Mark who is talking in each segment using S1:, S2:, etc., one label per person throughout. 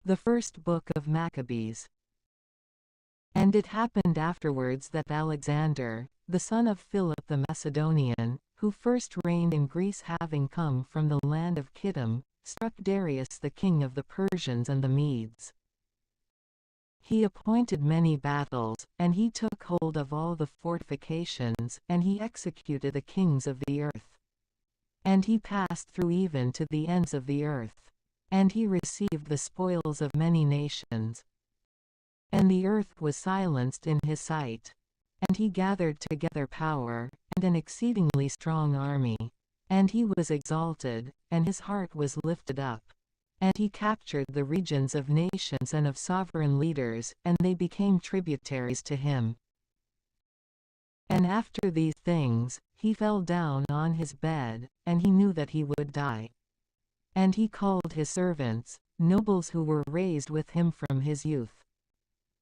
S1: The first book of Maccabees. And it happened afterwards that Alexander, the son of Philip the Macedonian, who first reigned in Greece having come from the land of Kittim, struck Darius the king of the Persians and the Medes. He appointed many battles, and he took hold of all the fortifications, and he executed the kings of the earth. And he passed through even to the ends of the earth. And he received the spoils of many nations. And the earth was silenced in his sight. And he gathered together power, and an exceedingly strong army. And he was exalted, and his heart was lifted up. And he captured the regions of nations and of sovereign leaders, and they became tributaries to him. And after these things, he fell down on his bed, and he knew that he would die. And he called his servants, nobles who were raised with him from his youth.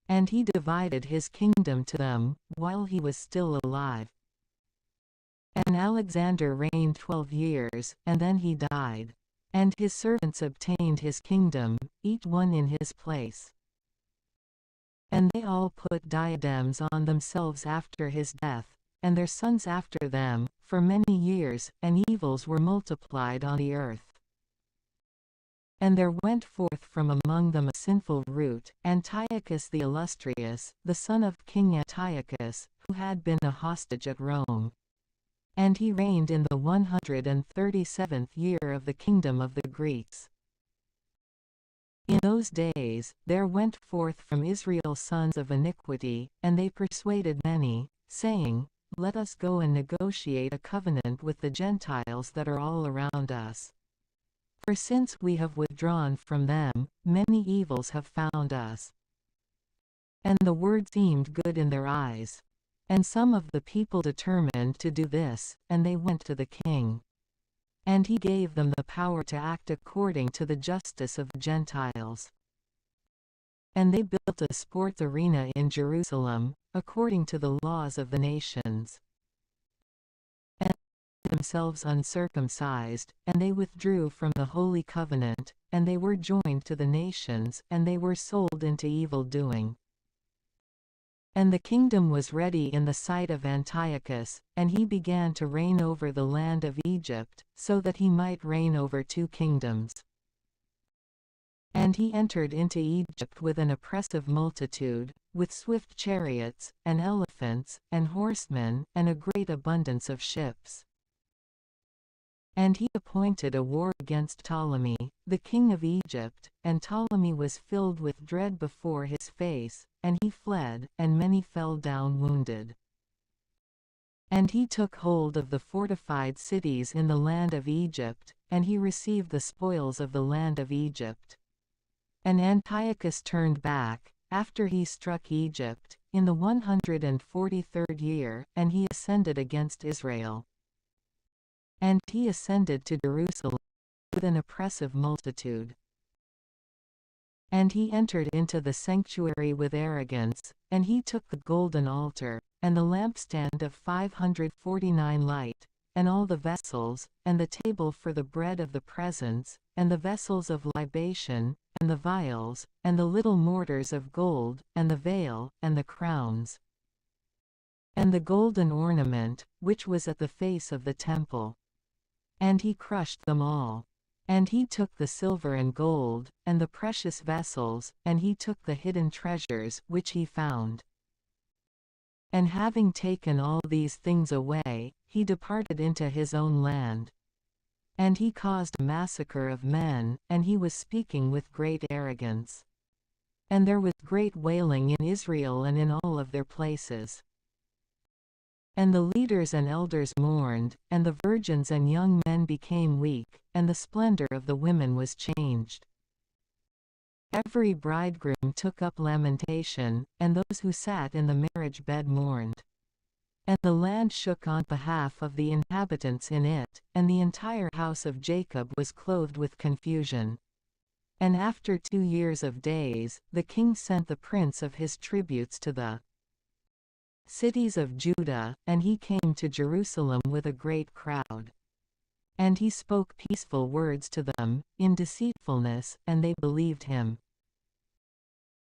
S1: And he divided his kingdom to them, while he was still alive. And Alexander reigned 12 years, and then he died. And his servants obtained his kingdom, each one in his place. And they all put diadems on themselves after his death, and their sons after them, for many years, and evils were multiplied on the earth. And there went forth from among them a sinful root, Antiochus the illustrious, the son of King Antiochus, who had been a hostage at Rome. And he reigned in the 137th year of the kingdom of the Greeks. In those days, there went forth from Israel sons of iniquity, and they persuaded many, saying, Let us go and negotiate a covenant with the Gentiles that are all around us. For since we have withdrawn from them, many evils have found us. And the word seemed good in their eyes. And some of the people determined to do this, and they went to the king. And he gave them the power to act according to the justice of the Gentiles. And they built a sports arena in Jerusalem, according to the laws of the nations. And themselves uncircumcised, and they withdrew from the holy covenant, and they were joined to the nations, and they were sold into evil doing. And the kingdom was ready in the sight of Antiochus, and he began to reign over the land of Egypt, so that he might reign over 2 kingdoms. And he entered into Egypt with an oppressive multitude, with swift chariots, and elephants, and horsemen, and a great abundance of ships. And he appointed a war against Ptolemy, the king of Egypt, and Ptolemy was filled with dread before his face, and he fled, and many fell down wounded. And he took hold of the fortified cities in the land of Egypt, and he received the spoils of the land of Egypt. And Antiochus turned back, after he struck Egypt, in the 143rd year, and he ascended against Israel. And he ascended to Jerusalem with an oppressive multitude. And he entered into the sanctuary with arrogance, and he took the golden altar, and the lampstand of 549 light, and all the vessels, and the table for the bread of the presence, and the vessels of libation, and the vials, and the little mortars of gold, and the veil, and the crowns, and the golden ornament, which was at the face of the temple. And he crushed them all. And he took the silver and gold, and the precious vessels, and he took the hidden treasures which he found. And having taken all these things away, he departed into his own land. And he caused a massacre of men, and he was speaking with great arrogance. And there was great wailing in Israel and in all of their places. And the leaders and elders mourned, and the virgins and young men became weak, and the splendor of the women was changed. Every bridegroom took up lamentation, and those who sat in the marriage bed mourned. And the land shook on behalf of the inhabitants in it, and the entire house of Jacob was clothed with confusion. And after 2 years of days, the king sent the prince of his tributes to the cities of Judah, and he came to Jerusalem with a great crowd. And he spoke peaceful words to them, in deceitfulness, and they believed him.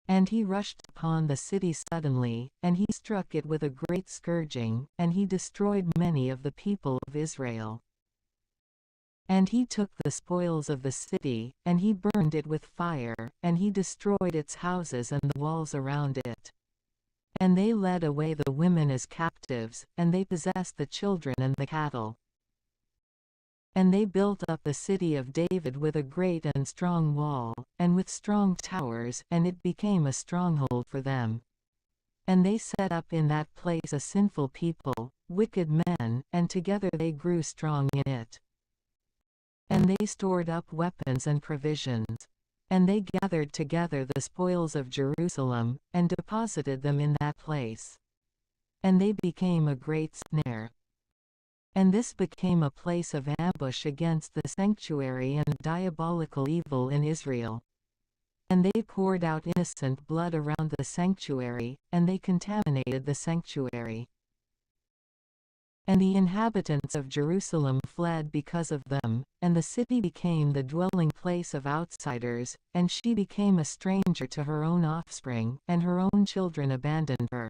S1: And he rushed upon the city suddenly, and he struck it with a great scourging, and he destroyed many of the people of Israel. And he took the spoils of the city, and he burned it with fire, and he destroyed its houses and the walls around it. And they led away the women as captives, and they possessed the children and the cattle. And they built up the city of David with a great and strong wall, and with strong towers, and it became a stronghold for them. And they set up in that place a sinful people, wicked men, and together they grew strong in it. And they stored up weapons and provisions. And they gathered together the spoils of Jerusalem, and deposited them in that place. And they became a great snare. And this became a place of ambush against the sanctuary and diabolical evil in Israel. And they poured out innocent blood around the sanctuary, and they contaminated the sanctuary. And the inhabitants of Jerusalem fled because of them, and the city became the dwelling place of outsiders, and she became a stranger to her own offspring, and her own children abandoned her.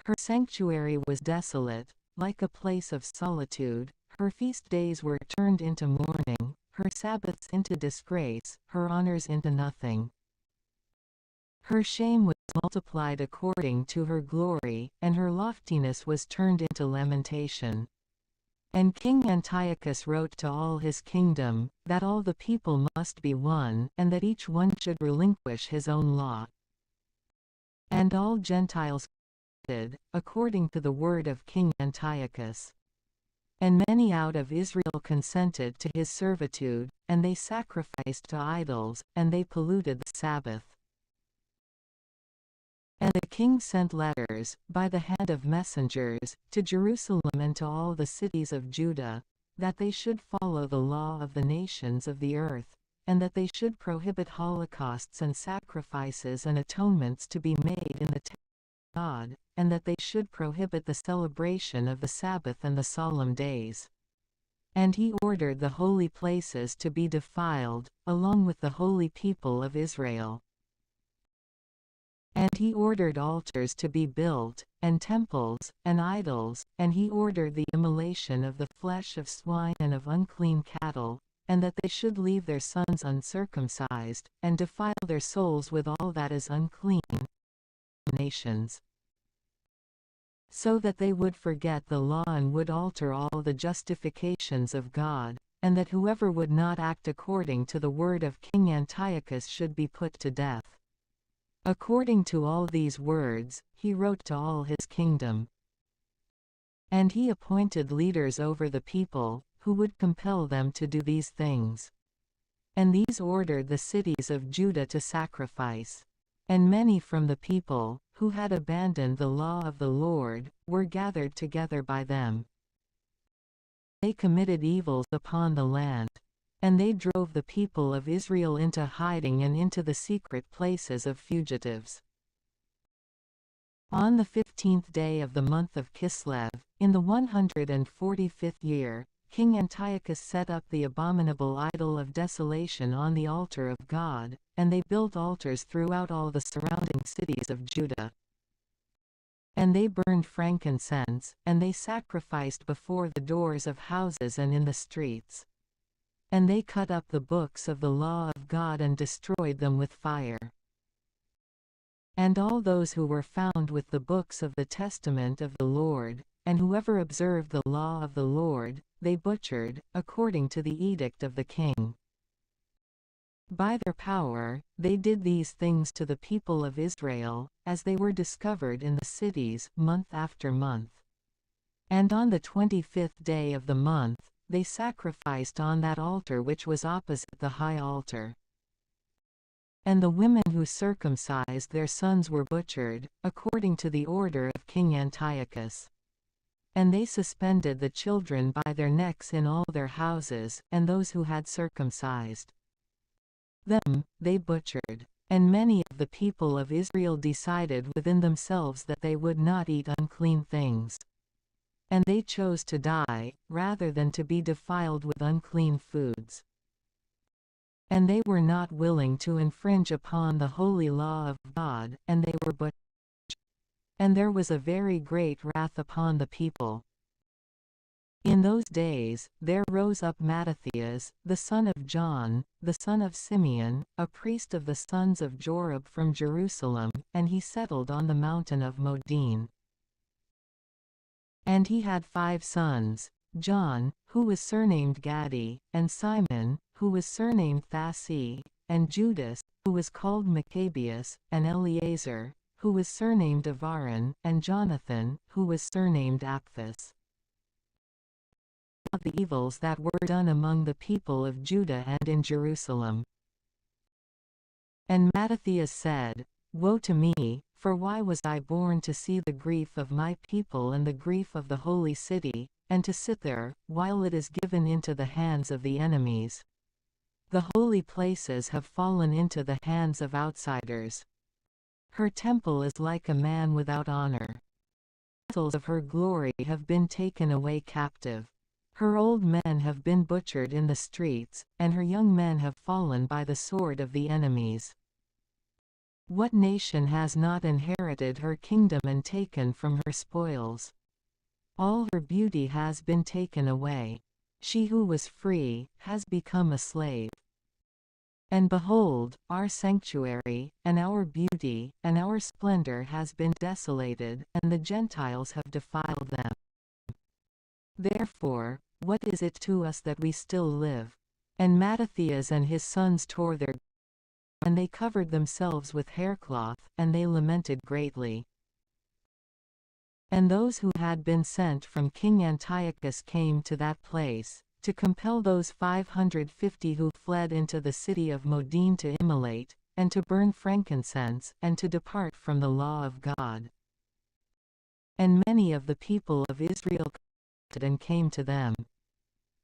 S1: Her sanctuary was desolate, like a place of solitude, her feast days were turned into mourning, her Sabbaths into disgrace, her honors into nothing. Her shame was multiplied according to her glory, and her loftiness was turned into lamentation. And King Antiochus wrote to all his kingdom, that all the people must be one, and that each one should relinquish his own law. And all Gentiles according to the word of King Antiochus. And many out of Israel consented to his servitude, and they sacrificed to idols, and they polluted the Sabbath. And the king sent letters, by the hand of messengers, to Jerusalem and to all the cities of Judah, that they should follow the law of the nations of the earth, and that they should prohibit holocausts and sacrifices and atonements to be made in the temple of God, and that they should prohibit the celebration of the Sabbath and the solemn days. And he ordered the holy places to be defiled, along with the holy people of Israel. And he ordered altars to be built, and temples, and idols, and he ordered the immolation of the flesh of swine and of unclean cattle, and that they should leave their sons uncircumcised, and defile their souls with all that is unclean nations, so that they would forget the law and would alter all the justifications of God, and that whoever would not act according to the word of King Antiochus should be put to death. According to all these words, he wrote to all his kingdom. And he appointed leaders over the people, who would compel them to do these things. And these ordered the cities of Judah to sacrifice. And many from the people, who had abandoned the law of the Lord, were gathered together by them. They committed evils upon the land. And they drove the people of Israel into hiding and into the secret places of fugitives. On the 15th day of the month of Kislev, in the 145th year, King Antiochus set up the abominable idol of desolation on the altar of God, and they built altars throughout all the surrounding cities of Judah. And they burned frankincense, and they sacrificed before the doors of houses and in the streets. And they cut up the books of the law of God and destroyed them with fire. And all those who were found with the books of the testament of the Lord, and whoever observed the law of the Lord, they butchered, according to the edict of the king. By their power, they did these things to the people of Israel, as they were discovered in the cities, month after month. And on the 25th day of the month, they sacrificed on that altar which was opposite the high altar. And the women who circumcised their sons were butchered, according to the order of King Antiochus. And they suspended the children by their necks in all their houses, and those who had circumcised them, they butchered. And many of the people of Israel decided within themselves that they would not eat unclean things. And they chose to die, rather than to be defiled with unclean foods. And they were not willing to infringe upon the holy law of God, and they were butchered. And there was a very great wrath upon the people. In those days, there rose up Mattathias, the son of John, the son of Simeon, a priest of the sons of Jorib from Jerusalem, and he settled on the mountain of Modin. And he had 5 sons, John, who was surnamed Gadi, and Simon, who was surnamed Thassi, and Judas, who was called Maccabees, and Eleazar, who was surnamed Avaran, and Jonathan, who was surnamed Apphus. The evils that were done among the people of Judah and in Jerusalem. And Mattathias said, Woe to me, for why was I born to see the grief of my people and the grief of the holy city, and to sit there, while it is given into the hands of the enemies? The holy places have fallen into the hands of outsiders. Her temple is like a man without honor. The vessels of her glory have been taken away captive. Her old men have been butchered in the streets, and her young men have fallen by the sword of the enemies. What nation has not inherited her kingdom and taken from her spoils? All her beauty has been taken away. She who was free has become a slave. And behold, our sanctuary, and our beauty, and our splendor has been desolated, and the Gentiles have defiled them. Therefore, what is it to us that we still live? And Mattathias and his sons tore their garments, and they covered themselves with haircloth, and they lamented greatly. And those who had been sent from King Antiochus came to that place, to compel those 550 who fled into the city of Modin to immolate, and to burn frankincense, and to depart from the law of God. And many of the people of Israel and came to them.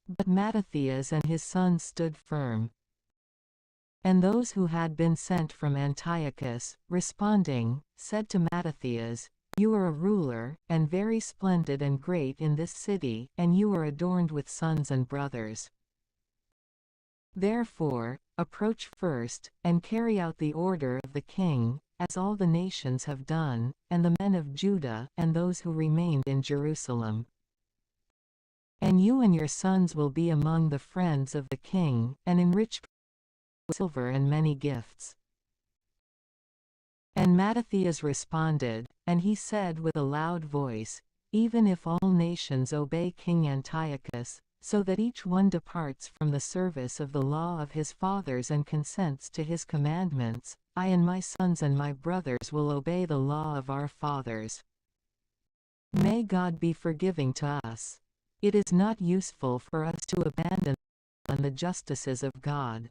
S1: But Mattathias and his sons stood firm. And those who had been sent from Antiochus, responding, said to Mattathias, You are a ruler, and very splendid and great in this city, and you are adorned with sons and brothers. Therefore, approach first, and carry out the order of the king, as all the nations have done, and the men of Judah, and those who remained in Jerusalem. And you and your sons will be among the friends of the king, and enriched with silver and many gifts. And Mattathias responded, and he said with a loud voice, Even if all nations obey King Antiochus, so that each one departs from the service of the law of his fathers and consents to his commandments, I and my sons and my brothers will obey the law of our fathers. May God be forgiving to us. It is not useful for us to abandon the justices of God.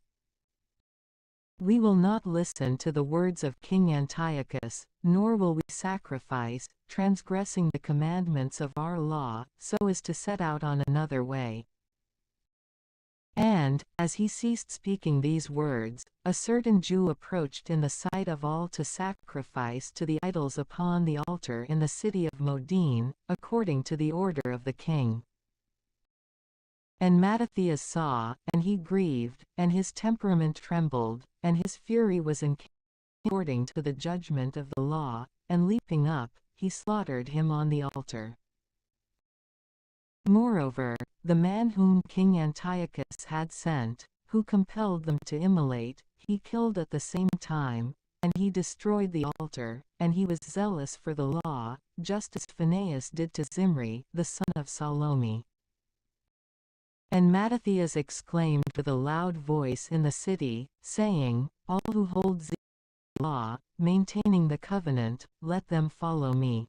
S1: We will not listen to the words of King Antiochus, nor will we sacrifice, transgressing the commandments of our law, so as to set out on another way. And, as he ceased speaking these words, a certain Jew approached in the sight of all to sacrifice to the idols upon the altar in the city of Modin, according to the order of the king. And Mattathias saw, and he grieved, and his temperament trembled, and his fury was enkindled according to the judgment of the law, and leaping up, he slaughtered him on the altar. Moreover, the man whom King Antiochus had sent, who compelled them to immolate, he killed at the same time, and he destroyed the altar, and he was zealous for the law, just as Phinehas did to Zimri, the son of Salome. And Mattathias exclaimed with a loud voice in the city, saying, All who hold the law, maintaining the covenant, let them follow me.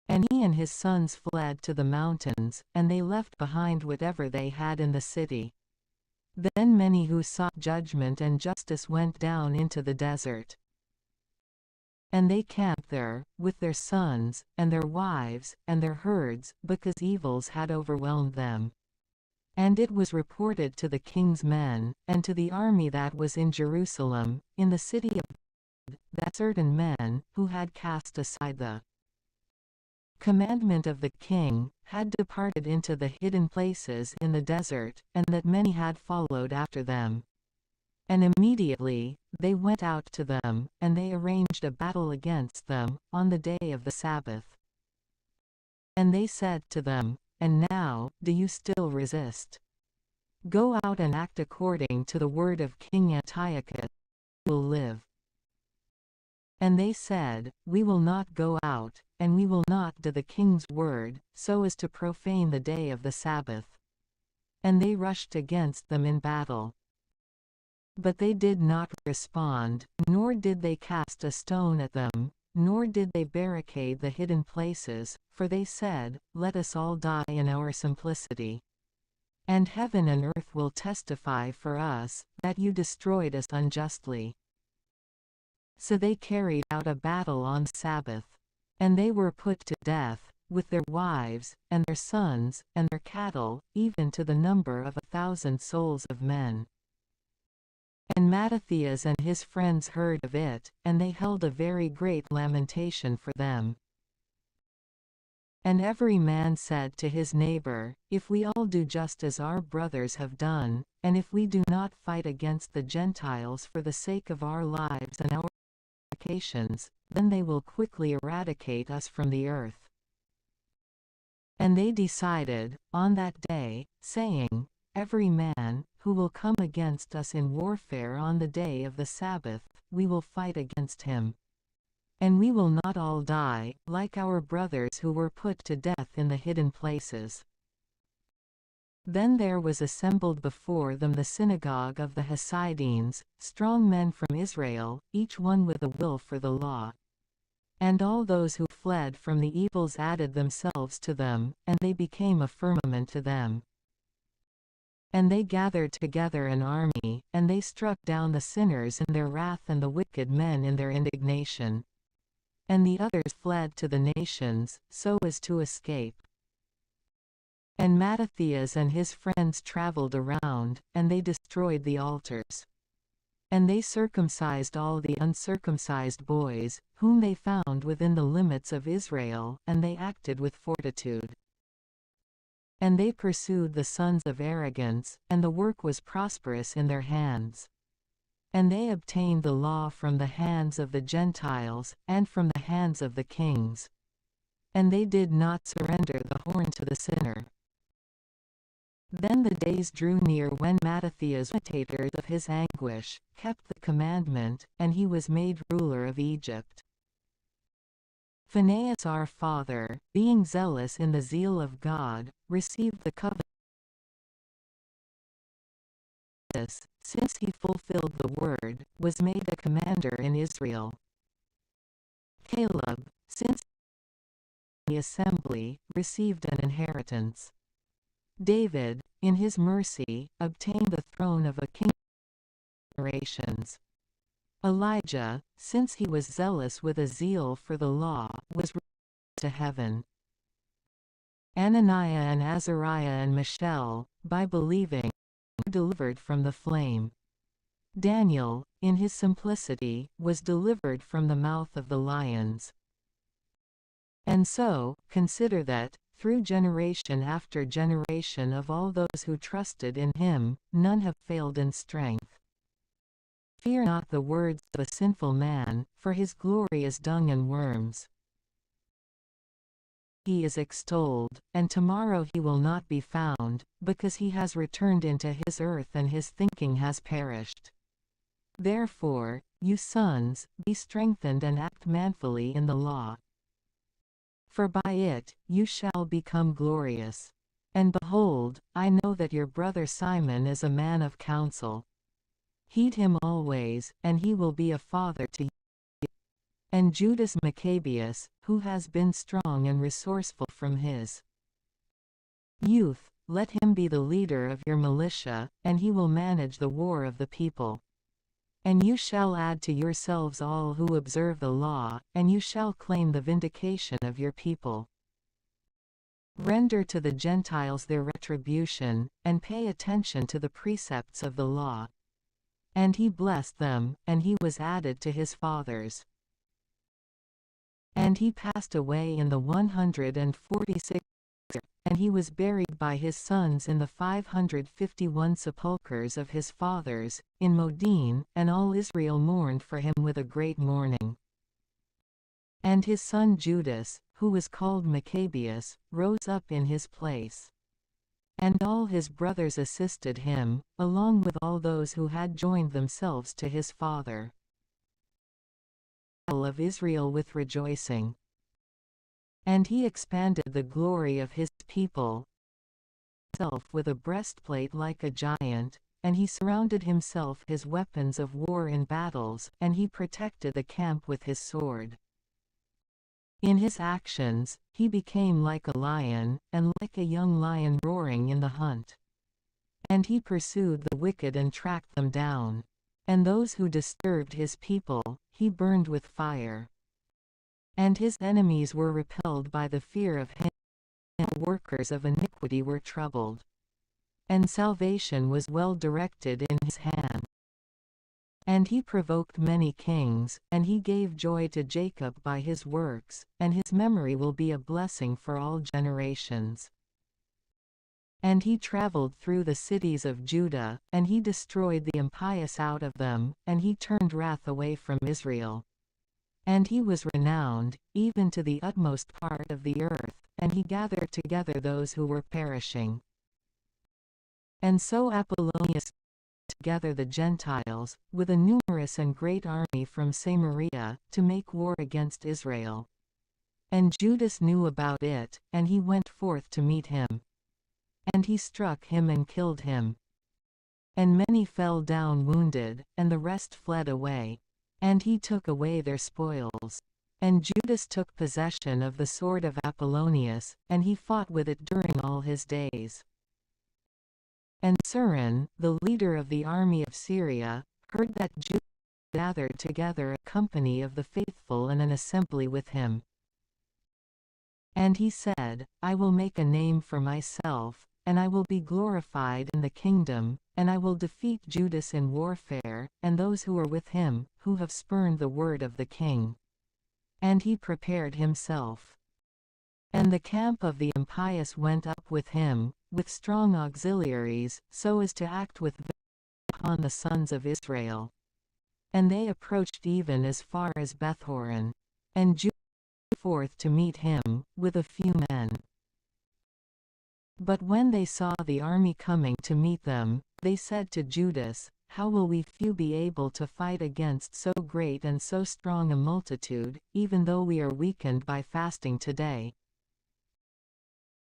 S1: And he and his sons fled to the mountains, and they left behind whatever they had in the city. Then many who sought judgment and justice went down into the desert. And they camped there, with their sons, and their wives, and their herds, because evils had overwhelmed them. And it was reported to the king's men, and to the army that was in Jerusalem, in the city of God, that certain men, who had cast aside the commandment of the king, had departed into the hidden places in the desert, and that many had followed after them. And immediately they went out to them, and they arranged a battle against them, on the day of the Sabbath. And they said to them, "And now, do you still resist? Go out and act according to the word of King Antiochus, you will live." And they said, "We will not go out, and we will not do the king's word, so as to profane the day of the Sabbath." And they rushed against them in battle. But they did not respond, nor did they cast a stone at them, nor did they barricade the hidden places, for they said, "Let us all die in our simplicity. And heaven and earth will testify for us, that you destroyed us unjustly." So they carried out a battle on Sabbath. And they were put to death, with their wives, and their sons, and their cattle, even to the number of 1,000 souls of men. And Mattathias and his friends heard of it, and they held a very great lamentation for them. And every man said to his neighbor, "If we all do just as our brothers have done, and if we do not fight against the Gentiles for the sake of our lives and our occasions, then they will quickly eradicate us from the earth." And they decided, on that day, saying, "Every man, who will come against us in warfare on the day of the Sabbath, we will fight against him. And we will not all die, like our brothers who were put to death in the hidden places." Then there was assembled before them the synagogue of the Hasidenes, strong men from Israel, each one with a will for the law. And all those who fled from the evils added themselves to them, and they became a firmament to them. And they gathered together an army, and they struck down the sinners in their wrath and the wicked men in their indignation. And the others fled to the nations, so as to escape. And Mattathias and his friends traveled around, and they destroyed the altars. And they circumcised all the uncircumcised boys, whom they found within the limits of Israel, and they acted with fortitude. And they pursued the sons of arrogance, and the work was prosperous in their hands. And they obtained the law from the hands of the Gentiles, and from the hands of the kings. And they did not surrender the horn to the sinner. Then the days drew near when Mattathias, imitator of his anguish, kept the commandment, and he was made ruler of Egypt. Phinehas our father, being zealous in the zeal of God, received the covenant. Since he fulfilled the word, was made a commander in Israel. Caleb, since the assembly, received an inheritance. David, in his mercy, obtained the throne of a king of generations. Elijah, since he was zealous with a zeal for the law, was raised to heaven. Ananiah and Azariah and Mishael, by believing, were delivered from the flame. Daniel, in his simplicity, was delivered from the mouth of the lions. And so, consider that, through generation after generation of all those who trusted in him, none have failed in strength. Fear not the words of a sinful man, for his glory is dung and worms. He is extolled, and tomorrow he will not be found, because he has returned into his earth and his thinking has perished. Therefore, you sons, be strengthened and act manfully in the law. For by it, you shall become glorious. And behold, I know that your brother Simon is a man of counsel. Heed him always, and he will be a father to you. And Judas Maccabeus, who has been strong and resourceful from his youth, let him be the leader of your militia, and he will manage the war of the people. And you shall add to yourselves all who observe the law, and you shall claim the vindication of your people. Render to the Gentiles their retribution, and pay attention to the precepts of the law. And he blessed them, and he was added to his fathers. And he passed away in the 146th year, and he was buried by his sons in the 551 sepulchres of his fathers, in Modin, and all Israel mourned for him with a great mourning. And his son Judas, who was called Maccabees, rose up in his place. And all his brothers assisted him, along with all those who had joined themselves to his father. Of Israel with rejoicing. And he expanded the glory of his people, himself with a breastplate like a giant, and he surrounded himself his weapons of war in battles, and he protected the camp with his sword. In his actions, he became like a lion, and like a young lion roaring in the hunt. And he pursued the wicked and tracked them down. And those who disturbed his people, he burned with fire. And his enemies were repelled by the fear of him, and the workers of iniquity were troubled. And salvation was well directed in his hand. And he provoked many kings, and he gave joy to Jacob by his works, and his memory will be a blessing for all generations. And he traveled through the cities of Judah, and he destroyed the impious out of them, and he turned wrath away from Israel. And he was renowned, even to the utmost part of the earth, and he gathered together those who were perishing. And so Apollonius together the Gentiles, with a numerous and great army from Samaria, to make war against Israel. And Judas knew about it, and he went forth to meet him. And he struck him and killed him. And many fell down wounded, and the rest fled away. And he took away their spoils. And Judas took possession of the sword of Apollonius, and he fought with it during all his days. And Surin, the leader of the army of Syria, heard that Judas gathered together a company of the faithful and an assembly with him. And he said, I will make a name for myself, and I will be glorified in the kingdom, and I will defeat Judas in warfare, and those who are with him, who have spurned the word of the king. And he prepared himself. And the camp of the impious went up with him, with strong auxiliaries, so as to act with vengeance upon the sons of Israel. And they approached even as far as Bethhoron. And Judas went forth to meet him, with a few men. But when they saw the army coming to meet them, they said to Judas, How will we few be able to fight against so great and so strong a multitude, even though we are weakened by fasting today?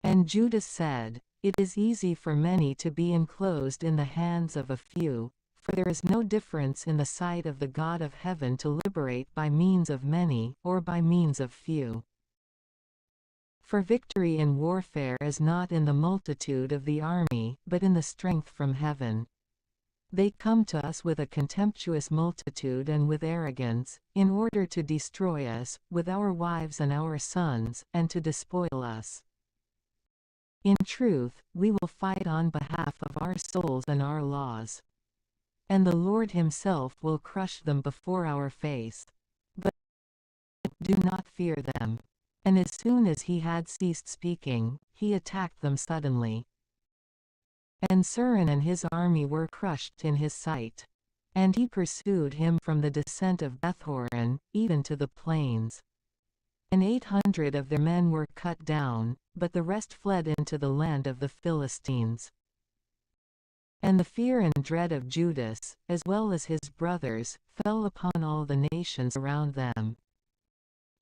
S1: And Judas said, It is easy for many to be enclosed in the hands of a few, for there is no difference in the sight of the God of heaven to liberate by means of many, or by means of few. For victory in warfare is not in the multitude of the army, but in the strength from heaven. They come to us with a contemptuous multitude and with arrogance, in order to destroy us, with our wives and our sons, and to despoil us. In truth, we will fight on behalf of our souls and our laws. And the Lord himself will crush them before our face. But do not fear them. And as soon as he had ceased speaking, he attacked them suddenly. And Surin and his army were crushed in his sight. And he pursued him from the descent of Bethhoron, even to the plains. And 800 of their men were cut down, but the rest fled into the land of the Philistines. And the fear and dread of Judas, as well as his brothers, fell upon all the nations around them.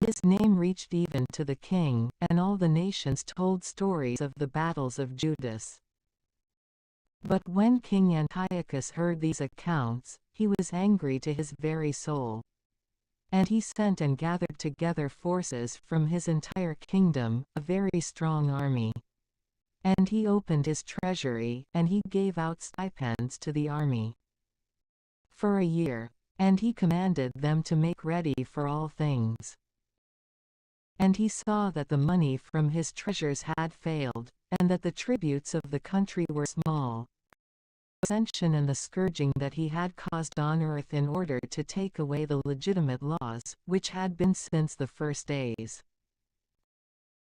S1: His name reached even to the king, and all the nations told stories of the battles of Judas. But when King Antiochus heard these accounts, he was angry to his very soul. And he sent and gathered together forces from his entire kingdom, a very strong army. And he opened his treasury, and he gave out stipends to the army for a year, and he commanded them to make ready for all things. And he saw that the money from his treasures had failed, and that the tributes of the country were small. ascension and the scourging that he had caused on earth in order to take away the legitimate laws, which had been since the first days.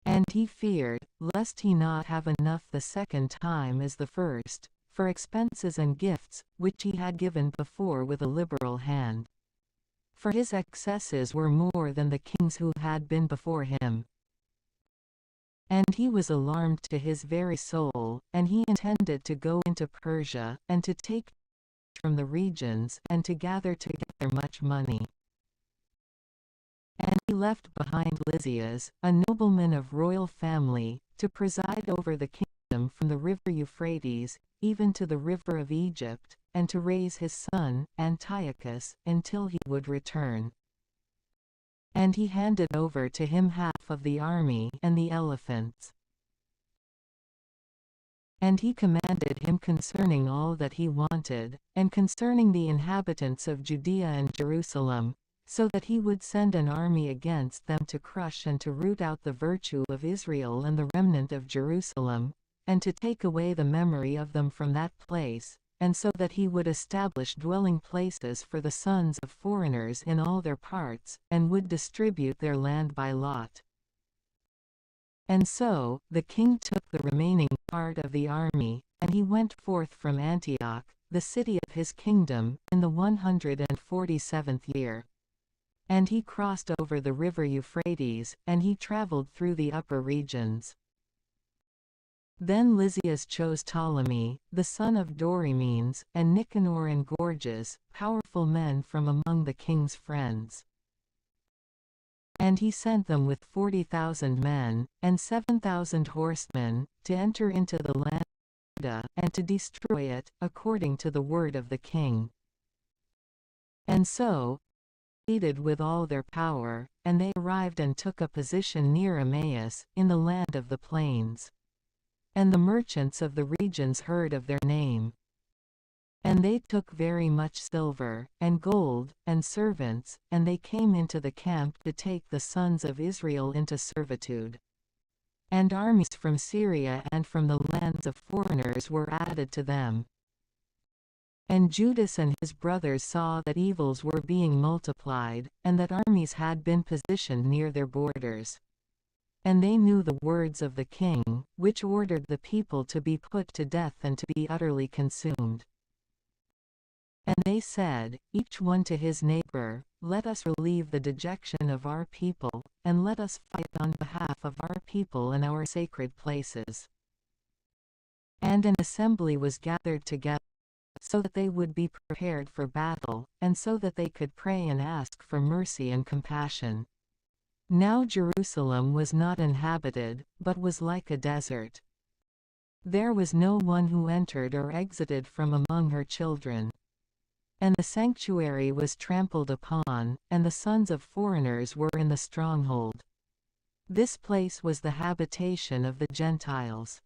S1: And he feared, lest he not have enough the second time as the first, for expenses and gifts, which he had given before with a liberal hand. For his excesses were more than the kings who had been before him. And he was alarmed to his very soul, and he intended to go into Persia, and to take from the regions, and to gather together much money. And he left behind Lysias, a nobleman of royal family, to preside over the kingdom from the river Euphrates, even to the river of Egypt, and to raise his son, Antiochus, until he would return. And he handed over to him half of the army and the elephants. And he commanded him concerning all that he wanted, and concerning the inhabitants of Judea and Jerusalem, so that he would send an army against them to crush and to root out the virtue of Israel and the remnant of Jerusalem, and to take away the memory of them from that place, and so that he would establish dwelling places for the sons of foreigners in all their parts, and would distribute their land by lot. And so, the king took the remaining part of the army, and he went forth from Antioch, the city of his kingdom, in the 147th year. And he crossed over the river Euphrates, and he traveled through the upper regions. Then Lysias chose Ptolemy, the son of Dorymenes, and Nicanor and Gorgias, powerful men from among the king's friends. And he sent them with 40,000 men, and 7,000 horsemen, to enter into the land of Judah, and to destroy it, according to the word of the king. And so, succeeded with all their power, and they arrived and took a position near Emmaus, in the land of the plains. And the merchants of the regions heard of their name. And they took very much silver, and gold, and servants, and they came into the camp to take the sons of Israel into servitude. And armies from Syria and from the lands of foreigners were added to them. And Judas and his brothers saw that evils were being multiplied, and that armies had been positioned near their borders. And they knew the words of the king, which ordered the people to be put to death and to be utterly consumed. And they said, each one to his neighbor, let us relieve the dejection of our people, and let us fight on behalf of our people in our sacred places. And an assembly was gathered together, so that they would be prepared for battle, and so that they could pray and ask for mercy and compassion. Now Jerusalem was not inhabited, but was like a desert. There was no one who entered or exited from among her children. And the sanctuary was trampled upon, and the sons of foreigners were in the stronghold. This place was the habitation of the Gentiles.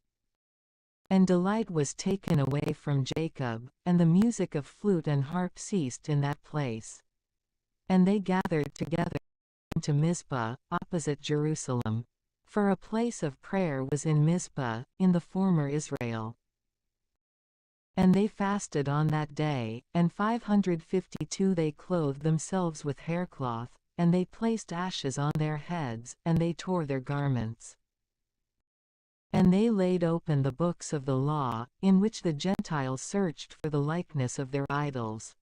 S1: And delight was taken away from Jacob, and the music of flute and harp ceased in that place. And they gathered together to Mizpah, opposite Jerusalem. For a place of prayer was in Mizpah, in the former Israel. And they fasted on that day, and 552 they clothed themselves with haircloth, and they placed ashes on their heads, and they tore their garments. And they laid open the books of the law, in which the Gentiles searched for the likeness of their idols.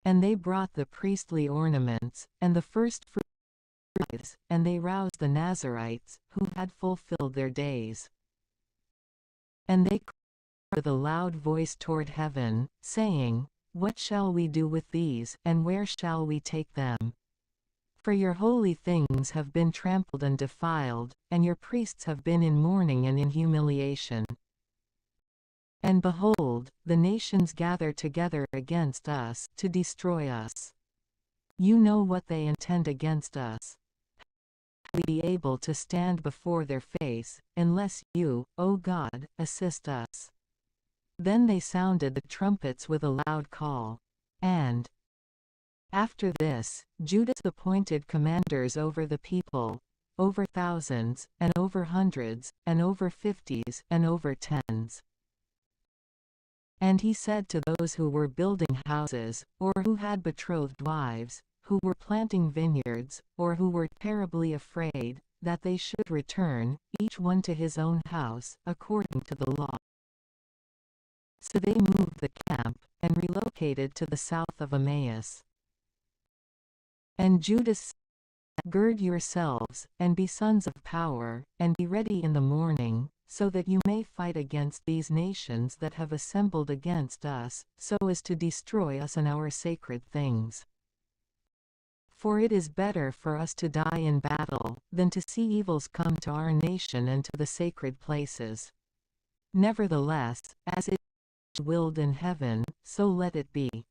S1: And they brought the priestly ornaments, and the first fruits, and they roused the Nazarites, who had fulfilled their days. And they cried with a loud voice toward heaven, saying, what shall we do with these, and where shall we take them? For your holy things have been trampled and defiled, and your priests have been in mourning and in humiliation. And behold, the nations gather together against us, to destroy us. You know what they intend against us. How will we be able to stand before their face, unless you, O God, assist us? Then they sounded the trumpets with a loud call. And after this, Judas appointed commanders over the people, over thousands, and over hundreds, and over fifties, and over tens. And he said to those who were building houses, or who had betrothed wives, who were planting vineyards, or who were terribly afraid, that they should return, each one to his own house, according to the law. So they moved the camp, and relocated to the south of Emmaus. And Judas said, "Gird yourselves, and be sons of power, and be ready in the morning, so that you may fight against these nations that have assembled against us, so as to destroy us and our sacred things. For it is better for us to die in battle, than to see evils come to our nation and to the sacred places. Nevertheless, as it is willed in heaven, so let it be."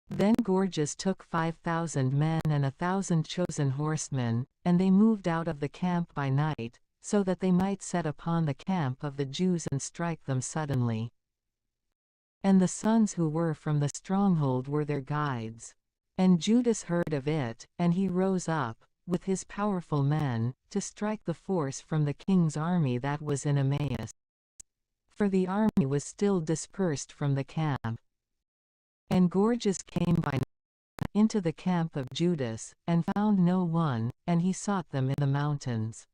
S1: Then Gorgias took 5,000 men and 1,000 chosen horsemen, and they moved out of the camp by night, so that they might set upon the camp of the Jews and strike them suddenly. And the sons who were from the stronghold were their guides. And Judas heard of it, and he rose up, with his powerful men, to strike the force from the king's army that was in Emmaus. For the army was still dispersed from the camp. And Gorgias came by night into the camp of Judas, and found no one, and he sought them in the mountains.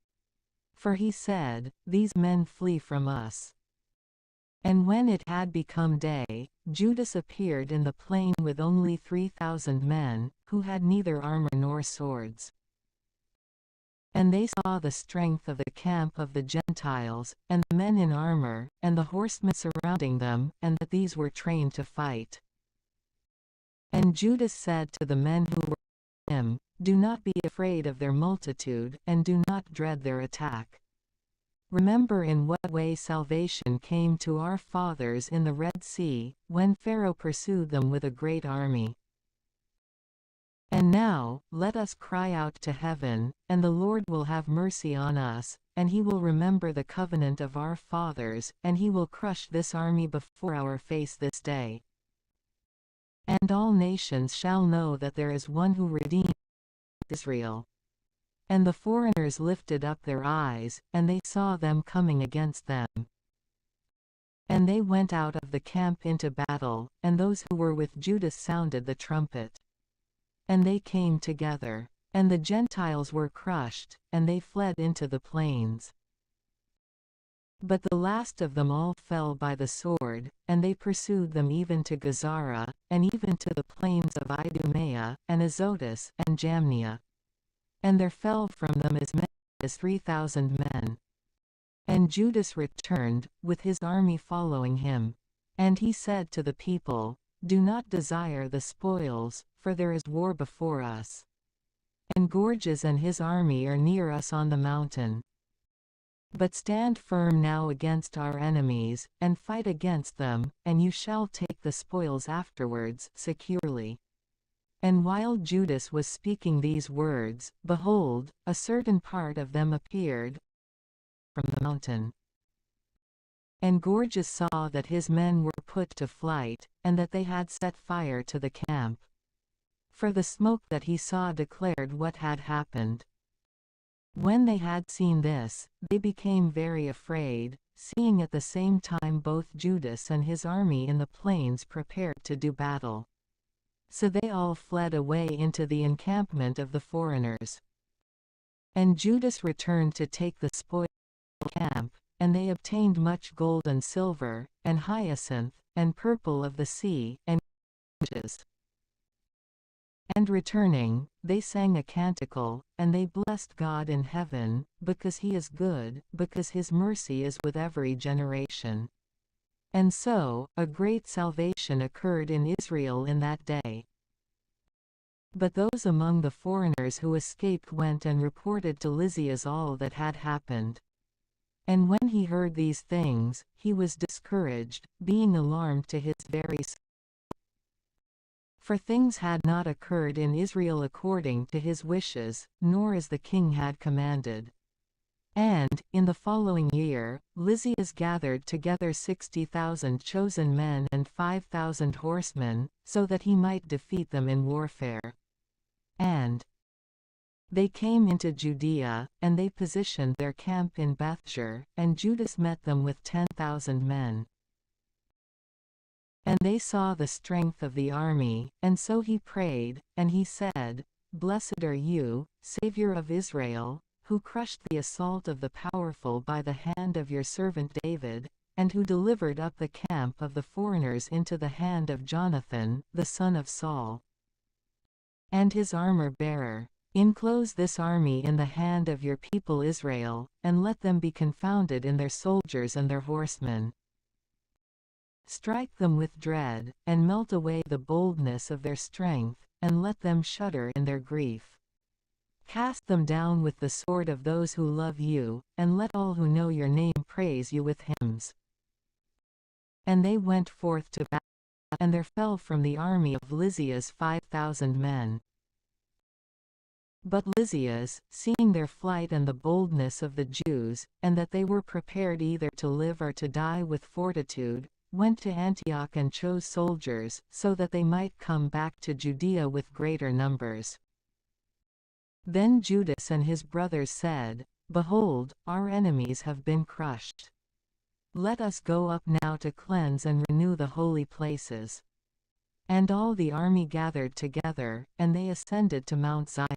S1: For he said, "These men flee from us." And when it had become day, Judas appeared in the plain with only 3,000 men, who had neither armor nor swords. And they saw the strength of the camp of the Gentiles, and the men in armor, and the horsemen surrounding them, and that these were trained to fight. And Judas said to the men who were with him, "Do not be afraid of their multitude, and do not dread their attack. Remember in what way salvation came to our fathers in the Red Sea, when Pharaoh pursued them with a great army. And now, let us cry out to heaven, and the Lord will have mercy on us, and he will remember the covenant of our fathers, and he will crush this army before our face this day. And all nations shall know that there is one who redeemed Israel." And the foreigners lifted up their eyes, and they saw them coming against them. And they went out of the camp into battle, and those who were with Judas sounded the trumpet. And they came together. And the Gentiles were crushed, and they fled into the plains. But the last of them all fell by the sword, and they pursued them even to Gazara, and even to the plains of Idumea, and Azotus, and Jamnia. And there fell from them as many as 3,000 men. And Judas returned, with his army following him. And he said to the people, "Do not desire the spoils, for there is war before us. And Gorgias and his army are near us on the mountain. But stand firm now against our enemies, and fight against them, and you shall take the spoils afterwards securely." And while Judas was speaking these words, behold, a certain part of them appeared from the mountain. And Gorgias saw that his men were put to flight, and that they had set fire to the camp. For the smoke that he saw declared what had happened. When they had seen this, they became very afraid, seeing at the same time both Judas and his army in the plains prepared to do battle. So they all fled away into the encampment of the foreigners. And Judas returned to take the spoil of the camp, and they obtained much gold and silver, and hyacinth, and purple of the sea, and riches. And returning, they sang a canticle, and they blessed God in heaven, because he is good, because his mercy is with every generation. And so, a great salvation occurred in Israel in that day. But those among the foreigners who escaped went and reported to Lysias all that had happened. And when he heard these things, he was discouraged, being alarmed to his very soul. For things had not occurred in Israel according to his wishes, nor as the king had commanded. And, in the following year, Lysias gathered together 60,000 chosen men and 5,000 horsemen, so that he might defeat them in warfare. And they came into Judea, and they positioned their camp in Bethsur, and Judas met them with 10,000 men. And they saw the strength of the army, and so he prayed, and he said, Blessed are you, Savior of Israel, who crushed the assault of the powerful by the hand of your servant David, and who delivered up the camp of the foreigners into the hand of Jonathan, the son of Saul, and his armor-bearer. Enclose this army in the hand of your people Israel, and let them be confounded in their soldiers and their horsemen. Strike them with dread, and melt away the boldness of their strength, and let them shudder in their grief. Cast them down with the sword of those who love you, and let all who know your name praise you with hymns. And they went forth to battle, and there fell from the army of Lysias 5,000 men. But Lysias, seeing their flight and the boldness of the Jews, and that they were prepared either to live or to die with fortitude, went to Antioch and chose soldiers, so that they might come back to Judea with greater numbers. Then Judas and his brothers said, Behold, our enemies have been crushed. Let us go up now to cleanse and renew the holy places. And all the army gathered together, and they ascended to Mount Zion.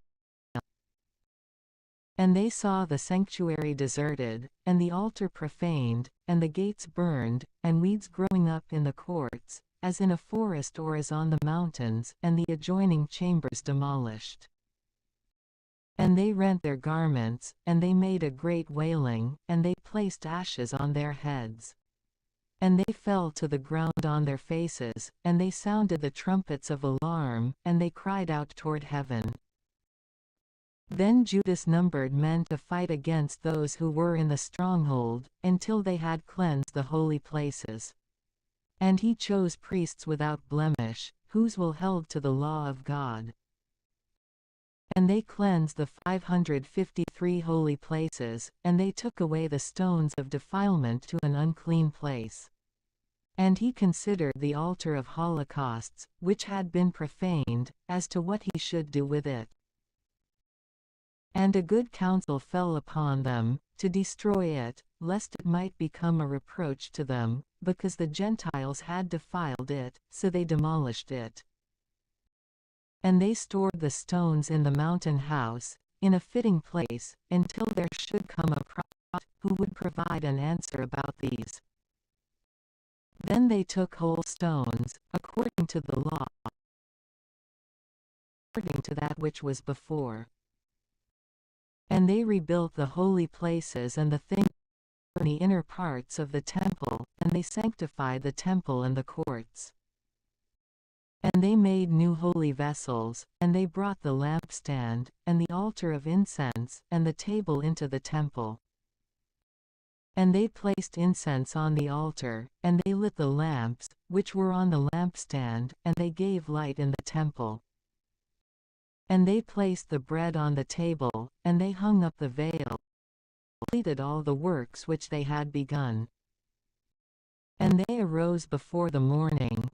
S1: And they saw the sanctuary deserted, and the altar profaned, and the gates burned, and weeds growing up in the courts, as in a forest or as on the mountains, and the adjoining chambers demolished. And they rent their garments, and they made a great wailing, and they placed ashes on their heads. And they fell to the ground on their faces, and they sounded the trumpets of alarm, and they cried out toward heaven. Then Judas numbered men to fight against those who were in the stronghold, until they had cleansed the holy places. And he chose priests without blemish, whose will held to the law of God. And they cleansed the 553 holy places, and they took away the stones of defilement to an unclean place. And he considered the altar of holocausts, which had been profaned, as to what he should do with it. And a good counsel fell upon them, to destroy it, lest it might become a reproach to them, because the Gentiles had defiled it, so they demolished it. And they stored the stones in the mountain house, in a fitting place, until there should come a prophet who would provide an answer about these. Then they took whole stones, according to the law, according to that which was before. And they rebuilt the holy places and the things in the inner parts of the temple, and they sanctified the temple and the courts. And they made new holy vessels, and they brought the lampstand, and the altar of incense, and the table into the temple. And they placed incense on the altar, and they lit the lamps, which were on the lampstand, and they gave light in the temple. And they placed the bread on the table, and they hung up the veil, completed all the works which they had begun. And they arose before the morning,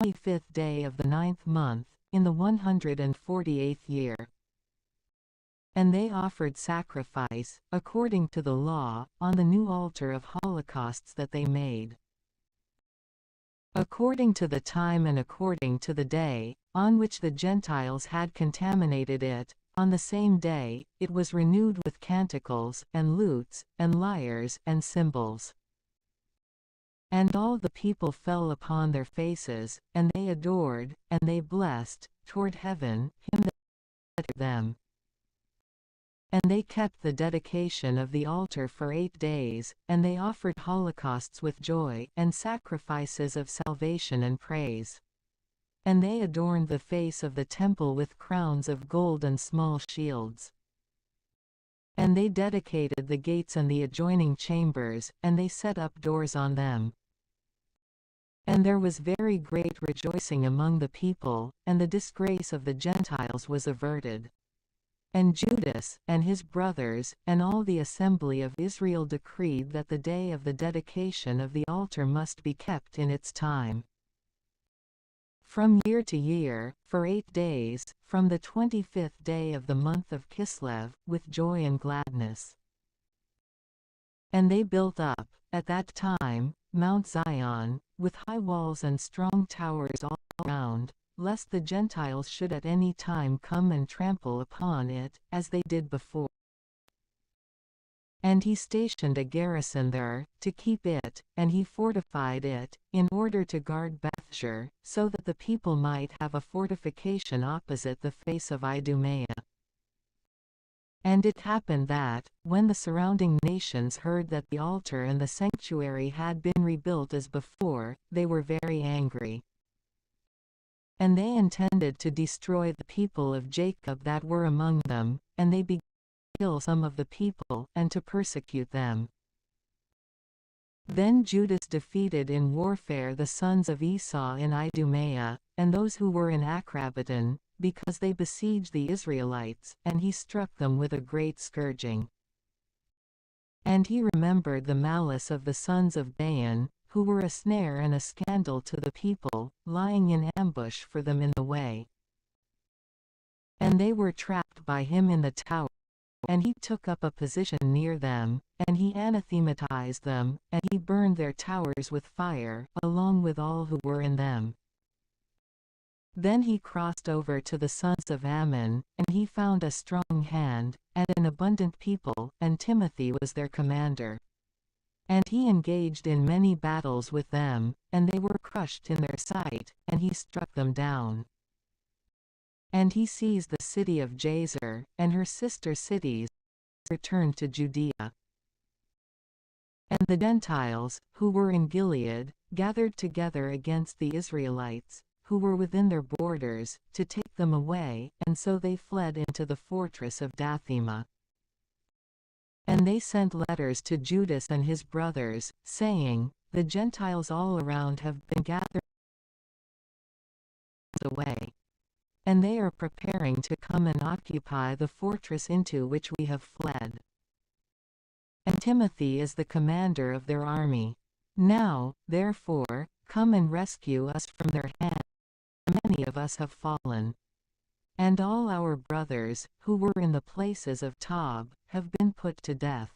S1: 25th day of the 9th month, in the 148th year. And they offered sacrifice, according to the law, on the new altar of holocausts that they made. According to the time and according to the day, on which the Gentiles had contaminated it, on the same day, it was renewed with canticles, and lutes, and lyres, and cymbals. And all the people fell upon their faces, and they adored, and they blessed, toward heaven, him that created them. And they kept the dedication of the altar for 8 days, and they offered holocausts with joy, and sacrifices of salvation and praise. And they adorned the face of the temple with crowns of gold and small shields. And they dedicated the gates and the adjoining chambers, and they set up doors on them. And there was very great rejoicing among the people, and the disgrace of the Gentiles was averted. And Judas, and his brothers, and all the assembly of Israel decreed that the day of the dedication of the altar must be kept in its time. From year to year, for 8 days, from the 25th day of the month of Kislev, with joy and gladness. And they built up, at that time, Mount Zion, with high walls and strong towers all around, lest the Gentiles should at any time come and trample upon it, as they did before. And he stationed a garrison there, to keep it, and he fortified it, in order to guard Bethshur, so that the people might have a fortification opposite the face of Idumea. And it happened that, when the surrounding nations heard that the altar and the sanctuary had been rebuilt as before, they were very angry. And they intended to destroy the people of Jacob that were among them, and they began to kill some of the people, and to persecute them. Then Judas defeated in warfare the sons of Esau in Idumea, and those who were in Acrabaton, because they besieged the Israelites, and he struck them with a great scourging. And he remembered the malice of the sons of Dan, who were a snare and a scandal to the people, lying in ambush for them in the way. And they were trapped by him in the tower, and he took up a position near them, and he anathematized them, and he burned their towers with fire, along with all who were in them. Then he crossed over to the sons of Ammon, and he found a strong hand, and an abundant people, and Timothy was their commander. And he engaged in many battles with them, and they were crushed in their sight, and he struck them down. And he seized the city of Jazer, and her sister cities, and returned to Judea. And the Gentiles, who were in Gilead, gathered together against the Israelites, who were within their borders, to take them away, and so they fled into the fortress of Dathema. And they sent letters to Judas and his brothers, saying, The Gentiles all around have been gathered away, and they are preparing to come and occupy the fortress into which we have fled. And Timothy is the commander of their army. Now, therefore, come and rescue us from their hand. Many of us have fallen. And all our brothers, who were in the places of Tob, have been put to death.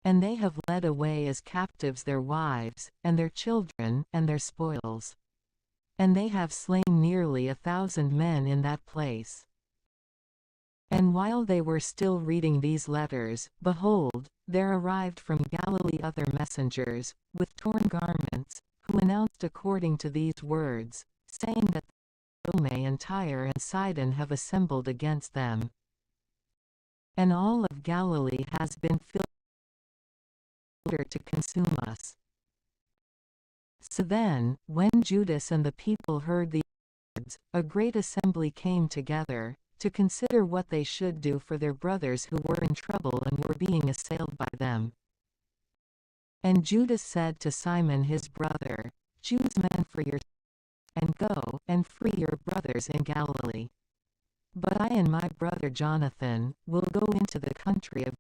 S1: And they have led away as captives their wives, and their children, and their spoils. And they have slain nearly 1,000 men in that place. And while they were still reading these letters, behold, there arrived from Galilee other messengers, with torn garments, who announced according to these words, saying that Rome and Tyre and Sidon have assembled against them. And all of Galilee has been filled with order to consume us. So then, when Judas and the people heard these words, a great assembly came together, to consider what they should do for their brothers who were in trouble and were being assailed by them. And Judas said to Simon his brother, Choose men for yourself, and go, and free your brothers in Galilee. But I and my brother Jonathan will go into the country of.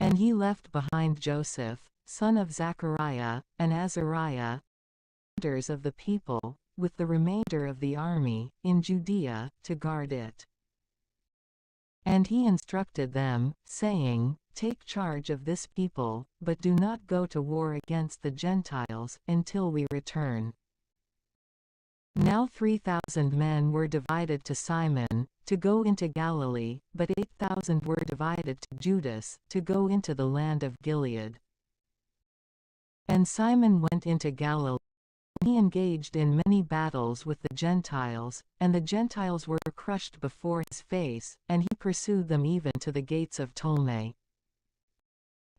S1: And he left behind Joseph, son of Zachariah, and Azariah, leaders of the people, with the remainder of the army, in Judea, to guard it. And he instructed them, saying, Take charge of this people, but do not go to war against the Gentiles, until we return. Now 3,000 men were divided to Simon, to go into Galilee, but 8,000 were divided to Judas, to go into the land of Gilead. And Simon went into Galilee. He engaged in many battles with the Gentiles, and the Gentiles were crushed before his face, and he pursued them even to the gates of Ptolemy.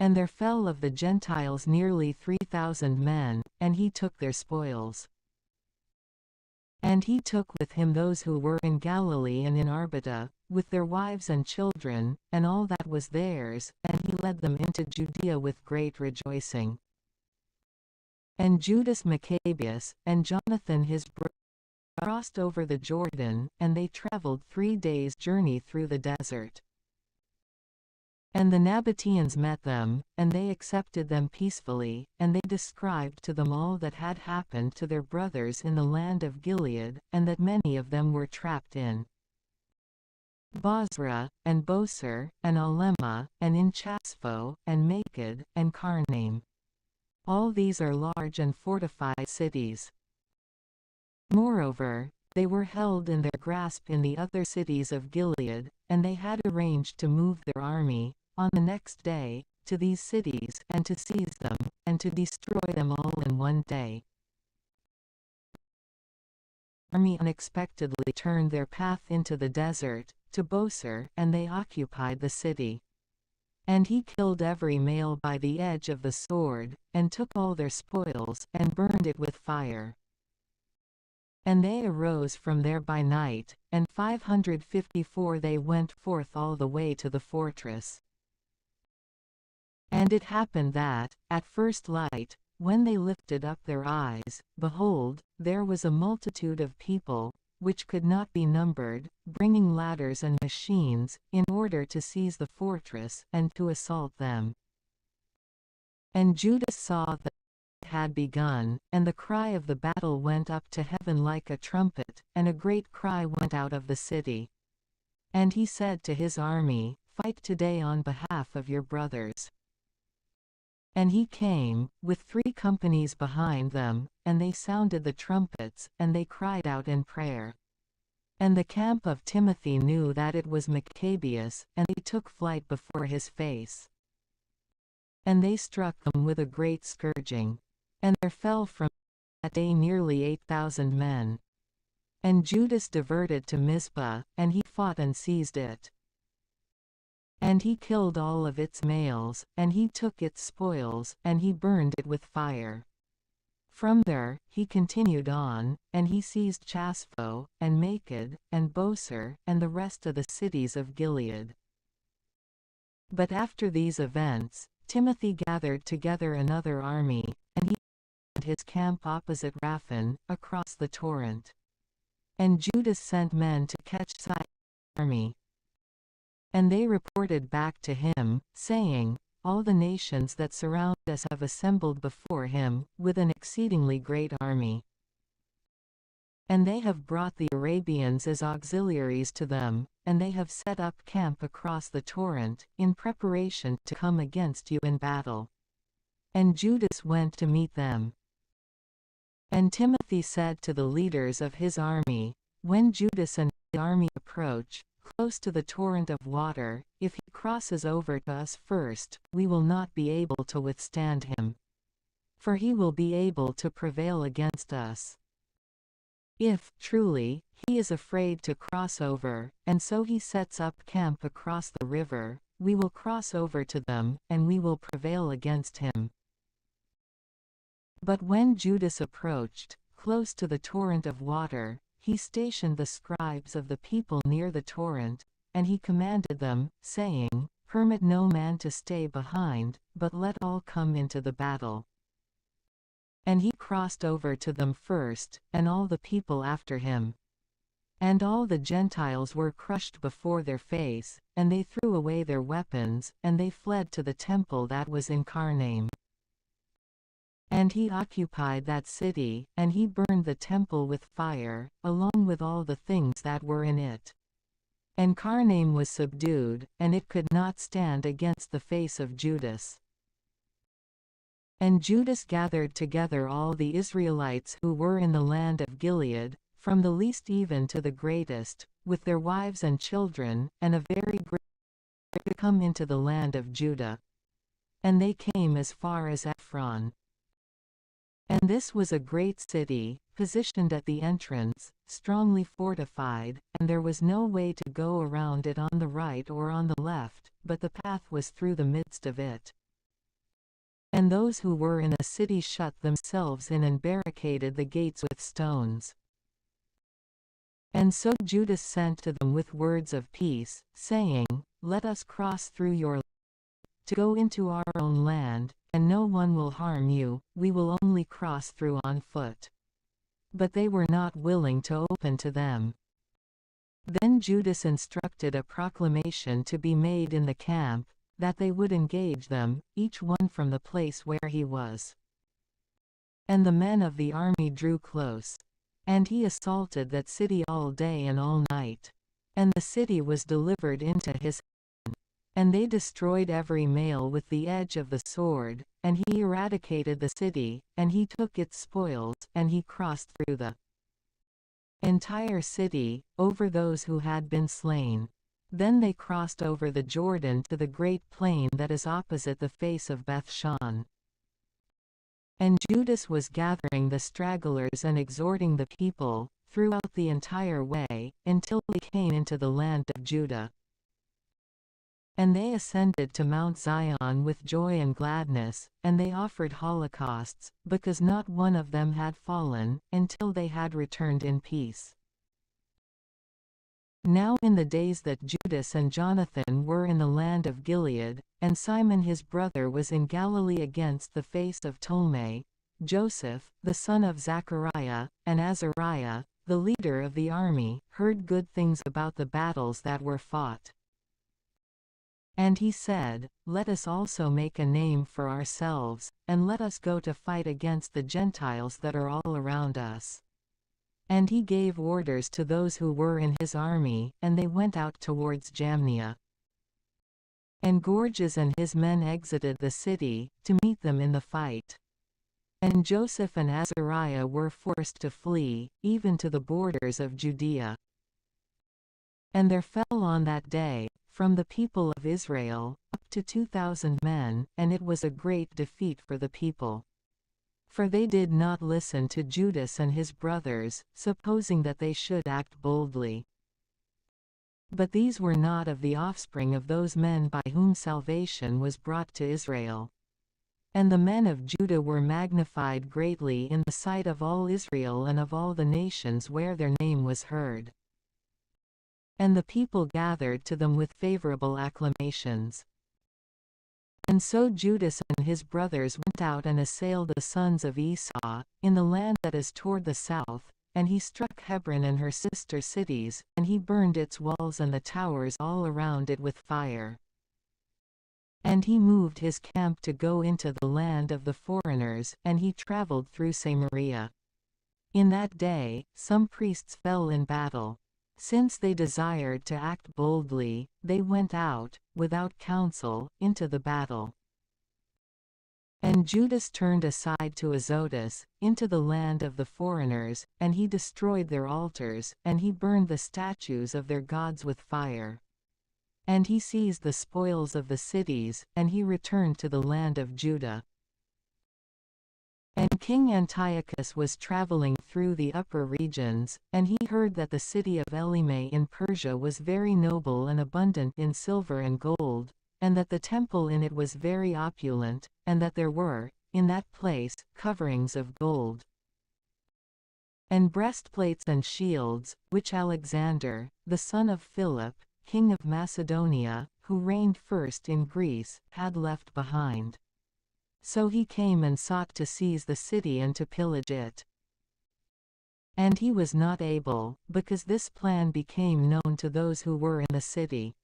S1: And there fell of the Gentiles nearly 3,000 men, and he took their spoils. And he took with him those who were in Galilee and in Arbata, with their wives and children, and all that was theirs, and he led them into Judea with great rejoicing. And Judas Maccabees, and Jonathan his brother, crossed over the Jordan, and they traveled 3 days' journey through the desert. And the Nabateans met them, and they accepted them peacefully, and they described to them all that had happened to their brothers in the land of Gilead, and that many of them were trapped in Bozrah, and Boser, and Alema, and in Chaspho, and Maked, and Karnaim. All these are large and fortified cities. Moreover, they were held in their grasp in the other cities of Gilead, and they had arranged to move their army, on the next day, to these cities, and to seize them, and to destroy them all in one day. The army unexpectedly turned their path into the desert, to Bosor, and they occupied the city. And he killed every male by the edge of the sword, and took all their spoils, and burned it with fire. And they arose from there by night, and 554 they went forth all the way to the fortress. And it happened that, at first light, when they lifted up their eyes, behold, there was a multitude of people, which could not be numbered, bringing ladders and machines, in order to seize the fortress, and to assault them. And Judas saw that it had begun, and the cry of the battle went up to heaven like a trumpet, and a great cry went out of the city. And he said to his army, Fight today on behalf of your brothers. And he came, with 3 companies behind them, and they sounded the trumpets, and they cried out in prayer. And the camp of Timothy knew that it was Maccabees, and they took flight before his face. And they struck them with a great scourging. And there fell from that day nearly 8,000 men. And Judas diverted to Mizpah, and he fought and seized it. And he killed all of its males, and he took its spoils, and he burned it with fire. From there, he continued on, and he seized Chaspho, and Maked, and Bosor, and the rest of the cities of Gilead. But after these events, Timothy gathered together another army, and he had his camp opposite Raphan, across the torrent. And Judas sent men to catch sight of the army. And they reported back to him, saying, All the nations that surround us have assembled before him, with an exceedingly great army. And they have brought the Arabians as auxiliaries to them, and they have set up camp across the torrent, in preparation to come against you in battle. And Judas went to meet them. And Timothy said to the leaders of his army, When Judas and his army approach, close to the torrent of water, if he crosses over to us first, we will not be able to withstand him. For he will be able to prevail against us. If, truly, he is afraid to cross over, and so he sets up camp across the river, we will cross over to them, and we will prevail against him. But when Judas approached, close to the torrent of water, he stationed the scribes of the people near the torrent, and he commanded them, saying, Permit no man to stay behind, but let all come into the battle. And he crossed over to them first, and all the people after him. And all the Gentiles were crushed before their face, and they threw away their weapons, and they fled to the temple that was in Carnaim. And he occupied that city, and he burned the temple with fire, along with all the things that were in it. And Carnaim was subdued, and it could not stand against the face of Judas. And Judas gathered together all the Israelites who were in the land of Gilead, from the least even to the greatest, with their wives and children, and a very great number to come into the land of Judah. And they came as far as Ephron. And this was a great city, positioned at the entrance, strongly fortified, and there was no way to go around it on the right or on the left, but the path was through the midst of it. And those who were in the city shut themselves in and barricaded the gates with stones. And so Judas sent to them with words of peace, saying, Let us cross through your land, to go into our own land, and no one will harm you, we will only cross through on foot. But they were not willing to open to them. Then Judas instructed a proclamation to be made in the camp, that they would engage them, each one from the place where he was. And the men of the army drew close. And he assaulted that city all day and all night. And the city was delivered into his hand. And they destroyed every male with the edge of the sword, and he eradicated the city, and he took its spoils, and he crossed through the entire city, over those who had been slain. Then they crossed over the Jordan to the great plain that is opposite the face of Beth-shan. And Judas was gathering the stragglers and exhorting the people, throughout the entire way, until they came into the land of Judah. And they ascended to Mount Zion with joy and gladness, and they offered holocausts, because not one of them had fallen, until they had returned in peace. Now in the days that Judas and Jonathan were in the land of Gilead, and Simon his brother was in Galilee against the face of Ptolemy, Joseph, the son of Zachariah, and Azariah, the leader of the army, heard good things about the battles that were fought. And he said, Let us also make a name for ourselves, and let us go to fight against the Gentiles that are all around us. And he gave orders to those who were in his army, and they went out towards Jamnia. And Gorgias and his men exited the city, to meet them in the fight. And Joseph and Azariah were forced to flee, even to the borders of Judea. And there fell on that day, from the people of Israel, up to 2,000 men, and it was a great defeat for the people. For they did not listen to Judas and his brothers, supposing that they should act boldly. But these were not of the offspring of those men by whom salvation was brought to Israel. And the men of Judah were magnified greatly in the sight of all Israel and of all the nations where their name was heard. And the people gathered to them with favorable acclamations. And so Judas and his brothers went out and assailed the sons of Esau, in the land that is toward the south, and he struck Hebron and her sister cities, and he burned its walls and the towers all around it with fire. And he moved his camp to go into the land of the foreigners, and he traveled through Samaria. In that day, some priests fell in battle. Since they desired to act boldly, they went out, without counsel, into the battle. And Judas turned aside to Azotus, into the land of the foreigners, and he destroyed their altars, and he burned the statues of their gods with fire. And he seized the spoils of the cities, and he returned to the land of Judah. And King Antiochus was traveling through the upper regions, and he heard that the city of Elymais in Persia was very noble and abundant in silver and gold, and that the temple in it was very opulent, and that there were, in that place, coverings of gold, and breastplates and shields, which Alexander, the son of Philip, king of Macedonia, who reigned first in Greece, had left behind. So he came and sought to seize the city and to pillage it. And he was not able, because this plan became known to those who were in the city.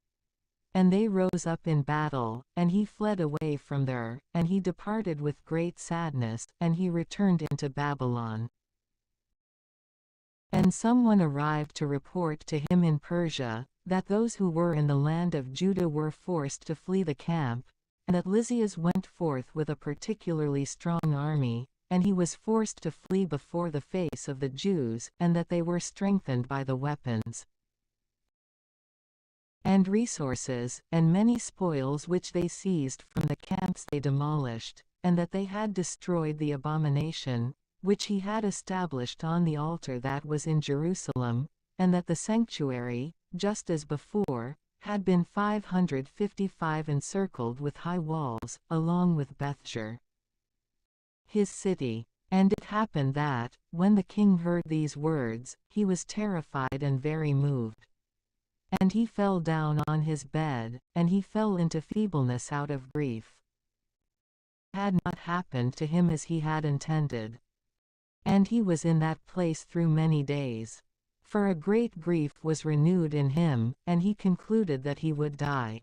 S1: And they rose up in battle, and he fled away from there, and he departed with great sadness, and he returned into Babylon. And someone arrived to report to him in Persia, that those who were in the land of Judah were forced to flee the camp, and that Lysias went forth with a particularly strong army, and he was forced to flee before the face of the Jews, and that they were strengthened by the weapons and resources, and many spoils which they seized from the camps they demolished, and that they had destroyed the abomination, which he had established on the altar that was in Jerusalem, and that the sanctuary, just as before, had been 555 encircled with high walls, along with Bethsher, his city. And it happened that, when the king heard these words, he was terrified and very moved. And he fell down on his bed, and he fell into feebleness out of grief. It had not happened to him as he had intended. And he was in that place through many days. For a great grief was renewed in him, and he concluded that he would die.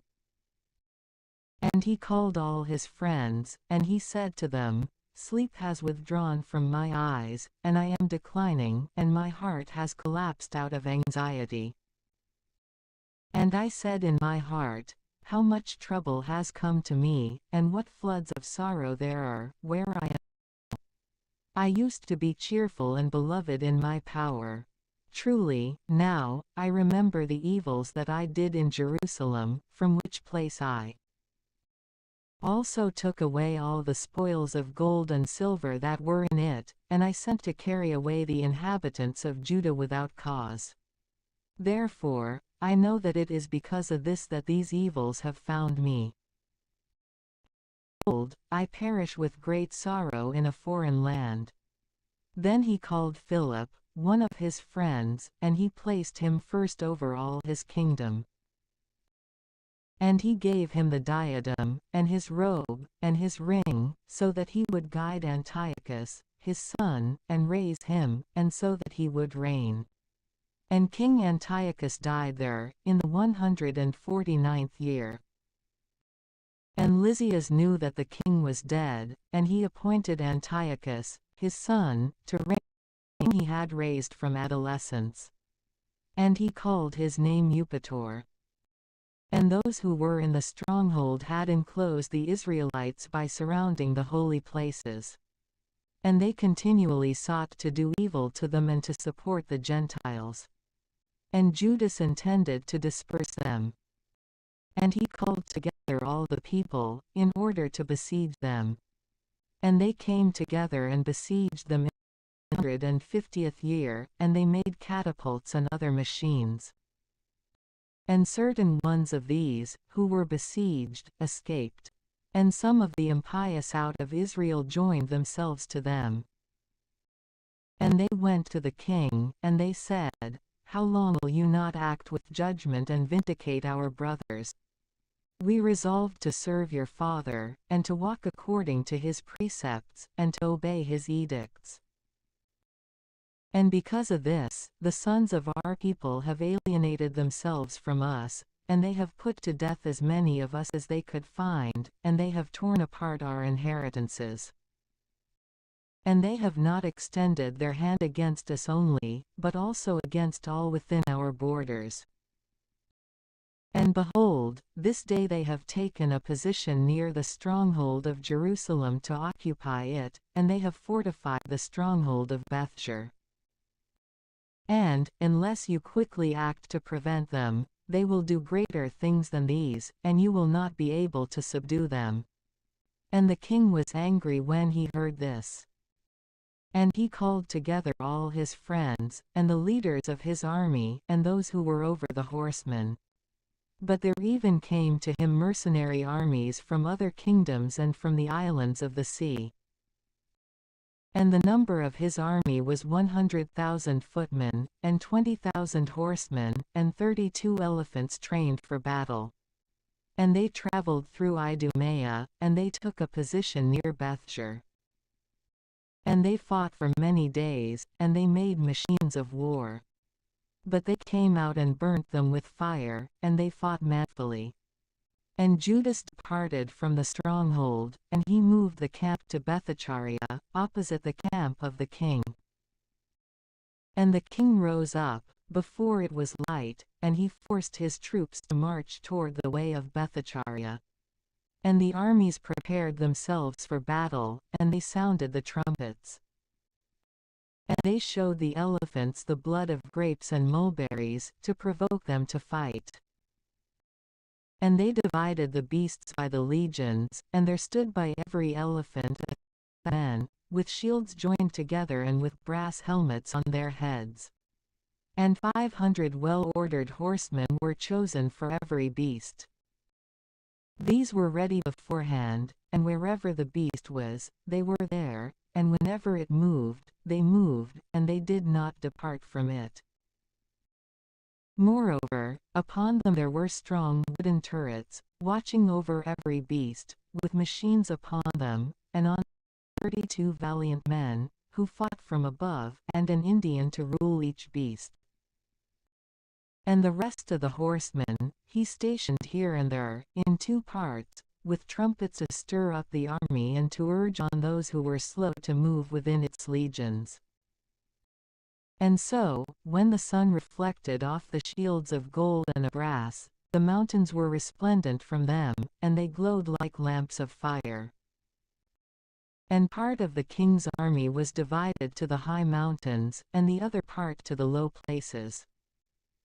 S1: And he called all his friends, and he said to them, Sleep has withdrawn from my eyes, and I am declining, and my heart has collapsed out of anxiety. And I said in my heart, how much trouble has come to me, and what floods of sorrow there are, where I am. I used to be cheerful and beloved in my power. Truly, now, I remember the evils that I did in Jerusalem, from which place I also took away all the spoils of gold and silver that were in it, and I sent to carry away the inhabitants of Judah without cause. Therefore, I know that it is because of this that these evils have found me. Behold, I perish with great sorrow in a foreign land. Then he called Philip, one of his friends, and he placed him first over all his kingdom. And he gave him the diadem, and his robe, and his ring, so that he would guide Antiochus, his son, and raise him, and so that he would reign. And King Antiochus died there, in the 149th year. And Lysias knew that the king was dead, and he appointed Antiochus, his son, to reign, whom he had raised from adolescence. And he called his name Eupator. And those who were in the stronghold had enclosed the Israelites by surrounding the holy places. And they continually sought to do evil to them and to support the Gentiles. And Judas intended to disperse them. And he called together all the people, in order to besiege them. And they came together and besieged them in the 150th year, and they made catapults and other machines. And certain ones of these, who were besieged, escaped. And some of the impious out of Israel joined themselves to them. And they went to the king, and they said, How long will you not act with judgment and vindicate our brothers? We resolved to serve your father, and to walk according to his precepts, and to obey his edicts. And because of this, the sons of our people have alienated themselves from us, and they have put to death as many of us as they could find, and they have torn apart our inheritances. And they have not extended their hand against us only, but also against all within our borders. And behold, this day they have taken a position near the stronghold of Jerusalem to occupy it, and they have fortified the stronghold of Bethshur. And, unless you quickly act to prevent them, they will do greater things than these, and you will not be able to subdue them. And the king was angry when he heard this. And he called together all his friends, and the leaders of his army, and those who were over the horsemen. But there even came to him mercenary armies from other kingdoms and from the islands of the sea. And the number of his army was 100,000 footmen, and 20,000 horsemen, and 32 elephants trained for battle. And they traveled through Idumea, and they took a position near Bethshur. And they fought for many days, and they made machines of war. But they came out and burnt them with fire, and they fought manfully. And Judas departed from the stronghold, and he moved the camp to Bethacharia, opposite the camp of the king. And the king rose up, before it was light, and he forced his troops to march toward the way of Bethacharia. And the armies prepared themselves for battle, and they sounded the trumpets. And they showed the elephants the blood of grapes and mulberries, to provoke them to fight. And they divided the beasts by the legions, and there stood by every elephant men, with shields joined together and with brass helmets on their heads. And 500 well-ordered horsemen were chosen for every beast. These were ready beforehand, and wherever the beast was, they were there, and whenever it moved, they moved, and they did not depart from it. Moreover, upon them there were strong wooden turrets, watching over every beast, with machines upon them, and on 32 valiant men, who fought from above, and an Indian to rule each beast. And the rest of the horsemen, he stationed here and there, in 2 parts, with trumpets to stir up the army and to urge on those who were slow to move within its legions. And so, when the sun reflected off the shields of gold and of brass, the mountains were resplendent from them, and they glowed like lamps of fire. And part of the king's army was divided to the high mountains, and the other part to the low places.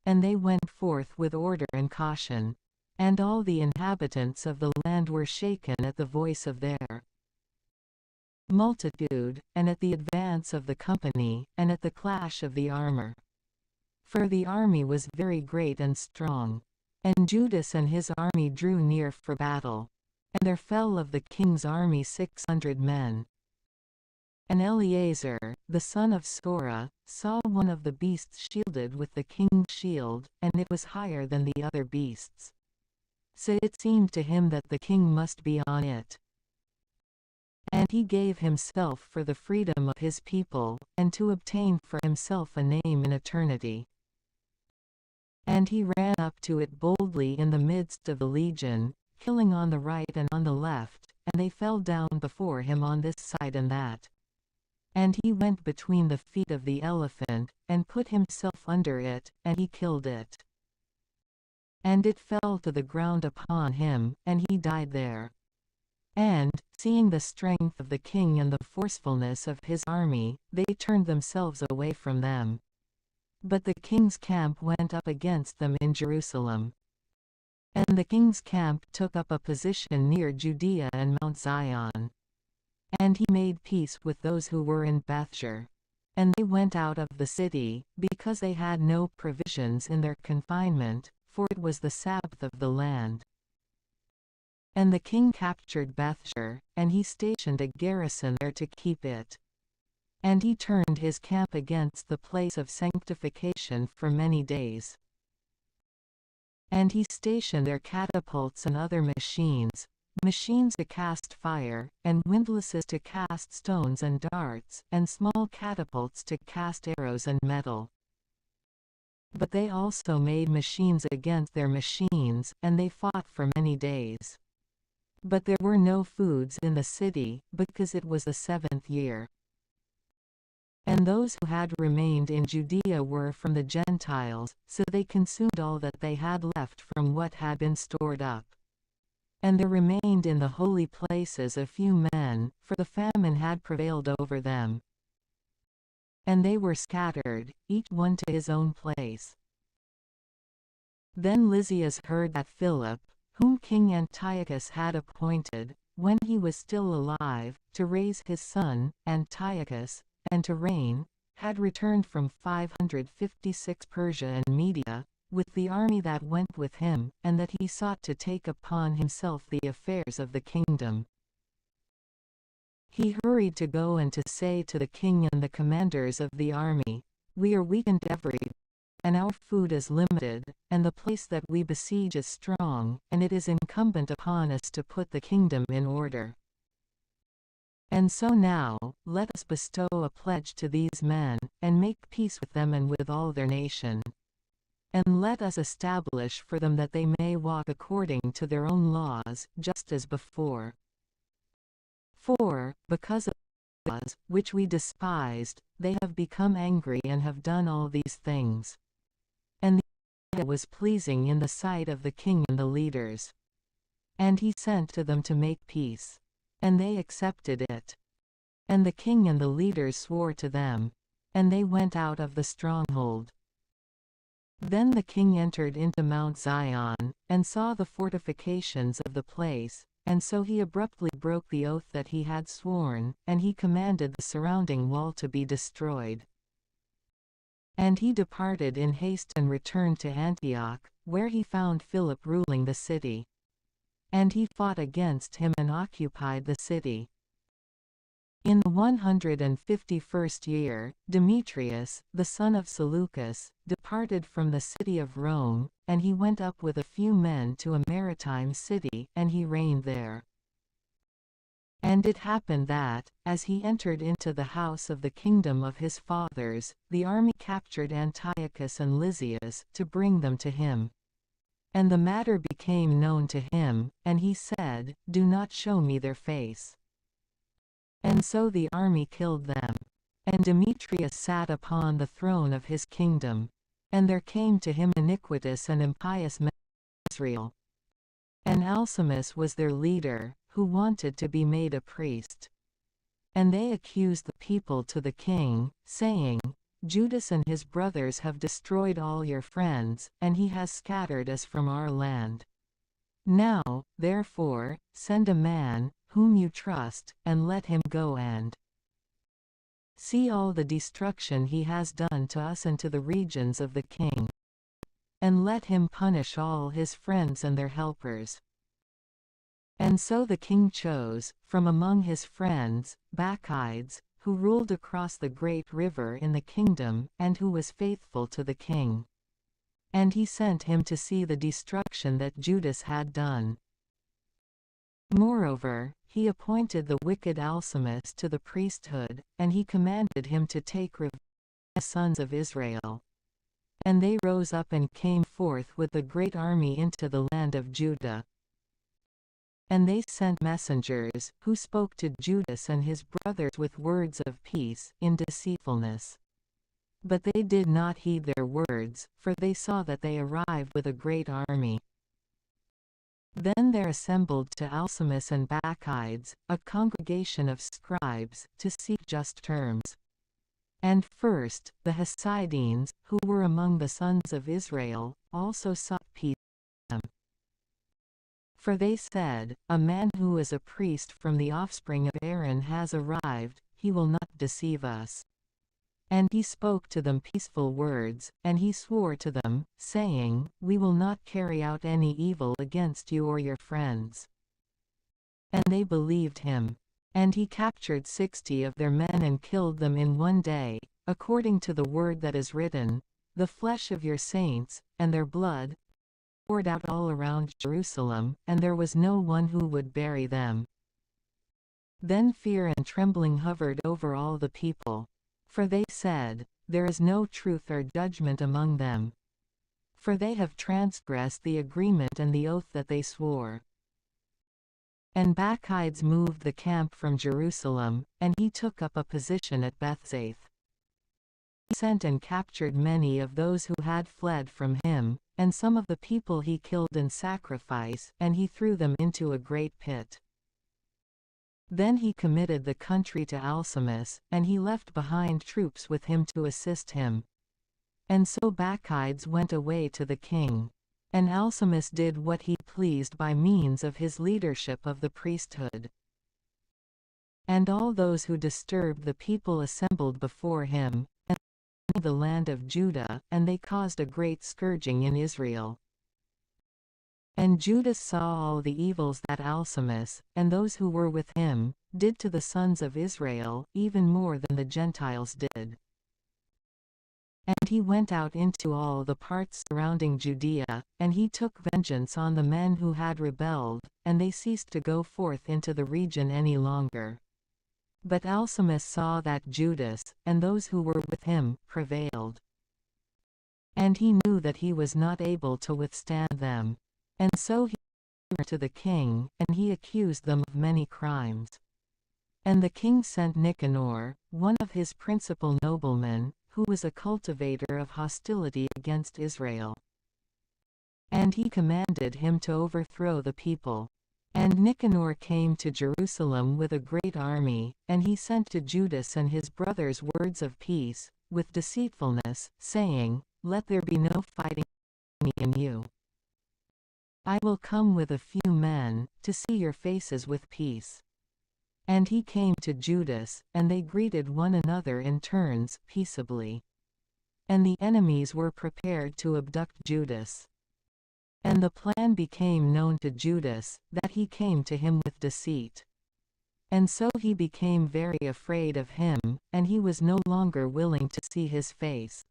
S1: And they went forth with order and caution. And all the inhabitants of the land were shaken at the voice of their multitude, and at the advance of the company, and at the clash of the armor. For the army was very great and strong. And Judas and his army drew near for battle. And there fell of the king's army 600 men. And Eleazar, the son of Sora, saw one of the beasts shielded with the king's shield, and it was higher than the other beasts. So it seemed to him that the king must be on it. And he gave himself for the freedom of his people, and to obtain for himself a name in eternity. And he ran up to it boldly in the midst of the legion, killing on the right and on the left, and they fell down before him on this side and that. And he went between the feet of the elephant, and put himself under it, and he killed it. And it fell to the ground upon him, and he died there. And, seeing the strength of the king and the forcefulness of his army, they turned themselves away from them. But the king's camp went up against them in Jerusalem. And the king's camp took up a position near Judea and Mount Zion. And he made peace with those who were in Bethshur. And they went out of the city, because they had no provisions in their confinement, for it was the Sabbath of the land. And the king captured Bethshur, and he stationed a garrison there to keep it. And he turned his camp against the place of sanctification for many days. And he stationed there catapults and other machines to cast fire, and windlasses to cast stones and darts, and small catapults to cast arrows and metal. But they also made machines against their machines, and they fought for many days. But there were no foods in the city, because it was the 7th year. And those who had remained in Judea were from the Gentiles, so they consumed all that they had left from what had been stored up. And there remained in the holy places a few men, for the famine had prevailed over them. And they were scattered, each one to his own place. Then Lysias heard that Philip, whom King Antiochus had appointed, when he was still alive, to raise his son, Antiochus, and to reign, had returned from 556 Persia and Media, with the army that went with him, and that he sought to take upon himself the affairs of the kingdom. He hurried to go and to say to the king and the commanders of the army, "We are weakened every day, and our food is limited, and the place that we besiege is strong, and it is incumbent upon us to put the kingdom in order. And so now, let us bestow a pledge to these men, and make peace with them and with all their nation. And let us establish for them that they may walk according to their own laws, just as before. For, because of the laws, which we despised, they have become angry and have done all these things." And the idea was pleasing in the sight of the king and the leaders. And he sent to them to make peace. And they accepted it. And the king and the leaders swore to them. And they went out of the stronghold. Then the king entered into Mount Zion, and saw the fortifications of the place, and so he abruptly broke the oath that he had sworn, and he commanded the surrounding wall to be destroyed. And he departed in haste and returned to Antioch, where he found Philip ruling the city. And he fought against him and occupied the city. In the 151st year, Demetrius, the son of Seleucus, departed from the city of Rome, and he went up with a few men to a maritime city, and he reigned there. And it happened that, as he entered into the house of the kingdom of his fathers, the army captured Antiochus and Lysias, to bring them to him. And the matter became known to him, and he said, "Do not show me their face." And so the army killed them. And Demetrius sat upon the throne of his kingdom. And there came to him iniquitous and impious men Israel. And Alcimus was their leader, who wanted to be made a priest. And they accused the people to the king, saying, Judas and his brothers have destroyed all your friends, and he has scattered us from our land. Now, therefore, send a man, whom you trust, and let him go and see all the destruction he has done to us and to the regions of the king. And let him punish all his friends and their helpers. And so the king chose, from among his friends, Maccabees, who ruled across the great river in the kingdom, and who was faithful to the king. And he sent him to see the destruction that Judas had done. Moreover, he appointed the wicked Alcimus to the priesthood, and he commanded him to take revenge on the sons of Israel. And they rose up and came forth with a great army into the land of Judah. And they sent messengers, who spoke to Judas and his brothers with words of peace, in deceitfulness. But they did not heed their words, for they saw that they arrived with a great army. Then there assembled to Alcimus and Maccabees a congregation of scribes, to seek just terms. And first, the Hasidenes, who were among the sons of Israel, also sought peace with them. For they said, A man who is a priest from the offspring of Aaron has arrived, he will not deceive us. And he spoke to them peaceful words, and he swore to them, saying, We will not carry out any evil against you or your friends. And they believed him. And he captured 60 of their men and killed them in one day, according to the word that is written, The flesh of your saints, and their blood, poured out all around Jerusalem, and there was no one who would bury them. Then fear and trembling hovered over all the people. For they said, There is no truth or judgment among them. For they have transgressed the agreement and the oath that they swore. And Maccabees moved the camp from Jerusalem, and he took up a position at Bethzaith. He sent and captured many of those who had fled from him, and some of the people he killed in sacrifice, and he threw them into a great pit. Then he committed the country to Alcimus, and he left behind troops with him to assist him. And so Maccabees went away to the king. And Alcimus did what he pleased by means of his leadership of the priesthood. And all those who disturbed the people assembled before him, and the land of Judah, and they caused a great scourging in Israel. And Judas saw all the evils that Alcimus, and those who were with him, did to the sons of Israel, even more than the Gentiles did. And he went out into all the parts surrounding Judea, and he took vengeance on the men who had rebelled, and they ceased to go forth into the region any longer. But Alcimus saw that Judas, and those who were with him, prevailed. And he knew that he was not able to withstand them. And so he went to the king, and he accused them of many crimes. And the king sent Nicanor, one of his principal noblemen, who was a cultivator of hostility against Israel. And he commanded him to overthrow the people. And Nicanor came to Jerusalem with a great army, and he sent to Judas and his brothers words of peace, with deceitfulness, saying, Let there be no fighting in you. I will come with a few men, to see your faces with peace. And he came to Judas, and they greeted one another in turns, peaceably. And the enemies were prepared to abduct Judas. And the plan became known to Judas, that he came to him with deceit. And so he became very afraid of him, and he was no longer willing to see his face.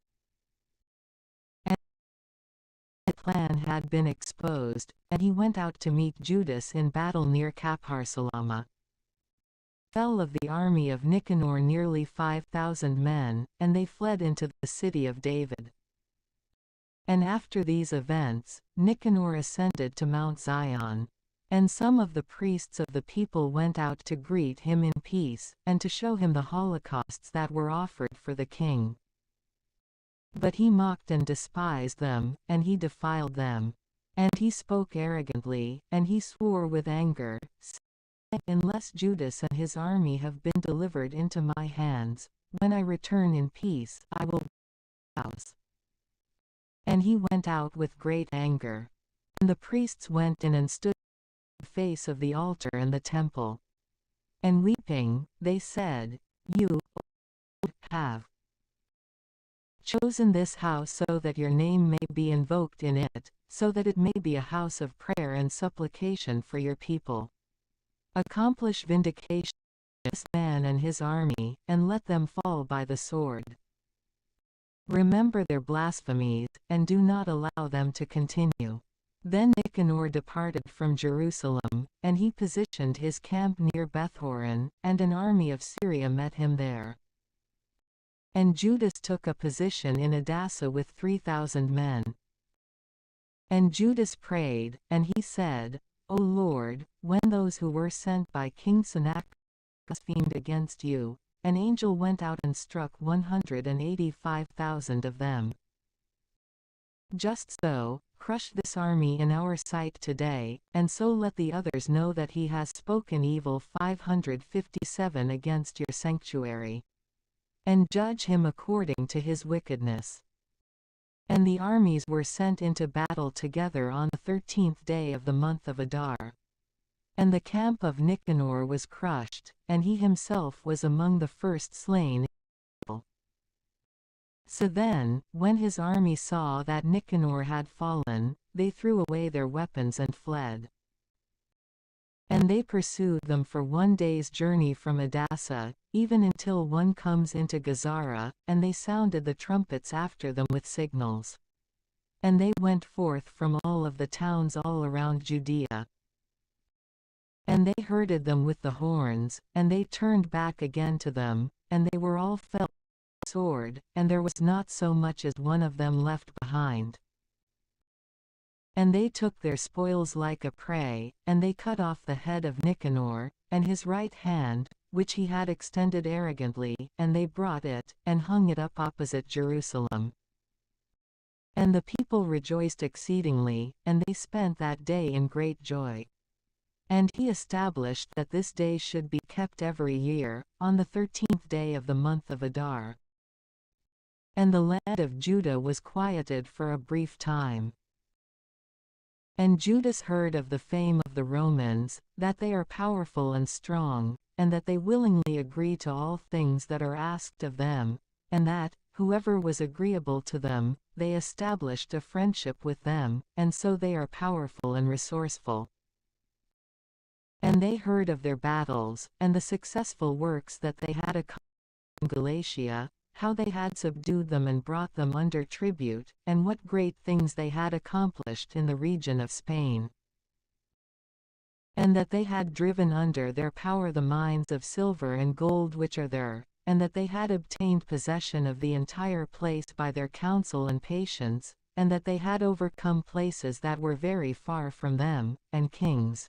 S1: And the plan had been exposed, and he went out to meet Judas in battle near Capharsalama. Fell of the army of Nicanor nearly 5,000 men, and they fled into the city of David. And after these events, Nicanor ascended to Mount Zion. And some of the priests of the people went out to greet him in peace, and to show him the holocausts that were offered for the king. But he mocked and despised them, and he defiled them. And he spoke arrogantly, and he swore with anger, saying, unless Judas and his army have been delivered into my hands, when I return in peace, I will build the house. And he went out with great anger. And the priests went in and stood in the face of the altar and the temple. And weeping, they said, You, O Lord, have chosen this house so that your name may be invoked in it, so that it may be a house of prayer and supplication for your people. Accomplish vindication of this man and his army, and let them fall by the sword. Remember their blasphemies, and do not allow them to continue. Then Nicanor departed from Jerusalem, and he positioned his camp near Bethhoron, and an army of Syria met him there. And Judas took a position in Adassa with 3,000 men. And Judas prayed, and he said, O Lord, when those who were sent by King Sennacherib blasphemed against you, an angel went out and struck 185,000 of them. Just so, crush this army in our sight today, and so let the others know that he has spoken evil 557 against your sanctuary. And judge him according to his wickedness. And the armies were sent into battle together on the 13th day of the month of Adar. And the camp of Nicanor was crushed, and he himself was among the first slain in battle. So then, when his army saw that Nicanor had fallen, they threw away their weapons and fled. And they pursued them for 1 day's journey from Adassa, even until one comes into Gazara, and they sounded the trumpets after them with signals. And they went forth from all of the towns all around Judea. And they herded them with the horns, and they turned back again to them, and they were all felled with the sword, and there was not so much as one of them left behind. And they took their spoils like a prey, and they cut off the head of Nicanor, and his right hand, which he had extended arrogantly, and they brought it, and hung it up opposite Jerusalem. And the people rejoiced exceedingly, and they spent that day in great joy. And he established that this day should be kept every year, on the 13th day of the month of Adar. And the land of Judah was quieted for a brief time. And Judas heard of the fame of the Romans, that they are powerful and strong, and that they willingly agree to all things that are asked of them, and that, whoever was agreeable to them, they established a friendship with them, and so they are powerful and resourceful. And they heard of their battles, and the successful works that they had accomplished in Galatia, how they had subdued them and brought them under tribute, and what great things they had accomplished in the region of Spain. And that they had driven under their power the mines of silver and gold which are there, and that they had obtained possession of the entire place by their counsel and patience, and that they had overcome places that were very far from them, and kings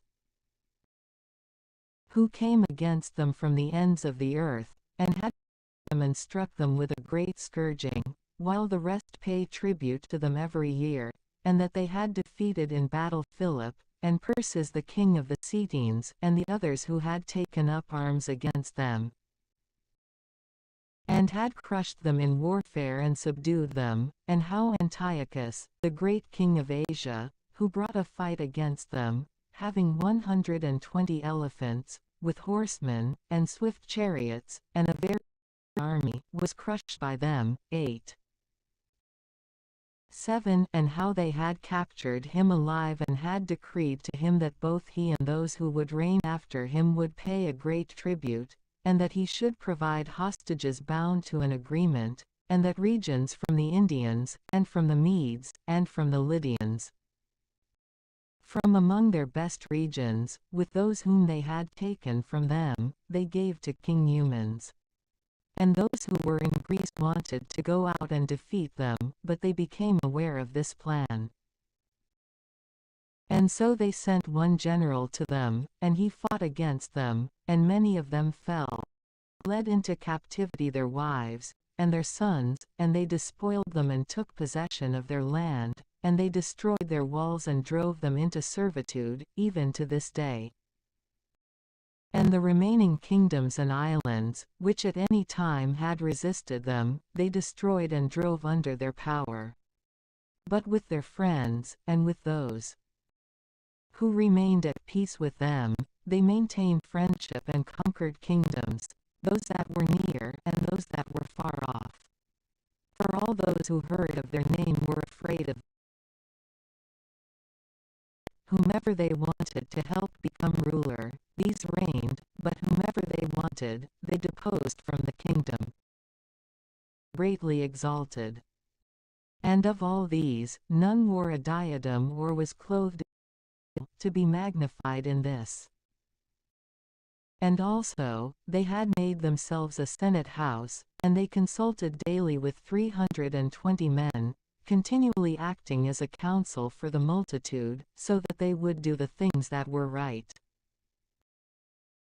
S1: who came against them from the ends of the earth, and had them and struck them with a great scourging, while the rest pay tribute to them every year, and that they had defeated in battle Philip, and Perses the king of the Cetines, and the others who had taken up arms against them, and had crushed them in warfare and subdued them, and how Antiochus, the great king of Asia, who brought a fight against them, having 120 elephants, with horsemen, and swift chariots, and a very army, was crushed by them. 7. And how they had captured him alive and had decreed to him that both he and those who would reign after him would pay a great tribute, and that he should provide hostages bound to an agreement, and that regions from the Indians, and from the Medes, and from the Lydians, from among their best regions, with those whom they had taken from them, they gave to King Eumens. And those who were in Greece wanted to go out and defeat them, but they became aware of this plan. And so they sent one general to them, and he fought against them, and many of them fell, led into captivity their wives, and their sons, and they despoiled them and took possession of their land, and they destroyed their walls and drove them into servitude, even to this day. And the remaining kingdoms and islands, which at any time had resisted them, they destroyed and drove under their power. But with their friends, and with those who remained at peace with them, they maintained friendship and conquered kingdoms, those that were near and those that were far off. For all those who heard of their name were afraid of whomever they wanted to help become ruler. These reigned, but whomever they wanted, they deposed from the kingdom. Greatly exalted. And of all these, none wore a diadem or was clothed to be magnified in this. And also, they had made themselves a senate house, and they consulted daily with 320 men, continually acting as a council for the multitude, so that they would do the things that were right.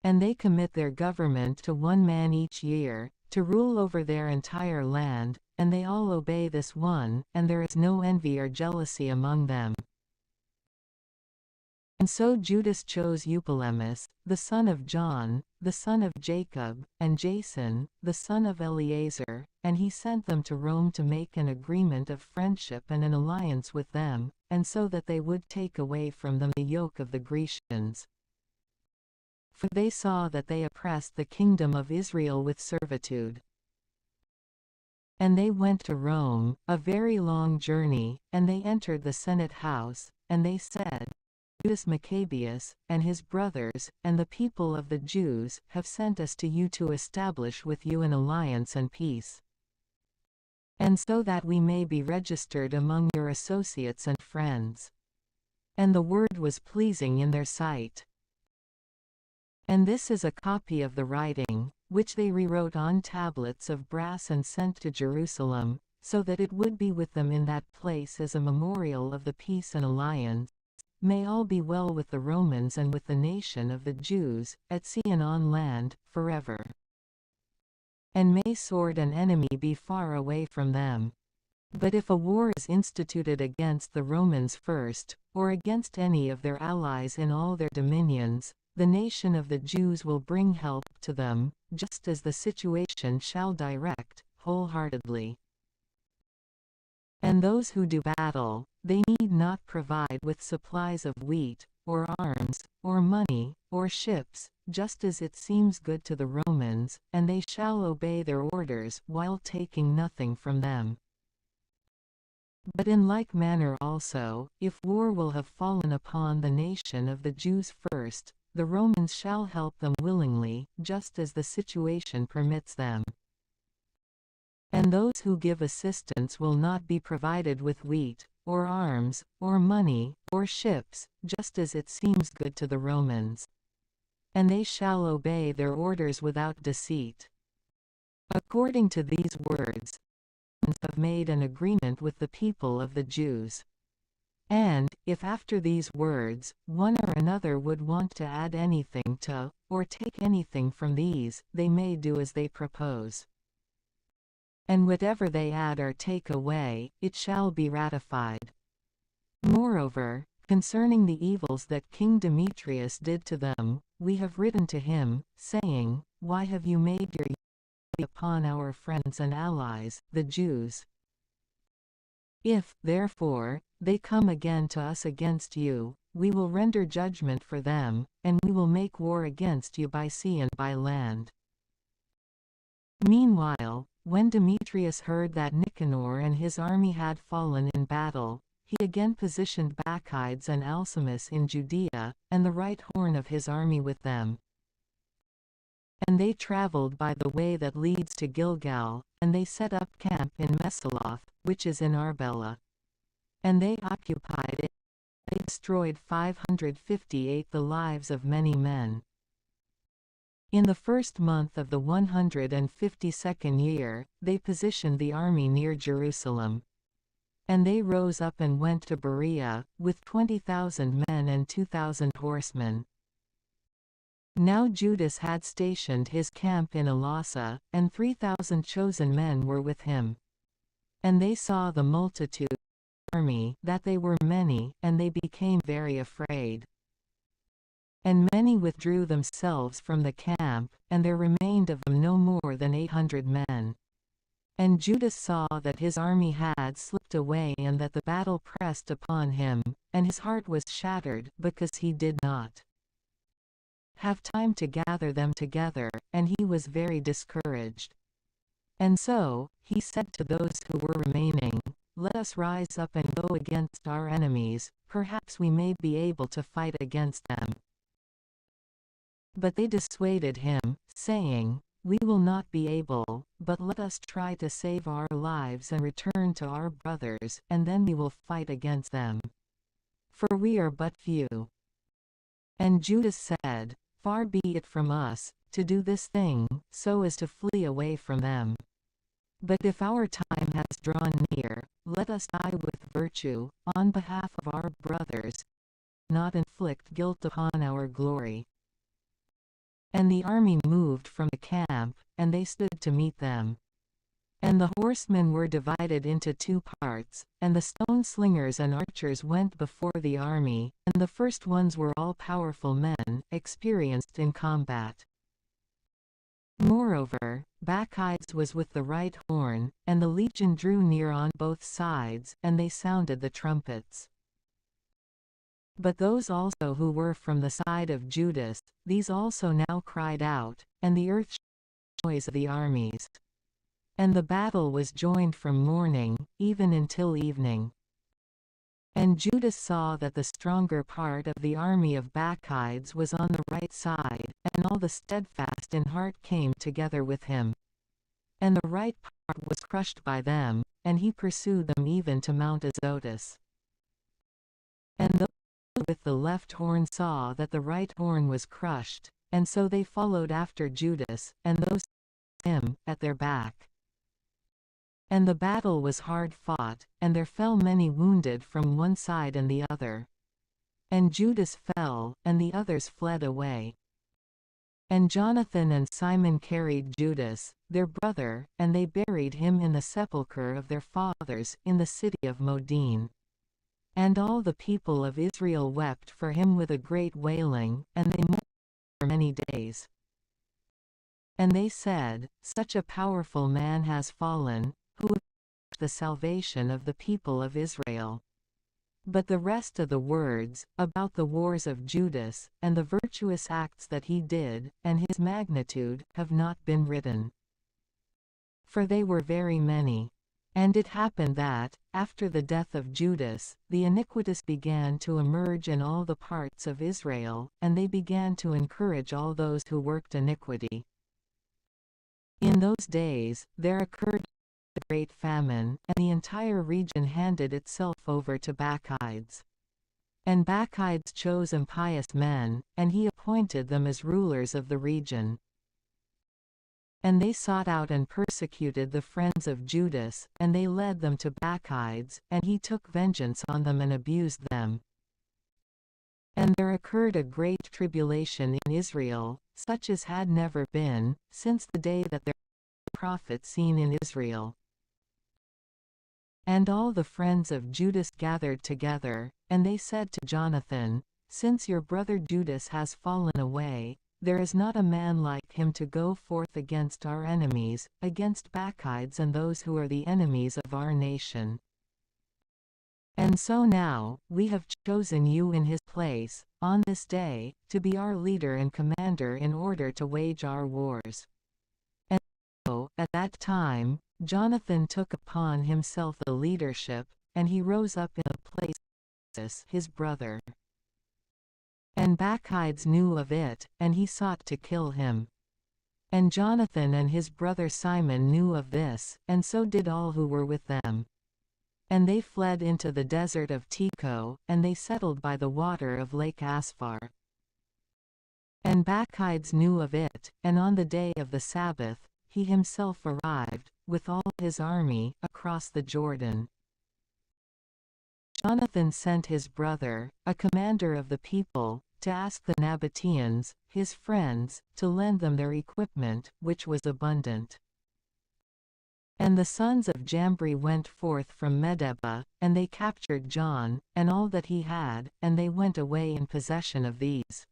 S1: And they commit their government to one man each year, to rule over their entire land, and they all obey this one, and there is no envy or jealousy among them. And so Judas chose Eupolemus, the son of John, the son of Jacob, and Jason, the son of Eleazar, and he sent them to Rome to make an agreement of friendship and an alliance with them, and so that they would take away from them the yoke of the Grecians. For they saw that they oppressed the kingdom of Israel with servitude. And they went to Rome, a very long journey, and they entered the Senate house, and they said, Judas Maccabeus, and his brothers, and the people of the Jews, have sent us to you to establish with you an alliance and peace. And so that we may be registered among your associates and friends. And the word was pleasing in their sight. And this is a copy of the writing, which they rewrote on tablets of brass and sent to Jerusalem, so that it would be with them in that place as a memorial of the peace and alliance. May all be well with the Romans and with the nation of the Jews, at sea and on land, forever. And may sword and enemy be far away from them. But if a war is instituted against the Romans first, or against any of their allies in all their dominions, the nation of the Jews will bring help to them, just as the situation shall direct, wholeheartedly. And those who do battle, they need not provide with supplies of wheat, or arms, or money, or ships, just as it seems good to the Romans, and they shall obey their orders while taking nothing from them. But in like manner also, if war will have fallen upon the nation of the Jews first, the Romans shall help them willingly, just as the situation permits them. And those who give assistance will not be provided with wheat, or arms, or money, or ships, just as it seems good to the Romans. And they shall obey their orders without deceit. According to these words, have made an agreement with the people of the Jews. And, if after these words, one or another would want to add anything to, or take anything from these, they may do as they propose. And whatever they add or take away, it shall be ratified. Moreover, concerning the evils that King Demetrius did to them, we have written to him, saying, Why have you made your yoke upon our friends and allies, the Jews? If, therefore, they come again to us against you, we will render judgment for them, and we will make war against you by sea and by land. Meanwhile, when Demetrius heard that Nicanor and his army had fallen in battle, he again positioned Bacchides and Alcimus in Judea, and the right horn of his army with them. And they traveled by the way that leads to Gilgal, and they set up camp in Messaloth, which is in Arbela. And they occupied it. They destroyed 558 the lives of many men. In the first month of the 152nd year, they positioned the army near Jerusalem. And they rose up and went to Berea, with 20,000 men and 2,000 horsemen. Now Judas had stationed his camp in Elasa, and 3,000 chosen men were with him. And they saw the multitude, army that they were many, and they became very afraid. And many withdrew themselves from the camp, and there remained of them no more than 800 men. And Judas saw that his army had slipped away and that the battle pressed upon him, and his heart was shattered, because he did not have time to gather them together, and he was very discouraged. And so, he said to those who were remaining, "Let us rise up and go against our enemies, perhaps we may be able to fight against them." But they dissuaded him, saying, "We will not be able, but let us try to save our lives and return to our brothers, and then we will fight against them. For we are but few." And Judas said, "Far be it from us, to do this thing, so as to flee away from them. But if our time has drawn near, let us die with virtue, on behalf of our brothers, not inflict guilt upon our glory." And the army moved from the camp, and they stood to meet them. And the horsemen were divided into two parts, and the stone slingers and archers went before the army, and the first ones were all powerful men, experienced in combat. Moreover, Bacchides was with the right horn, and the legion drew near on both sides, and they sounded the trumpets. But those also who were from the side of Judas, these also now cried out, and the earth shook with the noise of the armies. And the battle was joined from morning, even until evening. And Judas saw that the stronger part of the army of Bacchides was on the right side, and all the steadfast in heart came together with him. And the right part was crushed by them, and he pursued them even to Mount Azotus. And those with the left horn saw that the right horn was crushed, and so they followed after Judas, and those with him, at their back. And the battle was hard fought, and there fell many wounded from one side and the other. And Judas fell, and the others fled away. And Jonathan and Simon carried Judas, their brother, and they buried him in the sepulchre of their fathers, in the city of Modin. And all the people of Israel wept for him with a great wailing, and they mourned for many days. And they said, "Such a powerful man has fallen, who would the salvation of the people of Israel." But the rest of the words, about the wars of Judas, and the virtuous acts that he did, and his magnitude, have not been written. For they were very many. And it happened that, after the death of Judas, the iniquitous began to emerge in all the parts of Israel, and they began to encourage all those who worked iniquity. In those days, there occurred a great famine, and the entire region handed itself over to Bacchides. And Bacchides chose impious men, and he appointed them as rulers of the region. And they sought out and persecuted the friends of Judas, and they led them to Bacchides, and he took vengeance on them and abused them. And there occurred a great tribulation in Israel, such as had never been, since the day that there was a prophet seen in Israel. And all the friends of Judas gathered together, and they said to Jonathan, "Since your brother Judas has fallen away, there is not a man like him to go forth against our enemies, against Bacchides and those who are the enemies of our nation. And so now, we have chosen you in his place, on this day, to be our leader and commander in order to wage our wars." And so, at that time, Jonathan took upon himself the leadership, and he rose up in the place of his brother. And Bacchides knew of it, and he sought to kill him. And Jonathan and his brother Simon knew of this, and so did all who were with them. And they fled into the desert of Tekoa, and they settled by the water of Lake Asphar. And Bacchides knew of it, and on the day of the Sabbath, he himself arrived, with all his army, across the Jordan. Jonathan sent his brother, a commander of the people, to ask the Nabateans, his friends, to lend them their equipment, which was abundant. And the sons of Jambri went forth from Medeba, and they captured John, and all that he had, and they went away in possession of these.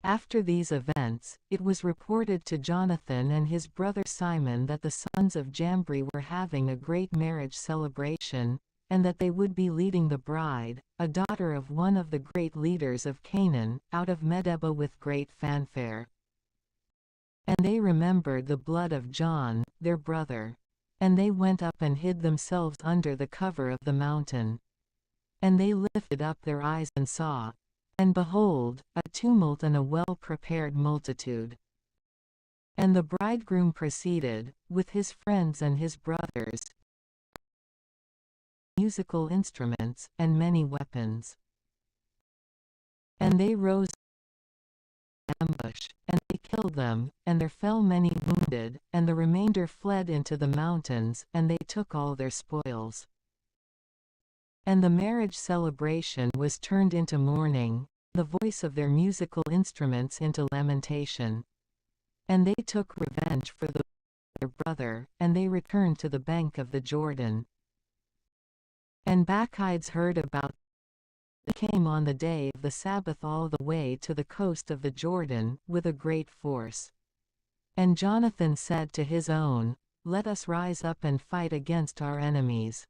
S1: After these events, it was reported to Jonathan and his brother Simon that the sons of Jambri were having a great marriage celebration, and that they would be leading the bride, a daughter of one of the great leaders of Canaan, out of Medeba with great fanfare. And they remembered the blood of John, their brother. And they went up and hid themselves under the cover of the mountain. And they lifted up their eyes and saw, and behold, a tumult and a well-prepared multitude. And the bridegroom proceeded, with his friends and his brothers, musical instruments, and many weapons. And they rose ambush, and they killed them, and there fell many wounded, and the remainder fled into the mountains, and they took all their spoils. And the marriage celebration was turned into mourning, the voice of their musical instruments into lamentation. And they took revenge for their brother, and they returned to the bank of the Jordan. And Bacchides heard about it, came on the day of the Sabbath all the way to the coast of the Jordan, with a great force. And Jonathan said to his own, Let us rise up and fight against our enemies.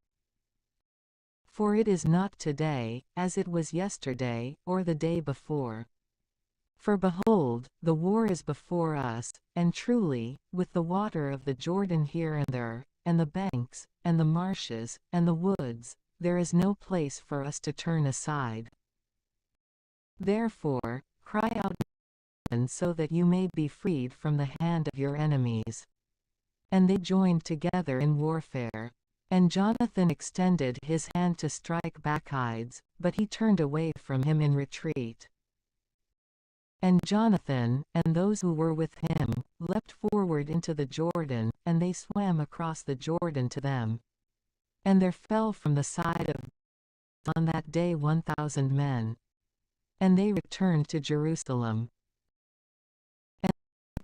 S1: For it is not today, as it was yesterday, or the day before. For behold, the war is before us, and truly, with the water of the Jordan here and there, and the banks, and the marshes, and the woods, there is no place for us to turn aside. Therefore, cry out so that you may be freed from the hand of your enemies. And they joined together in warfare. And Jonathan extended his hand to strike Bacchides, but he turned away from him in retreat. And Jonathan, and those who were with him, leapt forward into the Jordan, and they swam across the Jordan to them. And there fell from the side of on that day 1,000 men. And they returned to Jerusalem. And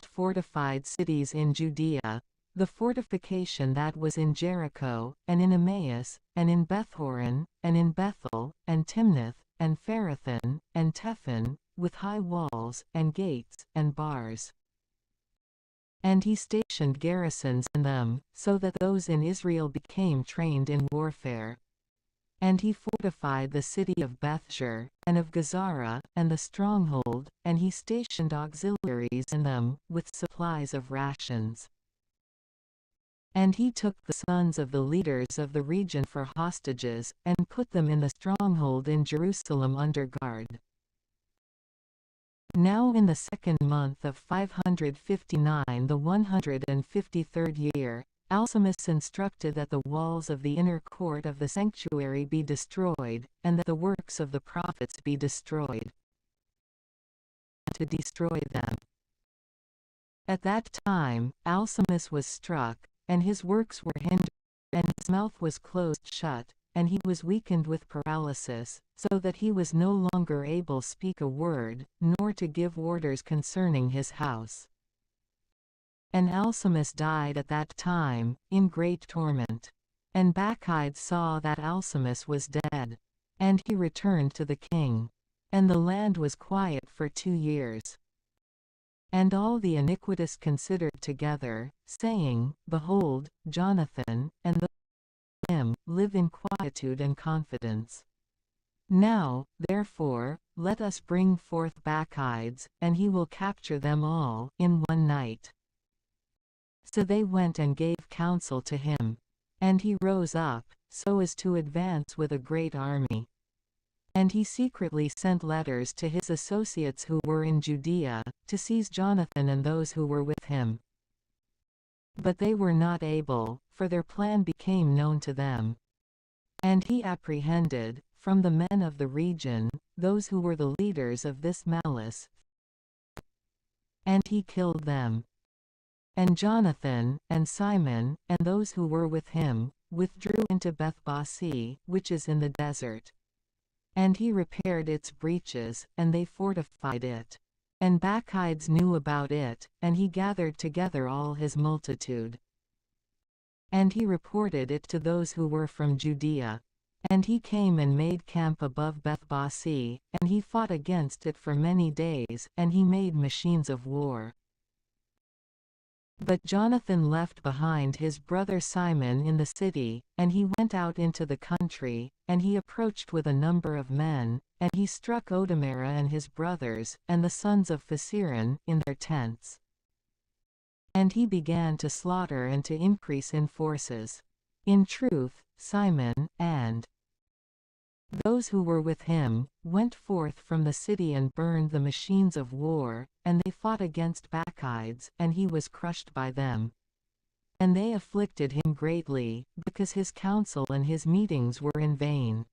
S1: fortified cities in Judea, the fortification that was in Jericho, and in Emmaus, and in Bethhoron, and in Bethel, and Timnath, and Pharathan, and Tephan, with high walls, and gates, and bars. And he stationed garrisons in them, so that those in Israel became trained in warfare. And he fortified the city of Bethshur, and of Gazara, and the stronghold, and he stationed auxiliaries in them, with supplies of rations. And he took the sons of the leaders of the region for hostages, and put them in the stronghold in Jerusalem under guard. Now in the second month of 559, the 153rd year, Alcimus instructed that the walls of the inner court of the sanctuary be destroyed, and that the works of the prophets be destroyed. To destroy them. At that time, Alcimus was struck, and his works were hindered, and his mouth was closed shut, and he was weakened with paralysis, so that he was no longer able to speak a word, nor to give orders concerning his house. And Alcimus died at that time, in great torment. And Bacchides saw that Alcimus was dead. And he returned to the king. And the land was quiet for 2 years. And all the iniquitous considered together, saying, Behold, Jonathan, and those with him, live in quietude and confidence. Now, therefore, let us bring forth Bacchides, and he will capture them all, in one night. So they went and gave counsel to him. And he rose up, so as to advance with a great army. And he secretly sent letters to his associates who were in Judea, to seize Jonathan and those who were with him. But they were not able, for their plan became known to them. And he apprehended, from the men of the region, those who were the leaders of this malice. And he killed them. And Jonathan, and Simon, and those who were with him, withdrew into Bethbasi, which is in the desert. And he repaired its breaches, and they fortified it. And Bacchides knew about it, and he gathered together all his multitude. And he reported it to those who were from Judea. And he came and made camp above Bethbasi, and he fought against it for many days, and he made machines of war. But Jonathan left behind his brother Simon in the city, and he went out into the country, and he approached with a number of men, and he struck Odomara and his brothers, and the sons of Phaseron, in their tents. And he began to slaughter and to increase in forces. In truth, Simon, and those who were with him, went forth from the city and burned the machines of war, and they fought against Bacchides, and he was crushed by them. And they afflicted him greatly, because his counsel and his meetings were in vain.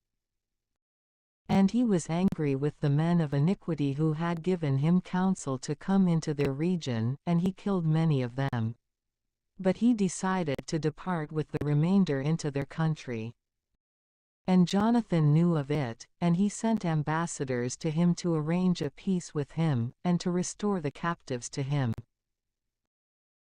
S1: And he was angry with the men of iniquity who had given him counsel to come into their region, and he killed many of them. But he decided to depart with the remainder into their country. And Jonathan knew of it, and he sent ambassadors to him to arrange a peace with him, and to restore the captives to him.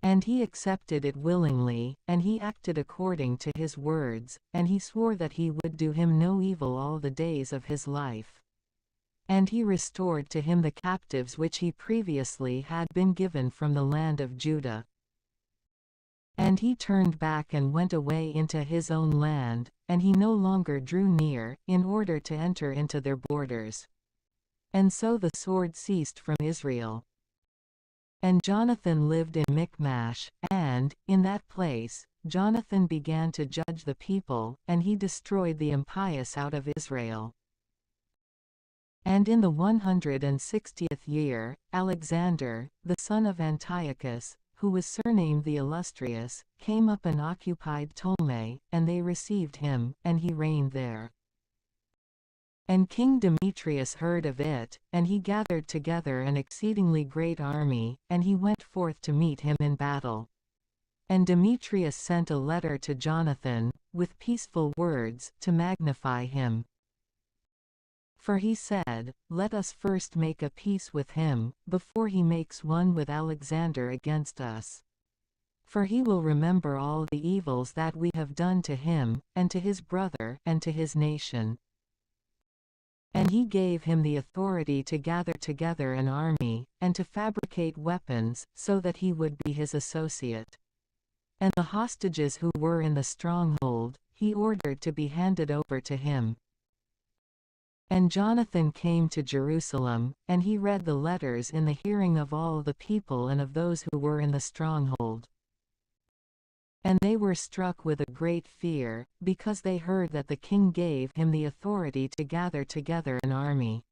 S1: And he accepted it willingly, and he acted according to his words, and he swore that he would do him no evil all the days of his life. And he restored to him the captives which he previously had been given from the land of Judah. And he turned back and went away into his own land, and he no longer drew near, in order to enter into their borders. And so the sword ceased from Israel. And Jonathan lived in Michmash, and, in that place, Jonathan began to judge the people, and he destroyed the impious out of Israel. And in the 160th year, Alexander, the son of Antiochus, who was surnamed the Illustrious, came up and occupied Ptolemy, and they received him, and he reigned there. And King Demetrius heard of it, and he gathered together an exceedingly great army, and he went forth to meet him in battle. And Demetrius sent a letter to Jonathan, with peaceful words, to magnify him. For he said, "Let us first make a peace with him, before he makes one with Alexander against us. For he will remember all the evils that we have done to him, and to his brother, and to his nation." And he gave him the authority to gather together an army, and to fabricate weapons, so that he would be his associate. And the hostages who were in the stronghold, he ordered to be handed over to him. And Jonathan came to Jerusalem, and he read the letters in the hearing of all the people and of those who were in the stronghold. And they were struck with a great fear, because they heard that the king gave him the authority to gather together an army.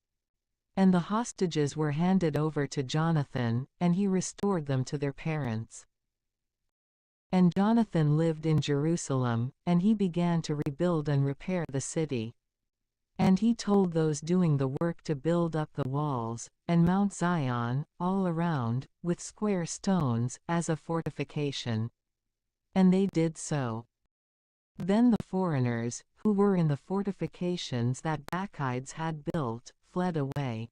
S1: And the hostages were handed over to Jonathan, and he restored them to their parents. And Jonathan lived in Jerusalem, and he began to rebuild and repair the city. And he told those doing the work to build up the walls, and Mount Zion, all around, with square stones, as a fortification. And they did so. Then the foreigners, who were in the fortifications that Bacchides had built, fled away.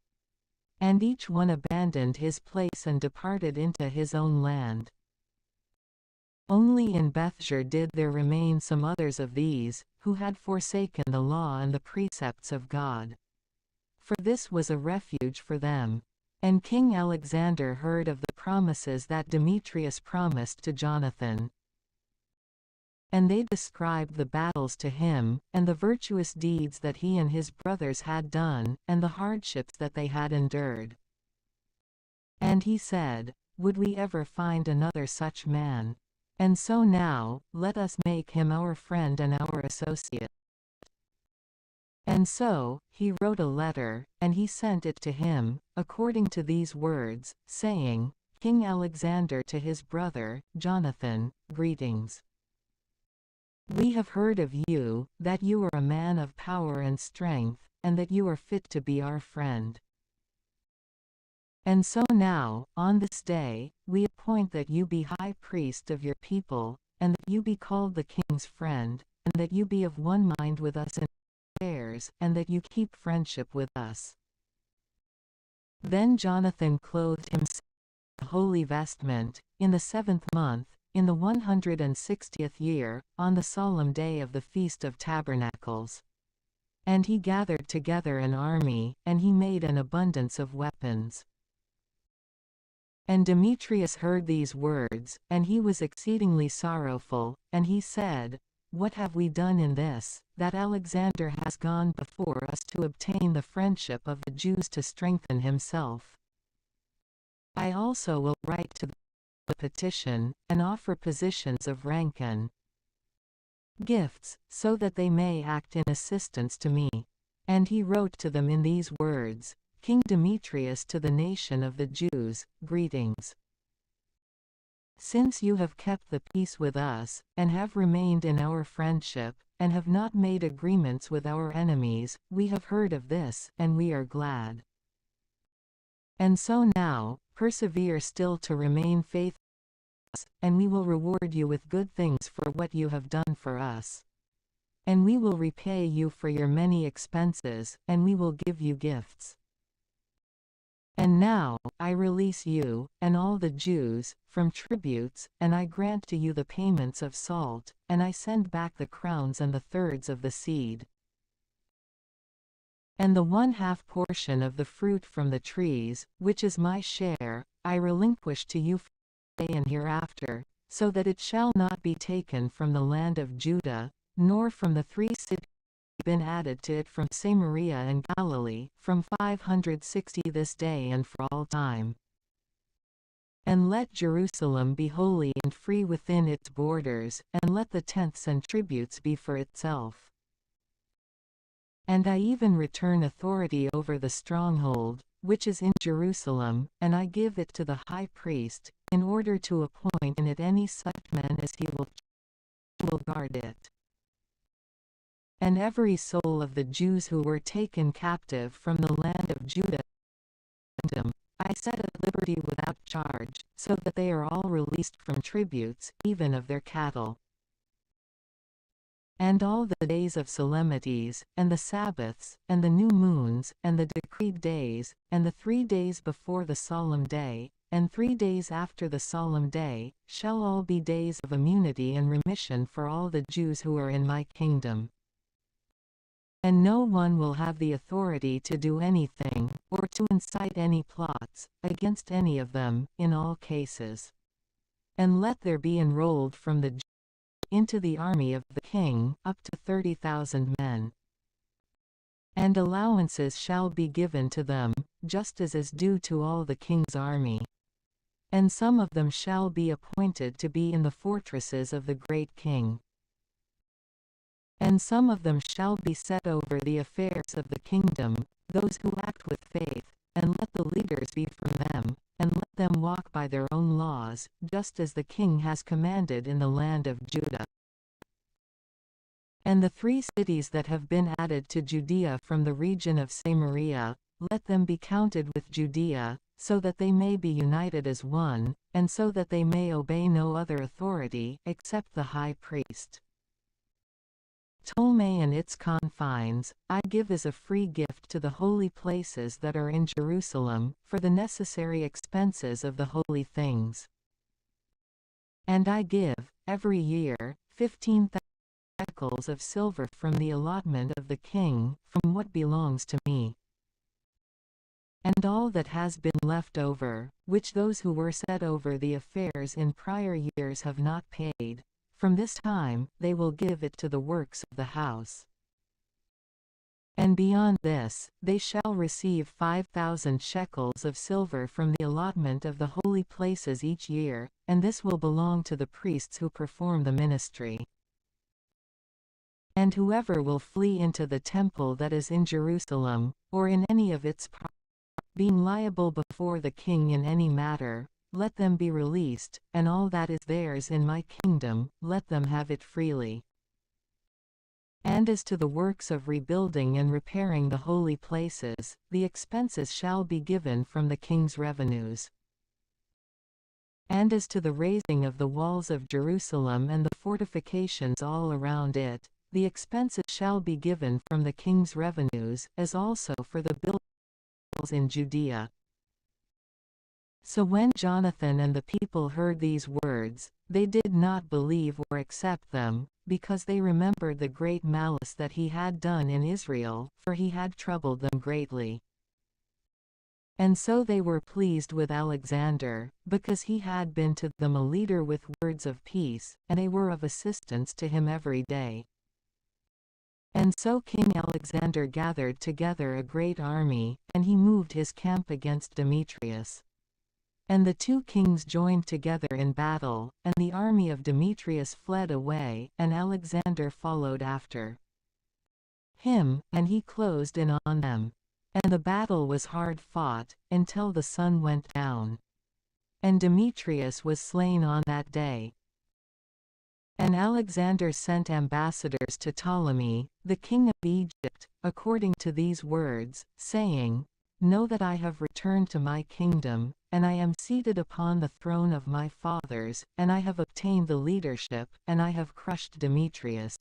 S1: And each one abandoned his place and departed into his own land. Only in Bethsur did there remain some others of these, who had forsaken the law and the precepts of God. For this was a refuge for them. And King Alexander heard of the promises that Demetrius promised to Jonathan. And they described the battles to him, and the virtuous deeds that he and his brothers had done, and the hardships that they had endured. And he said, "Would we ever find another such man? And so now, let us make him our friend and our associate." And so, he wrote a letter, and he sent it to him, according to these words, saying, "King Alexander to his brother, Jonathan, greetings. We have heard of you, that you are a man of power and strength, and that you are fit to be our friend. And so now, on this day, we appoint that you be high priest of your people, and that you be called the king's friend, and that you be of one mind with us in affairs, and that you keep friendship with us." Then Jonathan clothed himself in a holy vestment, in the 7th month, in the 160th year, on the solemn day of the Feast of Tabernacles. And he gathered together an army, and he made an abundance of weapons. And Demetrius heard these words, and he was exceedingly sorrowful, and he said, What have we done in this, that Alexander has gone before us to obtain the friendship of the Jews to strengthen himself? I also will write to the petition, and offer positions of rank and gifts, so that they may act in assistance to me. And he wrote to them in these words, King Demetrius to the nation of the Jews, greetings. Since you have kept the peace with us, and have remained in our friendship, and have not made agreements with our enemies, we have heard of this, and we are glad. And so now, persevere still to remain faithful, and we will reward you with good things for what you have done for us. And we will repay you for your many expenses, and we will give you gifts. And now, I release you, and all the Jews, from tributes, and I grant to you the payments of salt, and I send back the crowns and the thirds of the seed. And the 1/2 portion of the fruit from the trees, which is my share, I relinquish to you from today and hereafter, so that it shall not be taken from the land of Judah, nor from the 3 cities been added to it from Samaria and Galilee, from 560 this day and for all time. And let Jerusalem be holy and free within its borders, and let the tenths and tributes be for itself. And I even return authority over the stronghold, which is in Jerusalem, and I give it to the high priest, in order to appoint in it any such men as he will guard it. And every soul of the Jews who were taken captive from the land of Judah, I set at liberty without charge, so that they are all released from tributes, even of their cattle. And all the days of solemnities, and the Sabbaths, and the new moons, and the decreed days, and the 3 days before the solemn day, and 3 days after the solemn day, shall all be days of immunity and remission for all the Jews who are in my kingdom. And no one will have the authority to do anything, or to incite any plots, against any of them, in all cases. And let there be enrolled from the Jews into the army of the king, up to 30,000 men. And allowances shall be given to them, just as is due to all the king's army. And some of them shall be appointed to be in the fortresses of the great king. And some of them shall be set over the affairs of the kingdom, those who act with faith, and let the leaders be from them, and let them walk by their own laws, just as the king has commanded in the land of Judah. And the 3 cities that have been added to Judea from the region of Samaria, let them be counted with Judea, so that they may be united as one, and so that they may obey no other authority, except the high priest. Ptolemy and its confines, I give as a free gift to the holy places that are in Jerusalem, for the necessary expenses of the holy things. And I give, every year, 15,000 shekels of silver from the allotment of the king, from what belongs to me. And all that has been left over, which those who were set over the affairs in prior years have not paid, from this time, they will give it to the works of the house. And beyond this, they shall receive 5,000 shekels of silver from the allotment of the holy places each year, and this will belong to the priests who perform the ministry. And whoever will flee into the temple that is in Jerusalem, or in any of its parts, being liable before the king in any matter, let them be released, and all that is theirs in my kingdom, let them have it freely. And as to the works of rebuilding and repairing the holy places, the expenses shall be given from the king's revenues. And as to the raising of the walls of Jerusalem and the fortifications all around it, the expenses shall be given from the king's revenues, as also for the buildings in Judea. So when Jonathan and the people heard these words, they did not believe or accept them, because they remembered the great malice that he had done in Israel, for he had troubled them greatly. And so they were pleased with Alexander, because he had been to them a leader with words of peace, and they were of assistance to him every day. And so King Alexander gathered together a great army, and he moved his camp against Demetrius. And the two kings joined together in battle, and the army of Demetrius fled away, and Alexander followed after him, and he closed in on them. And the battle was hard fought, until the sun went down. And Demetrius was slain on that day. And Alexander sent ambassadors to Ptolemy, the king of Egypt, according to these words, saying, Know that I have returned to my kingdom, and I am seated upon the throne of my fathers, and I have obtained the leadership, and I have crushed Demetrius.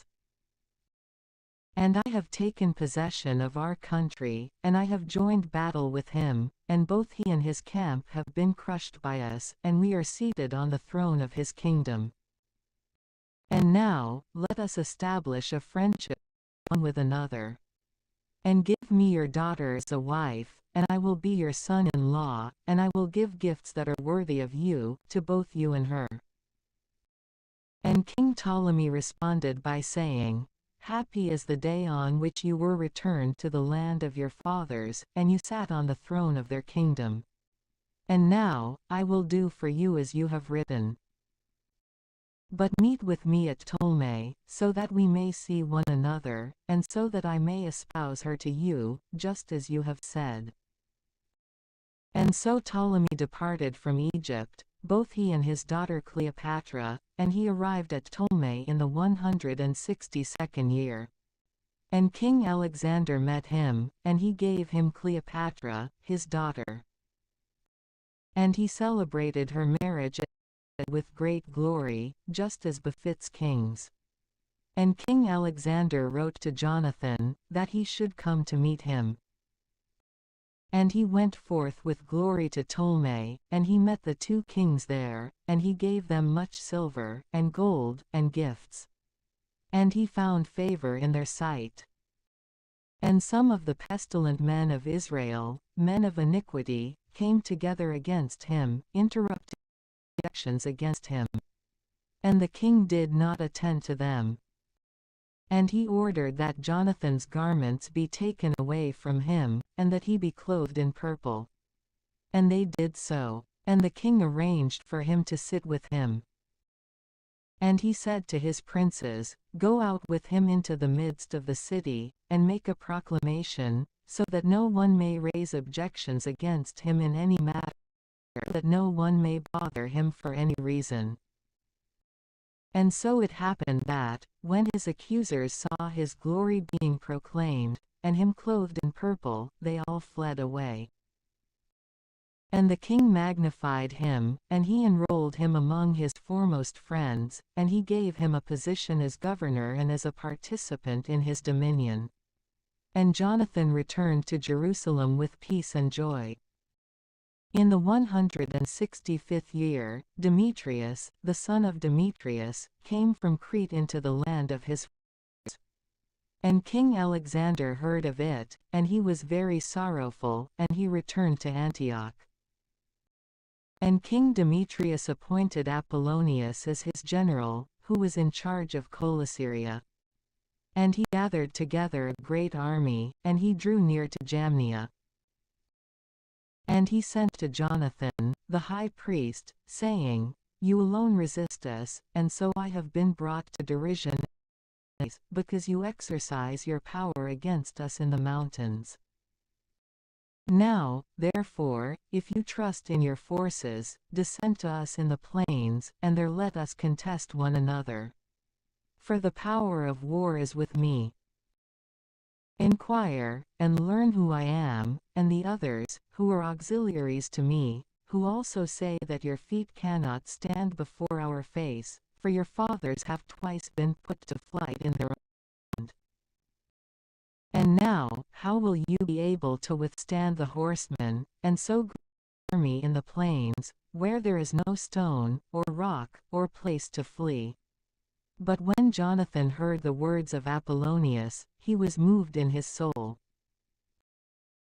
S1: And I have taken possession of our country, and I have joined battle with him, and both he and his camp have been crushed by us, and we are seated on the throne of his kingdom. And now, let us establish a friendship one with another. And give me your daughter as a wife, and I will be your son-in-law, and I will give gifts that are worthy of you, to both you and her. And King Ptolemy responded by saying, Happy is the day on which you were returned to the land of your fathers, and you sat on the throne of their kingdom. And now, I will do for you as you have written. But meet with me at Ptolemy, so that we may see one another, and so that I may espouse her to you, just as you have said. And so Ptolemy departed from Egypt, both he and his daughter Cleopatra, and he arrived at Ptolemy in the 162nd year. And King Alexander met him, and he gave him Cleopatra, his daughter. And he celebrated her marriage with great glory, just as befits kings. And King Alexander wrote to Jonathan, that he should come to meet him. And he went forth with glory to Ptolemy, and he met the two kings there, and he gave them much silver, and gold, and gifts. And he found favor in their sight. And some of the pestilent men of Israel, men of iniquity, came together against him, interrupting objections against him. And the king did not attend to them. And he ordered that Jonathan's garments be taken away from him, and that he be clothed in purple. And they did so. And the king arranged for him to sit with him. And he said to his princes, Go out with him into the midst of the city, and make a proclamation, so that no one may raise objections against him in any matter, that no one may bother him for any reason. And so it happened that, when his accusers saw his glory being proclaimed, and him clothed in purple, they all fled away. And the king magnified him, and he enrolled him among his foremost friends, and he gave him a position as governor and as a participant in his dominion. And Jonathan returned to Jerusalem with peace and joy. In the 165th year, Demetrius, the son of Demetrius, came from Crete into the land of his fathers. And King Alexander heard of it, and he was very sorrowful, and he returned to Antioch. And King Demetrius appointed Apollonius as his general, who was in charge of Coelesyria. And he gathered together a great army, and he drew near to Jamnia. And he sent to Jonathan, the high priest, saying, You alone resist us, and so I have been brought to derision, because you exercise your power against us in the mountains. Now, therefore, if you trust in your forces, descend to us in the plains, and there let us contest one another. For the power of war is with me. Inquire, and learn who I am, and the others, who are auxiliaries to me, who also say that your feet cannot stand before our face, for your fathers have twice been put to flight in their own land. And now, how will you be able to withstand the horsemen, and so army in the plains, where there is no stone, or rock, or place to flee. But when Jonathan heard the words of Apollonius, he was moved in his soul.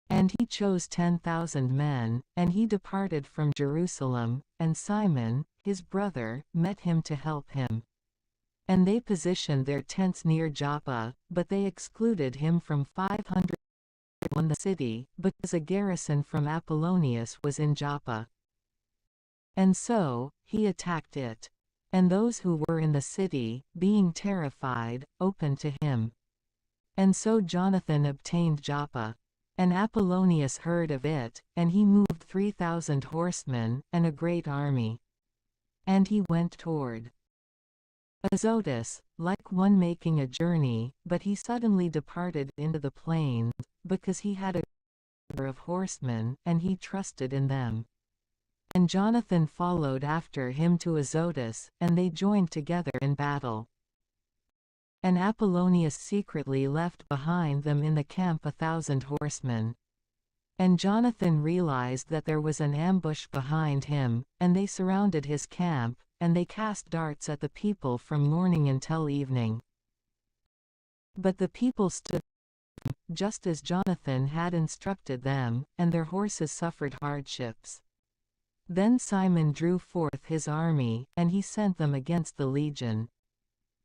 S1: And he chose 10,000 men, and he departed from Jerusalem, and Simon, his brother, met him to help him. And they positioned their tents near Joppa, but they excluded him from 500 in the city, because a garrison from Apollonius was in Joppa. And so, he attacked it. And those who were in the city, being terrified, opened to him. And so Jonathan obtained Joppa. And Apollonius heard of it, and he moved 3,000 horsemen, and a great army. And he went toward Azotus, like one making a journey, but he suddenly departed into the plains, because he had a number of horsemen, and he trusted in them. And Jonathan followed after him to Azotus, and they joined together in battle. And Apollonius secretly left behind them in the camp 1,000 horsemen. And Jonathan realized that there was an ambush behind him, and they surrounded his camp, and they cast darts at the people from morning until evening. But the people stood just as Jonathan had instructed them, and their horses suffered hardships. Then Simon drew forth his army, and he sent them against the legion.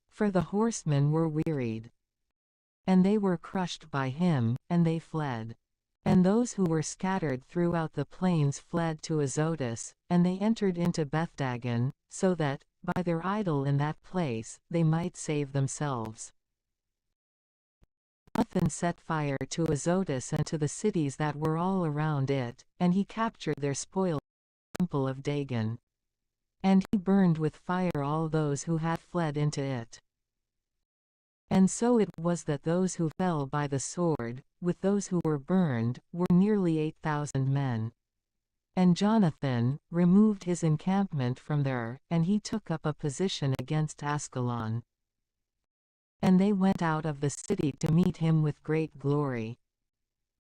S1: For the horsemen were wearied. And they were crushed by him, and they fled. And those who were scattered throughout the plains fled to Azotus, and they entered into Bethdagon, so that, by their idol in that place, they might save themselves. Jonathan set fire to Azotus and to the cities that were all around it, and he captured their spoil in the temple of Dagon. And he burned with fire all those who had fled into it. And so it was that those who fell by the sword, with those who were burned, were nearly 8,000 men. And Jonathan removed his encampment from there, and he took up a position against Askelon. And they went out of the city to meet him with great glory.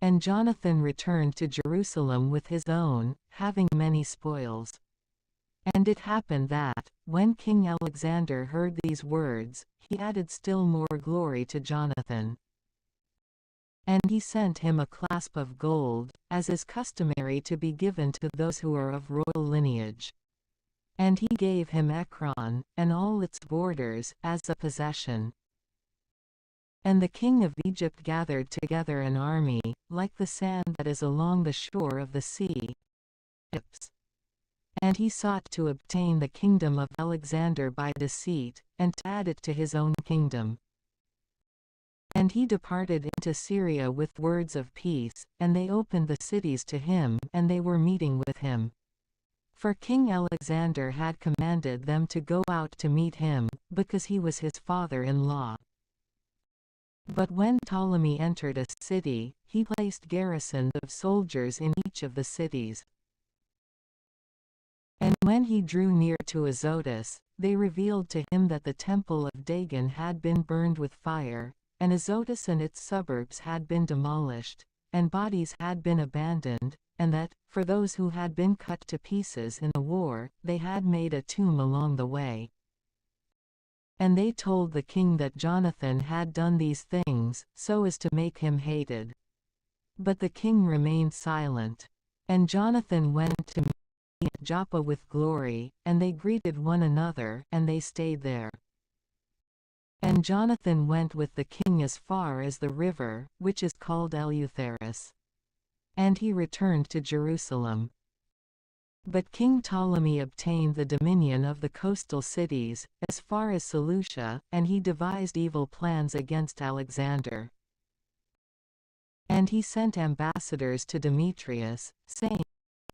S1: And Jonathan returned to Jerusalem with his own, having many spoils. And it happened that, when King Alexander heard these words, he added still more glory to Jonathan. And he sent him a clasp of gold, as is customary to be given to those who are of royal lineage. And he gave him Ekron, and all its borders, as a possession. And the king of Egypt gathered together an army, like the sand that is along the shore of the sea. And he sought to obtain the kingdom of Alexander by deceit, and to add it to his own kingdom. And he departed into Syria with words of peace, and they opened the cities to him, and they were meeting with him. For King Alexander had commanded them to go out to meet him, because he was his father-in-law. But when Ptolemy entered a city, he placed garrisons of soldiers in each of the cities. And when he drew near to Azotus, they revealed to him that the temple of Dagon had been burned with fire, and Azotus and its suburbs had been demolished, and bodies had been abandoned, and that, for those who had been cut to pieces in the war, they had made a tomb along the way. And they told the king that Jonathan had done these things, so as to make him hated. But the king remained silent. And Jonathan went to meet Joppa with glory, and they greeted one another, and they stayed there. And Jonathan went with the king as far as the river, which is called Eleutherus. And he returned to Jerusalem. But King Ptolemy obtained the dominion of the coastal cities, as far as Seleucia, and he devised evil plans against Alexander. And he sent ambassadors to Demetrius, saying,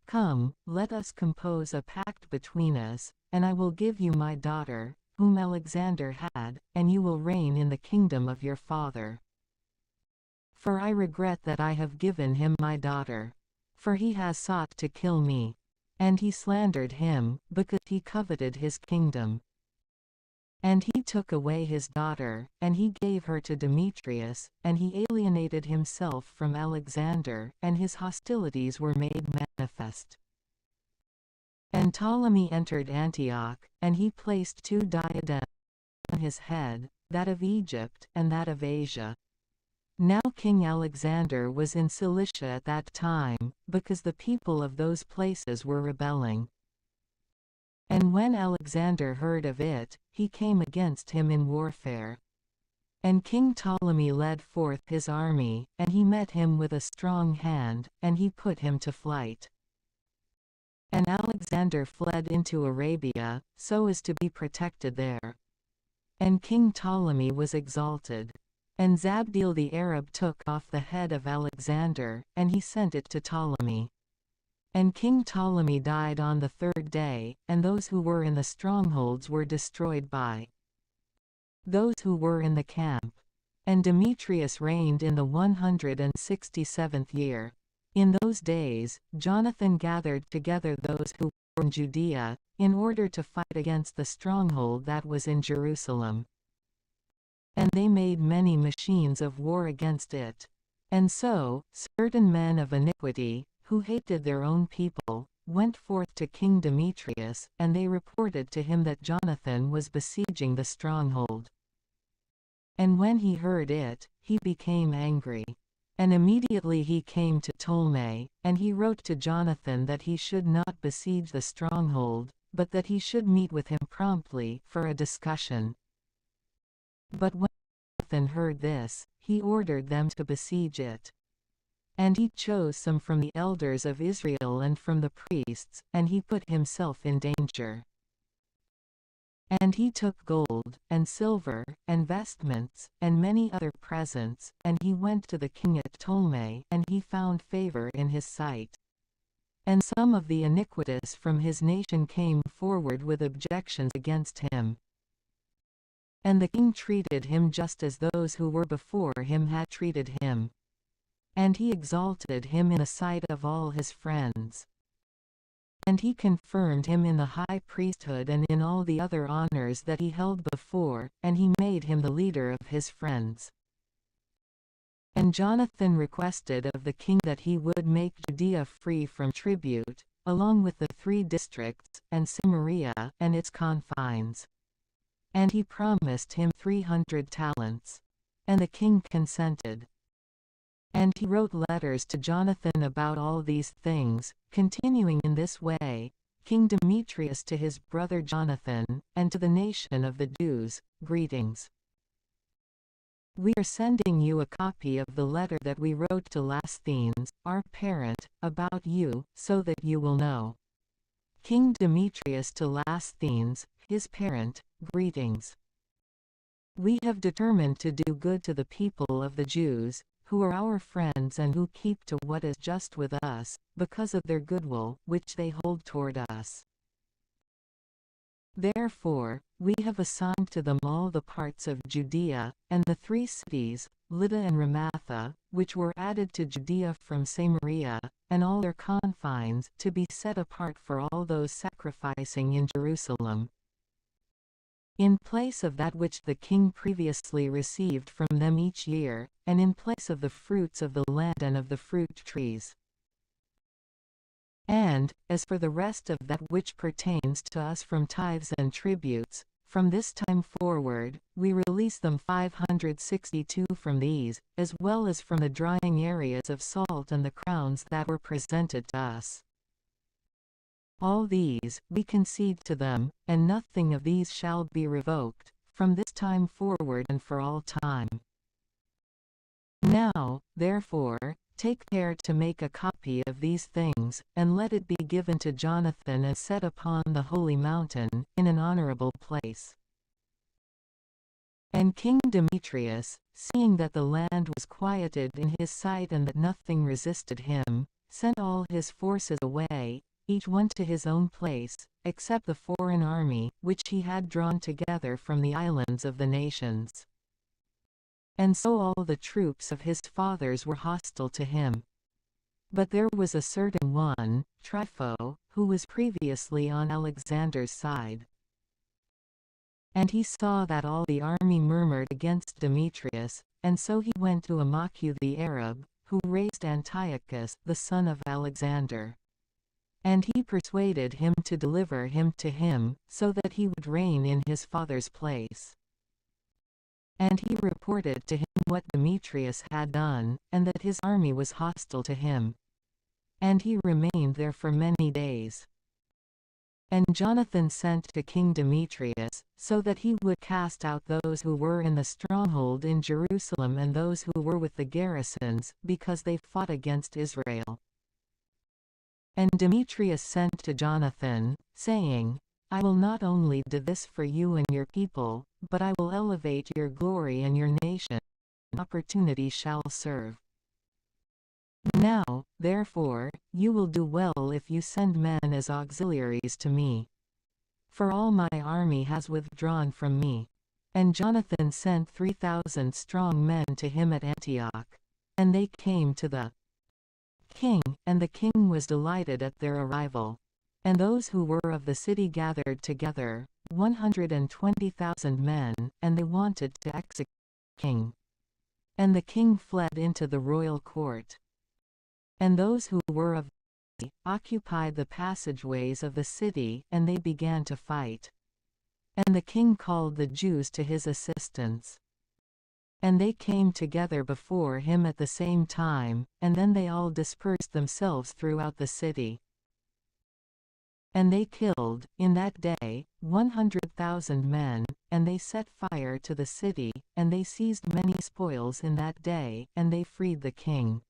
S1: "Come, let us compose a pact between us, and I will give you my daughter, whom Alexander had, and you will reign in the kingdom of your father. For I regret that I have given him my daughter. For he has sought to kill me. And he slandered him, because he coveted his kingdom. And he took away his daughter, and he gave her to Demetrius, and he alienated himself from Alexander, and his hostilities were made manifest. And Ptolemy entered Antioch, and he placed 2 diadems on his head, that of Egypt and that of Asia. Now King Alexander was in Cilicia at that time, because the people of those places were rebelling. And when Alexander heard of it, he came against him in warfare. And King Ptolemy led forth his army, and he met him with a strong hand, and he put him to flight. And Alexander fled into Arabia, so as to be protected there. And King Ptolemy was exalted. And Zabdiel the Arab took off the head of Alexander, and he sent it to Ptolemy. And King Ptolemy died on the 3rd day, and those who were in the strongholds were destroyed by those who were in the camp. And Demetrius reigned in the 167th year. In those days, Jonathan gathered together those who were in Judea, in order to fight against the stronghold that was in Jerusalem. And they made many machines of war against it. And so, certain men of iniquity, who hated their own people, went forth to King Demetrius, and they reported to him that Jonathan was besieging the stronghold. And when he heard it, he became angry. And immediately he came to Ptolemy, and he wrote to Jonathan that he should not besiege the stronghold, but that he should meet with him promptly, for a discussion. But when Jonathan heard this, he ordered them to besiege it. And he chose some from the elders of Israel and from the priests, and he put himself in danger. And he took gold, and silver, and vestments, and many other presents, and he went to the king at Ptolemy, and he found favor in his sight. And some of the iniquitous from his nation came forward with objections against him. And the king treated him just as those who were before him had treated him. And he exalted him in the sight of all his friends. And he confirmed him in the high priesthood and in all the other honors that he held before, and he made him the leader of his friends. And Jonathan requested of the king that he would make Judea free from tribute, along with the 3 districts, and Samaria, and its confines. And he promised him 300 talents. And the king consented. And he wrote letters to Jonathan about all these things, continuing in this way: King Demetrius to his brother Jonathan, and to the nation of the Jews, greetings. We are sending you a copy of the letter that we wrote to Lasthenes, our parent, about you, so that you will know. King Demetrius to Lasthenes, his parent, greetings. We have determined to do good to the people of the Jews, who are our friends and who keep to what is just with us, because of their goodwill, which they hold toward us. Therefore, we have assigned to them all the parts of Judea, and the 3 cities, Lydda and Ramatha, which were added to Judea from Samaria, and all their confines, to be set apart for all those sacrificing in Jerusalem, in place of that which the king previously received from them each year, and in place of the fruits of the land and of the fruit trees. And, as for the rest of that which pertains to us from tithes and tributes, from this time forward, we release them 562 from these, as well as from the drying areas of salt and the crowns that were presented to us. All these, we concede to them, and nothing of these shall be revoked, from this time forward and for all time. Now, therefore, take care to make a copy of these things, and let it be given to Jonathan and set upon the holy mountain, in an honorable place. And King Demetrius, seeing that the land was quieted in his sight and that nothing resisted him, sent all his forces away, each one to his own place, except the foreign army, which he had drawn together from the islands of the nations. And so all the troops of his fathers were hostile to him. But there was a certain one, Trypho, who was previously on Alexander's side. And he saw that all the army murmured against Demetrius, and so he went to Maccabees the Arab, who raised Antiochus, the son of Alexander. And he persuaded him to deliver him to him, so that he would reign in his father's place. And he reported to him what Demetrius had done, and that his army was hostile to him. And he remained there for many days. And Jonathan sent to King Demetrius, so that he would cast out those who were in the stronghold in Jerusalem and those who were with the garrisons, because they fought against Israel. And Demetrius sent to Jonathan, saying, I will not only do this for you and your people, but I will elevate your glory and your nation. Opportunity shall serve. Now, therefore, you will do well if you send men as auxiliaries to me. For all my army has withdrawn from me. And Jonathan sent 3,000 strong men to him at Antioch. And they came to the king, and the king was delighted at their arrival. And those who were of the city gathered together, 120,000 men, and they wanted to execute the king. And the king fled into the royal court. And those who were of the city occupied the passageways of the city, and they began to fight. And the king called the Jews to his assistance. And they came together before him at the same time, and then they all dispersed themselves throughout the city. And they killed, in that day, 100,000 men, and they set fire to the city, and they seized many spoils in that day, and they freed the king.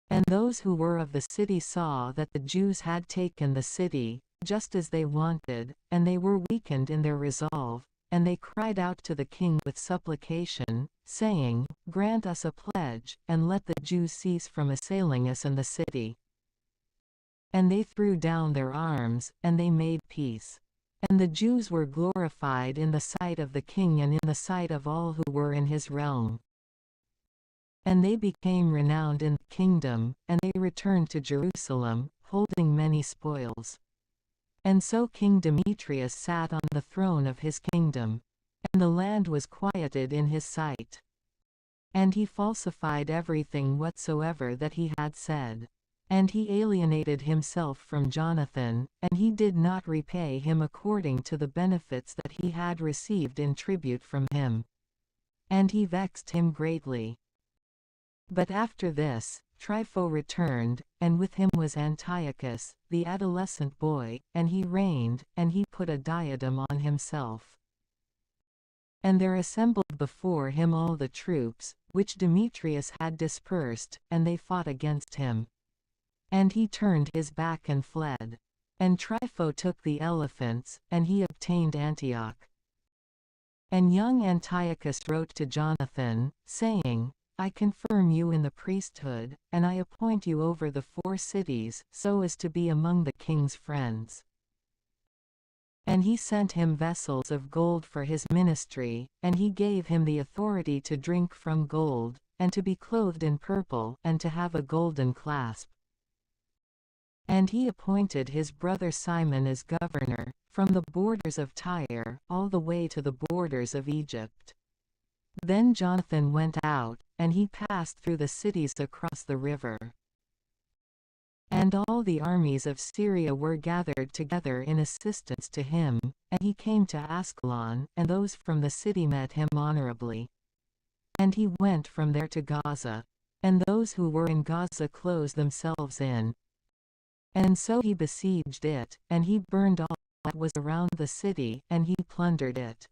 S1: And those who were of the city saw that the Jews had taken the city, just as they wanted, and they were weakened in their resolve, and they cried out to the king with supplication, saying, Grant us a pledge, and let the Jews cease from assailing us in the city. And they threw down their arms, and they made peace. And the Jews were glorified in the sight of the king and in the sight of all who were in his realm. And they became renowned in the kingdom, and they returned to Jerusalem, holding many spoils. And so King Demetrius sat on the throne of his kingdom, and the land was quieted in his sight. And he falsified everything whatsoever that he had said. And he alienated himself from Jonathan, and he did not repay him according to the benefits that he had received in tribute from him. And he vexed him greatly. But after this, Trypho returned, and with him was Antiochus, the adolescent boy, and he reigned, and he put a diadem on himself. And there assembled before him all the troops, which Demetrius had dispersed, and they fought against him. And he turned his back and fled. And Trypho took the elephants, and he obtained Antioch. And young Antiochus wrote to Jonathan, saying, I confirm you in the priesthood, and I appoint you over the 4 cities, so as to be among the king's friends. And he sent him vessels of gold for his ministry, and he gave him the authority to drink from gold, and to be clothed in purple, and to have a golden clasp. And he appointed his brother Simon as governor, from the borders of Tyre, all the way to the borders of Egypt. Then Jonathan went out, and he passed through the cities across the river. And all the armies of Syria were gathered together in assistance to him, and he came to Ascalon, and those from the city met him honorably. And he went from there to Gaza, and those who were in Gaza closed themselves in. And so he besieged it, and he burned all that was around the city, and he plundered it.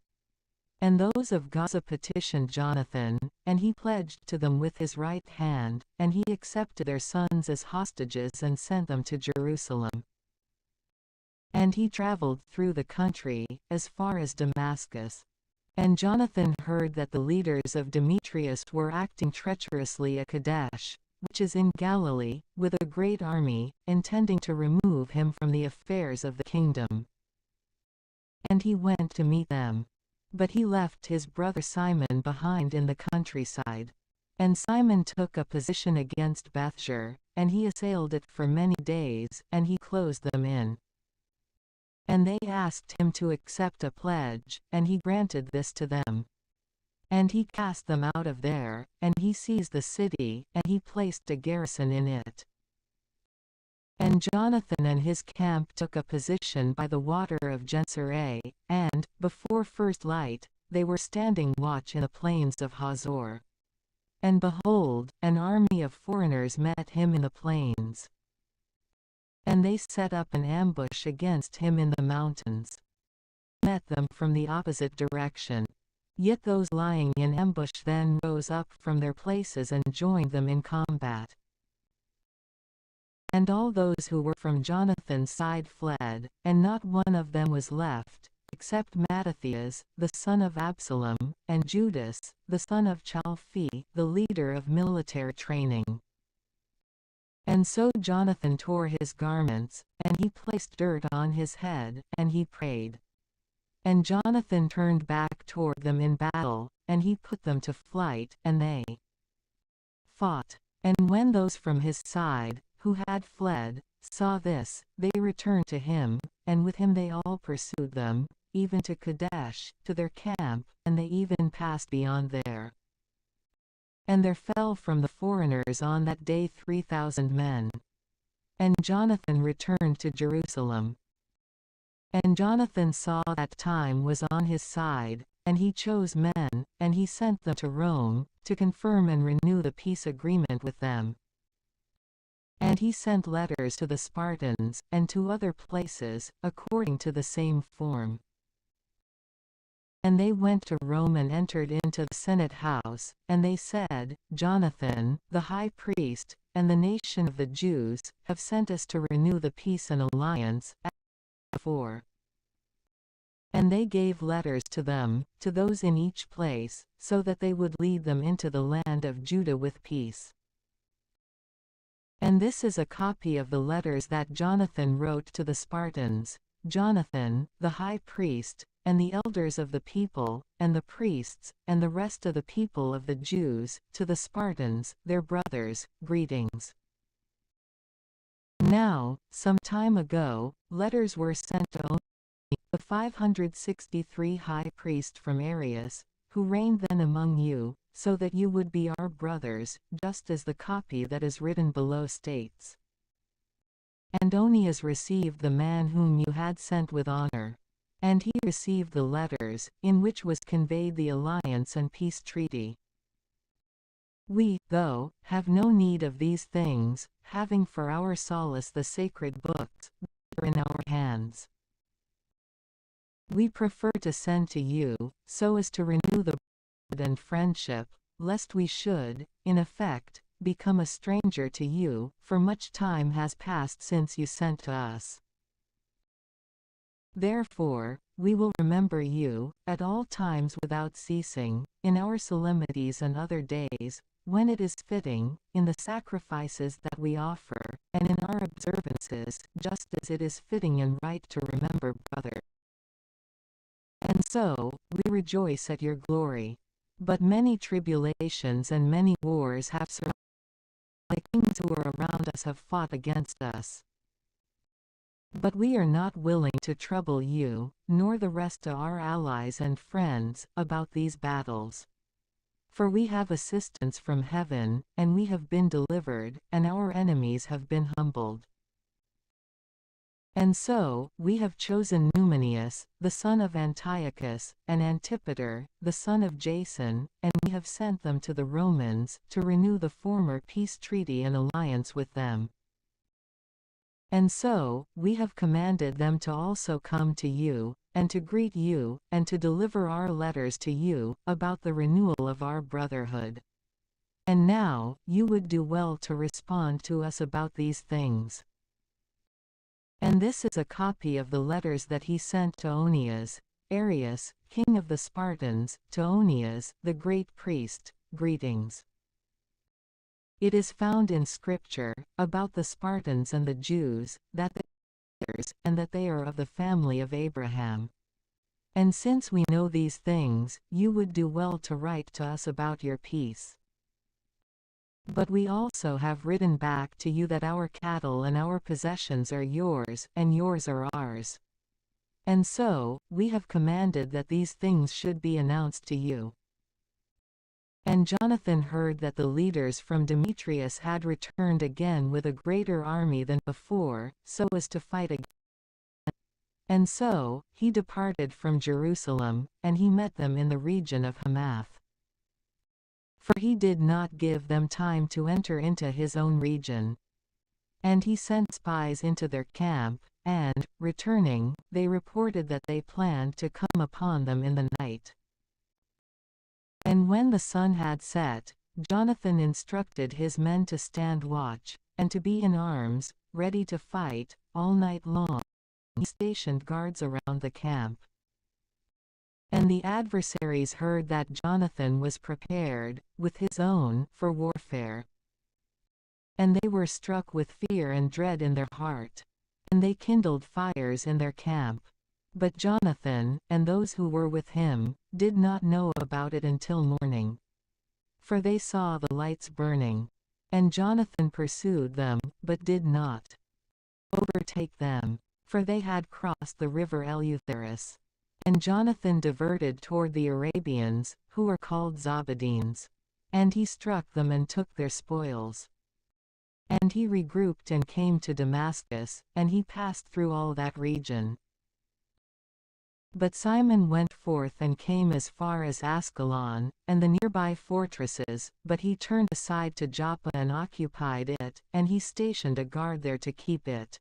S1: And those of Gaza petitioned Jonathan, and he pledged to them with his right hand, and he accepted their sons as hostages and sent them to Jerusalem. And he traveled through the country, as far as Damascus. And Jonathan heard that the leaders of Demetrius were acting treacherously at Kadesh, which is in Galilee, with a great army, intending to remove him from the affairs of the kingdom. And he went to meet them. But he left his brother Simon behind in the countryside. And Simon took a position against Bethshur, and he assailed it for many days, and he closed them in. And they asked him to accept a pledge, and he granted this to them. And he cast them out of there, and he seized the city, and he placed a garrison in it. And Jonathan and his camp took a position by the water of Gennesaret, and, before first light, they were standing watch in the plains of Hazor. And behold, an army of foreigners met him in the plains. And they set up an ambush against him in the mountains. Met them from the opposite direction. Yet those lying in ambush then rose up from their places and joined them in combat. And all those who were from Jonathan's side fled, and not one of them was left, except Mattathias, the son of Absalom, and Judas, the son of Chalphi, the leader of military training. And so Jonathan tore his garments, and he placed dirt on his head, and he prayed. And Jonathan turned back toward them in battle, and he put them to flight, and they fought. And when those from his side, who had fled, saw this, they returned to him, and with him they all pursued them, even to Kadesh, to their camp, and they even passed beyond there. And there fell from the foreigners on that day 3,000 men. And Jonathan returned to Jerusalem. And Jonathan saw that time was on his side, and he chose men, and he sent them to Rome, to confirm and renew the peace agreement with them. And he sent letters to the Spartans, and to other places, according to the same form. And they went to Rome and entered into the Senate house, and they said, Jonathan, the high priest, and the nation of the Jews, have sent us to renew the peace and alliance, as before. And they gave letters to them, to those in each place, so that they would lead them into the land of Judah with peace. And this is a copy of the letters that Jonathan wrote to the Spartans, Jonathan, the high priest, and the elders of the people, and the priests, and the rest of the people of the Jews, to the Spartans, their brothers, greetings. Now, some time ago, letters were sent to Onias, the 563 high priest from Arius, who reigned then among you, so that you would be our brothers, just as the copy that is written below states. And Onias received the man whom you had sent with honor. And he received the letters, in which was conveyed the alliance and peace treaty. We, though, have no need of these things, having for our solace the sacred books, which are in our hands. We prefer to send to you, so as to renew the bond and friendship, lest we should, in effect, become a stranger to you, for much time has passed since you sent to us. Therefore, we will remember you, at all times without ceasing, in our solemnities and other days, when it is fitting, in the sacrifices that we offer, and in our observances, just as it is fitting and right to remember brother. And so, we rejoice at your glory. But many tribulations and many wars have surrounded us. The kings who are around us have fought against us. But we are not willing to trouble you, nor the rest of our allies and friends, about these battles. For we have assistance from heaven, and we have been delivered, and our enemies have been humbled. And so, we have chosen Numenius, the son of Antiochus, and Antipater, the son of Jason, and we have sent them to the Romans, to renew the former peace treaty and alliance with them. And so, we have commanded them to also come to you, and to greet you, and to deliver our letters to you, about the renewal of our brotherhood. And now, you would do well to respond to us about these things. And this is a copy of the letters that he sent to Onias, Arius, king of the Spartans, to Onias, the great priest, greetings. It is found in Scripture, about the Spartans and the Jews, that they are brothers, and that they are of the family of Abraham. And since we know these things, you would do well to write to us about your peace. But we also have written back to you that our cattle and our possessions are yours, and yours are ours. And so, we have commanded that these things should be announced to you. And Jonathan heard that the leaders from Demetrius had returned again with a greater army than before, so as to fight again. And so, he departed from Jerusalem, and he met them in the region of Hamath. For he did not give them time to enter into his own region. And he sent spies into their camp, and, returning, they reported that they planned to come upon them in the night. And when the sun had set, Jonathan instructed his men to stand watch, and to be in arms, ready to fight, all night long. He stationed guards around the camp. And the adversaries heard that Jonathan was prepared, with his own, for warfare. And they were struck with fear and dread in their heart. And they kindled fires in their camp. But Jonathan, and those who were with him, did not know about it until morning. For they saw the lights burning. And Jonathan pursued them, but did not overtake them, for they had crossed the river Eleutherus. And Jonathan diverted toward the Arabians, who are called Zabadenes. And he struck them and took their spoils. And he regrouped and came to Damascus, and he passed through all that region. But Simon went forth and came as far as Ascalon, and the nearby fortresses, but he turned aside to Joppa and occupied it, and he stationed a guard there to keep it.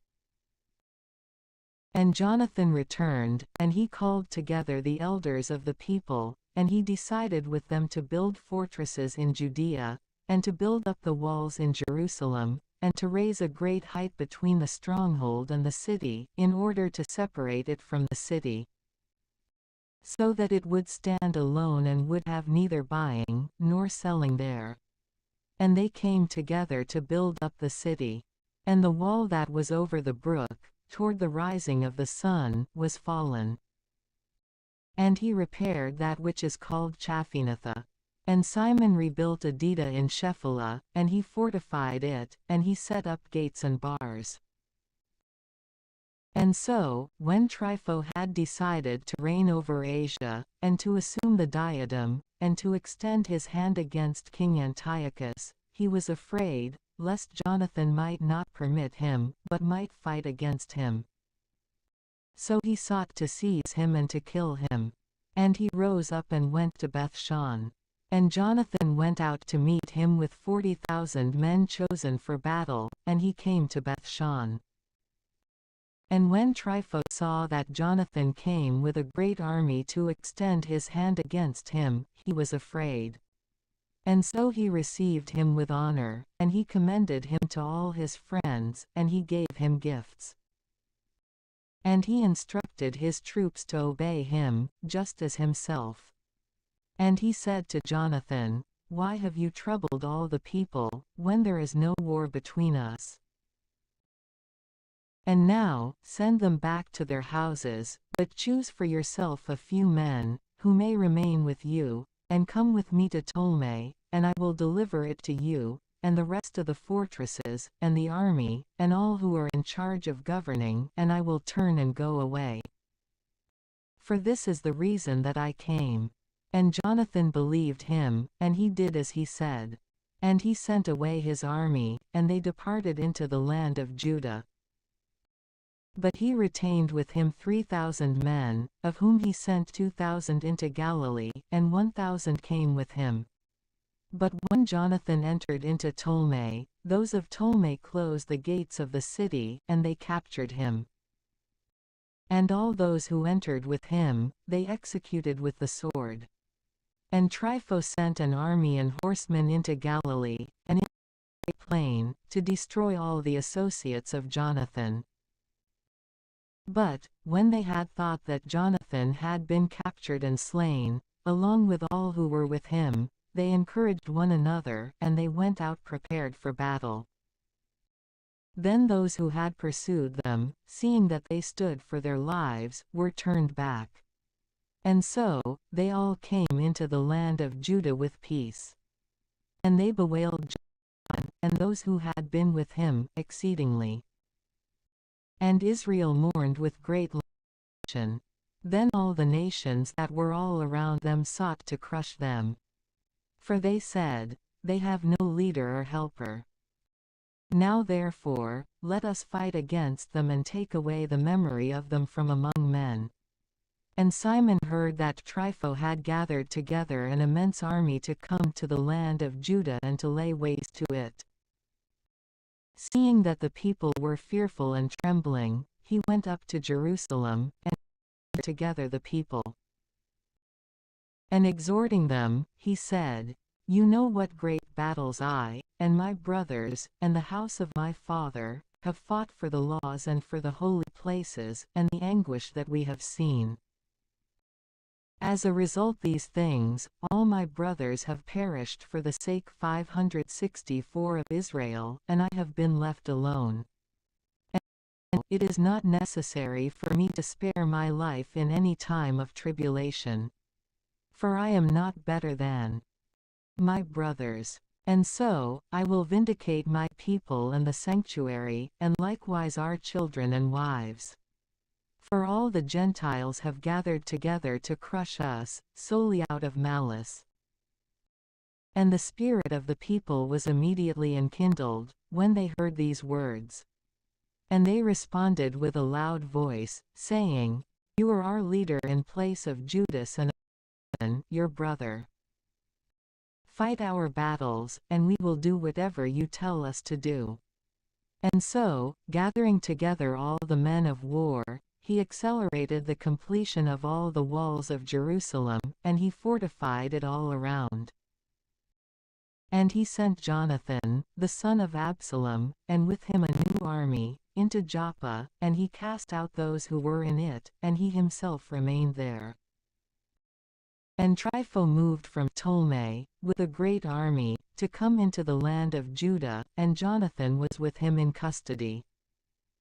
S1: And Jonathan returned, and he called together the elders of the people, and he decided with them to build fortresses in Judea, and to build up the walls in Jerusalem, and to raise a great height between the stronghold and the city, in order to separate it from the city, so that it would stand alone and would have neither buying nor selling there. And they came together to build up the city. And the wall that was over the brook, toward the rising of the sun, was fallen. And he repaired that which is called Chaphinatha. And Simon rebuilt Adida in Shephelah, and he fortified it, and he set up gates and bars. And so, when Trypho had decided to reign over Asia, and to assume the diadem, and to extend his hand against King Antiochus, he was afraid, lest Jonathan might not permit him, but might fight against him. So he sought to seize him and to kill him. And he rose up and went to Bethshan. And Jonathan went out to meet him with 40,000 men chosen for battle, and he came to Bethshan. And when Trypho saw that Jonathan came with a great army to extend his hand against him, he was afraid. And so he received him with honor, and he commended him to all his friends, and he gave him gifts. And he instructed his troops to obey him, just as himself. And he said to Jonathan, "Why have you troubled all the people, when there is no war between us? And now, send them back to their houses, but choose for yourself a few men, who may remain with you, and come with me to Ptolemy, and I will deliver it to you, and the rest of the fortresses, and the army, and all who are in charge of governing, and I will turn and go away. For this is the reason that I came." And Jonathan believed him, and he did as he said. And he sent away his army, and they departed into the land of Judah. But he retained with him 3,000 men, of whom he sent 2,000 into Galilee, and 1,000 came with him. But when Jonathan entered into Ptolemy, those of Ptolemy closed the gates of the city, and they captured him. And all those who entered with him, they executed with the sword. And Trypho sent an army and horsemen into Galilee, and in the plain, to destroy all the associates of Jonathan. But, when they had thought that Jonathan had been captured and slain, along with all who were with him, they encouraged one another, and they went out prepared for battle. Then those who had pursued them, seeing that they stood for their lives, were turned back. And so, they all came into the land of Judah with peace. And they bewailed Jonathan, and those who had been with him, exceedingly. And Israel mourned with great lamentation. Then all the nations that were all around them sought to crush them. For they said, "They have no leader or helper. Now therefore, let us fight against them and take away the memory of them from among men." And Simon heard that Trypho had gathered together an immense army to come to the land of Judah and to lay waste to it. Seeing that the people were fearful and trembling, he went up to Jerusalem, and gathered together the people. And exhorting them, he said, "You know what great battles I, and my brothers, and the house of my father, have fought for the laws and for the holy places, and the anguish that we have seen. As a result these things, all my brothers have perished for the sake 564 of Israel, and I have been left alone. And it is not necessary for me to spare my life in any time of tribulation. For I am not better than my brothers. And so, I will vindicate my people and the sanctuary, and likewise our children and wives. For all the Gentiles have gathered together to crush us, solely out of malice." And the spirit of the people was immediately enkindled, when they heard these words. And they responded with a loud voice, saying, "You are our leader in place of Judas and your brother. Fight our battles, and we will do whatever you tell us to do." And so, gathering together all the men of war, he accelerated the completion of all the walls of Jerusalem, and he fortified it all around. And he sent Jonathan, the son of Absalom, and with him a new army, into Joppa, and he cast out those who were in it, and he himself remained there. And Trypho moved from Ptolemy, with a great army, to come into the land of Judah, and Jonathan was with him in custody.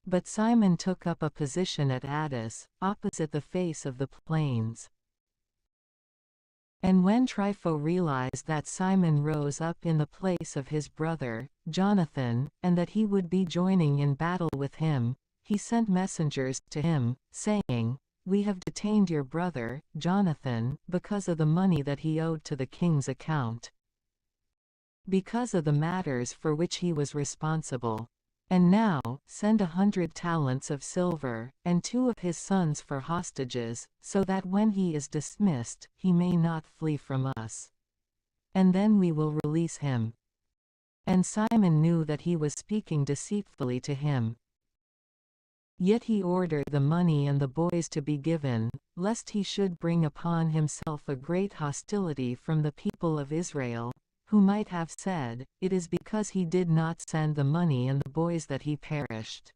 S1: But Simon took up a position at Addis, opposite the face of the plains. And when Trypho realized that Simon rose up in the place of his brother, Jonathan, and that he would be joining in battle with him, he sent messengers to him, saying, "We have detained your brother, Jonathan, because of the money that he owed to the king's account, because of the matters for which he was responsible. And now, send 100 talents of silver, and 2 of his sons for hostages, so that when he is dismissed, he may not flee from us. And then we will release him." And Simon knew that he was speaking deceitfully to him. Yet he ordered the money and the boys to be given, lest he should bring upon himself a great hostility from the people of Israel, who might have said, "It is because he did not send the money and the boys that he perished."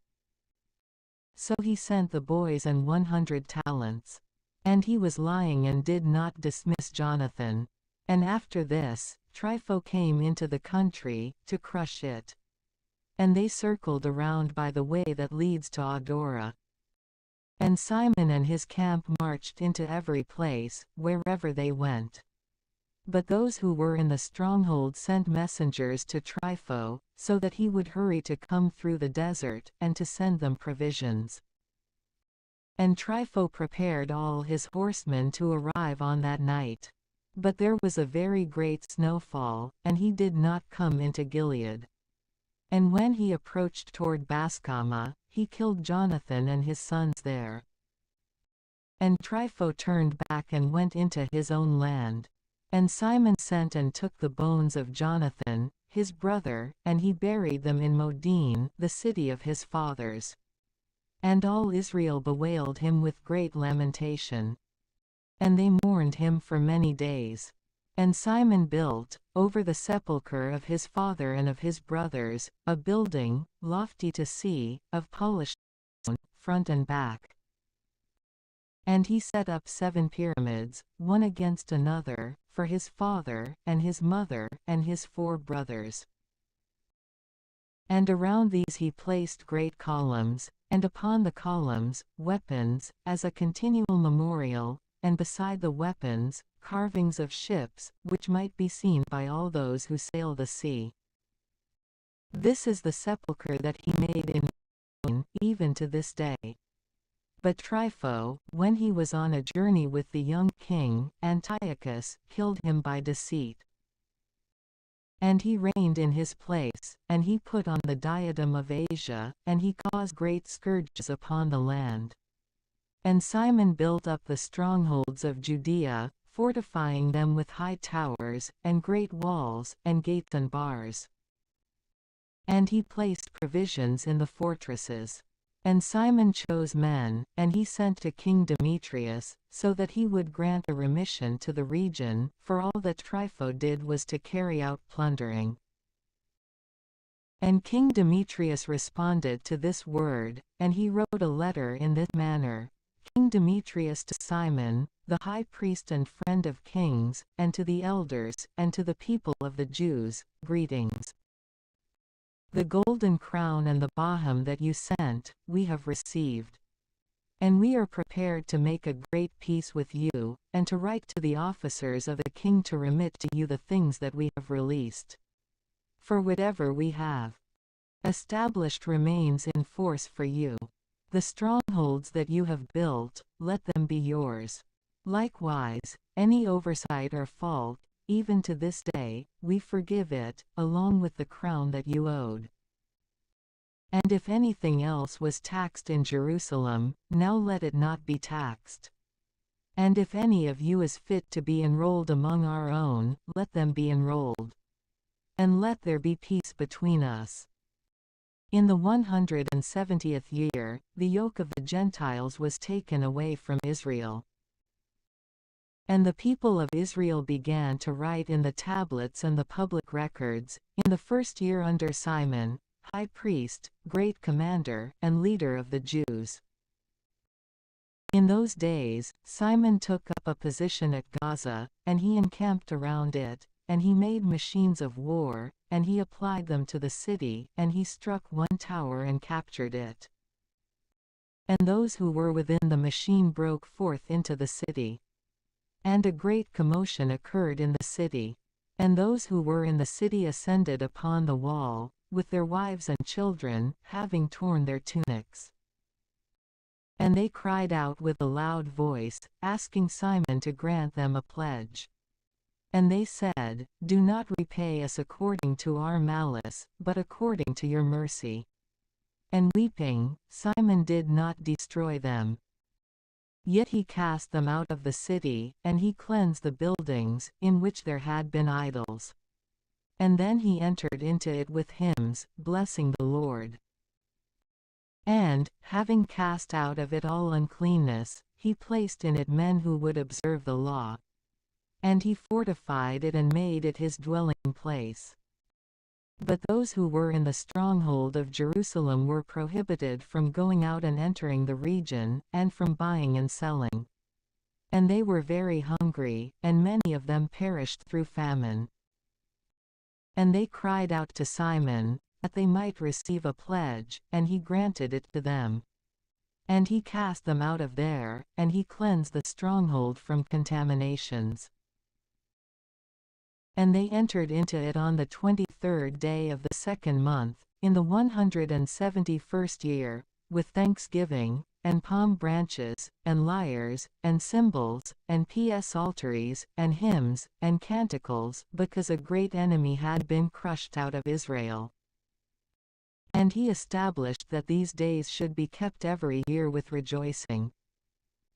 S1: So he sent the boys and 100 talents. And he was lying and did not dismiss Jonathan. And after this, Trypho came into the country, to crush it. And they circled around by the way that leads to Adora. And Simon and his camp marched into every place, wherever they went. But those who were in the stronghold sent messengers to Trypho, so that he would hurry to come through the desert, and to send them provisions. And Trypho prepared all his horsemen to arrive on that night. But there was a very great snowfall, and he did not come into Gilead. And when he approached toward Bascama, he killed Jonathan and his sons there. And Trypho turned back and went into his own land. And Simon sent and took the bones of Jonathan, his brother, and he buried them in Modin, the city of his fathers. And all Israel bewailed him with great lamentation. And they mourned him for many days. And Simon built, over the sepulchre of his father and of his brothers, a building, lofty to see, of polished stone, front and back. And he set up 7 pyramids, one against another, for his father, and his mother, and his 4 brothers. And around these he placed great columns, and upon the columns, weapons, as a continual memorial, and beside the weapons, carvings of ships, which might be seen by all those who sail the sea. This is the sepulchre that he made in Modin, even to this day. But Trypho, when he was on a journey with the young king, Antiochus, killed him by deceit. And he reigned in his place, and he put on the diadem of Asia, and he caused great scourges upon the land. And Simon built up the strongholds of Judea, fortifying them with high towers, and great walls, and gates and bars. And he placed provisions in the fortresses. And Simon chose men, and he sent to King Demetrius, so that he would grant a remission to the region, for all that Trypho did was to carry out plundering. And King Demetrius responded to this word, and he wrote a letter in this manner: King Demetrius to Simon, the high priest and friend of kings, and to the elders, and to the people of the Jews, greetings. The golden crown and the bauham that you sent, we have received. And we are prepared to make a great peace with you, and to write to the officers of the king to remit to you the things that we have released. For whatever we have established remains in force for you. The strongholds that you have built, let them be yours. Likewise, any oversight or fault, even to this day, we forgive it, along with the crown that you owed. And if anything else was taxed in Jerusalem, now let it not be taxed. And if any of you is fit to be enrolled among our own, let them be enrolled. And let there be peace between us. In the 170th year, the yoke of the Gentiles was taken away from Israel. And the people of Israel began to write in the tablets and the public records, in the first year under Simon, high priest, great commander, and leader of the Jews. In those days, Simon took up a position at Gaza, and he encamped around it, and he made machines of war, and he applied them to the city, and he struck one tower and captured it. And those who were within the machine broke forth into the city. And a great commotion occurred in the city. And those who were in the city ascended upon the wall, with their wives and children, having torn their tunics. And they cried out with a loud voice, asking Simon to grant them a pledge. And they said, Do not repay us according to our malice, but according to your mercy. And weeping, Simon did not destroy them. Yet he cast them out of the city, and he cleansed the buildings, in which there had been idols. And then he entered into it with hymns, blessing the Lord. And, having cast out of it all uncleanness, he placed in it men who would observe the law. And he fortified it and made it his dwelling place. But those who were in the stronghold of Jerusalem were prohibited from going out and entering the region, and from buying and selling. And they were very hungry, and many of them perished through famine. And they cried out to Simon, that they might receive a pledge, and he granted it to them. And he cast them out of there, and he cleansed the stronghold from contaminations. And they entered into it on the 23rd day of the second month, in the 171st year, with thanksgiving, and palm branches, and lyres, and cymbals, and psalteries, and hymns, and canticles, because a great enemy had been crushed out of Israel. And he established that these days should be kept every year with rejoicing.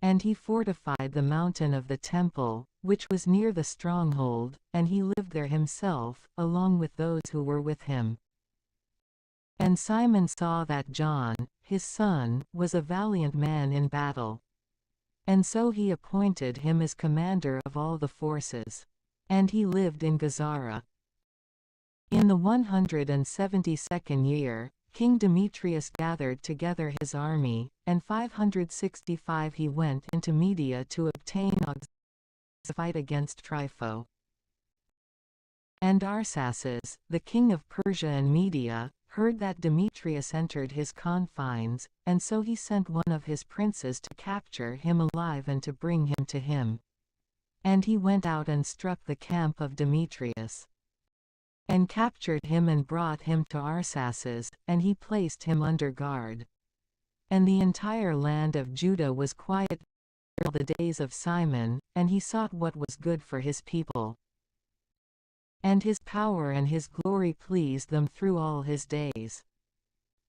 S1: And he fortified the mountain of the temple, which was near the stronghold, and he lived there himself, along with those who were with him. And Simon saw that John, his son, was a valiant man in battle. And so he appointed him as commander of all the forces. And he lived in Gazara. In the 172nd year, King Demetrius gathered together his army, and 565 he went into Media to obtain auxiliaries to fight against Trypho. And Arsaces, the king of Persia and Media, heard that Demetrius entered his confines, and so he sent one of his princes to capture him alive and to bring him to him. And he went out and struck the camp of Demetrius, and captured him and brought him to Arsaces, and he placed him under guard. And the entire land of Judah was quiet all the days of Simon, and he sought what was good for his people. And his power and his glory pleased them through all his days.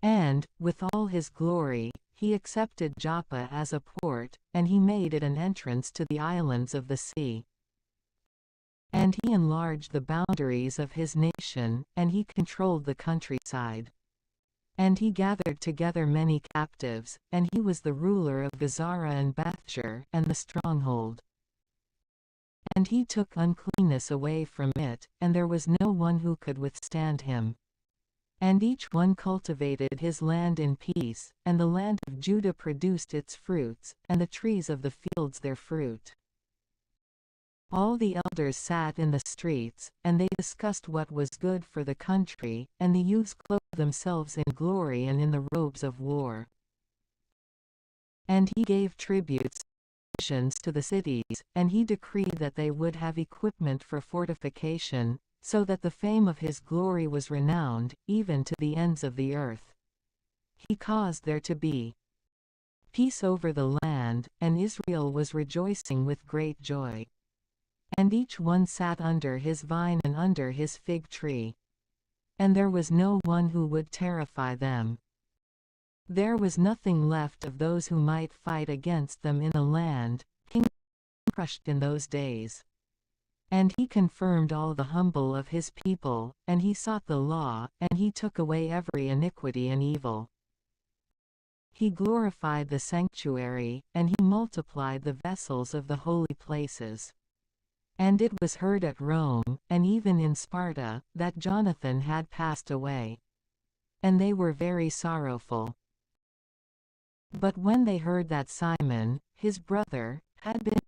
S1: And, with all his glory, he accepted Joppa as a port, and he made it an entrance to the islands of the sea. And he enlarged the boundaries of his nation, and he controlled the countryside. And he gathered together many captives, and he was the ruler of Gazara and Bethshur, and the stronghold. And he took uncleanness away from it, and there was no one who could withstand him. And each one cultivated his land in peace, and the land of Judah produced its fruits, and the trees of the fields their fruit. All the elders sat in the streets, and they discussed what was good for the country, and the youths clothed themselves in glory and in the robes of war. And he gave tributes to the cities, and he decreed that they would have equipment for fortification, so that the fame of his glory was renowned, even to the ends of the earth. He caused there to be peace over the land, and Israel was rejoicing with great joy. And each one sat under his vine and under his fig tree. And there was no one who would terrify them. There was nothing left of those who might fight against them in the land, King crushed in those days. And he confirmed all the humble of his people, and he sought the law, and he took away every iniquity and evil. He glorified the sanctuary, and he multiplied the vessels of the holy places. And it was heard at Rome, and even in Sparta, that Jonathan had passed away. And they were very sorrowful. But when they heard that Simon, his brother, had been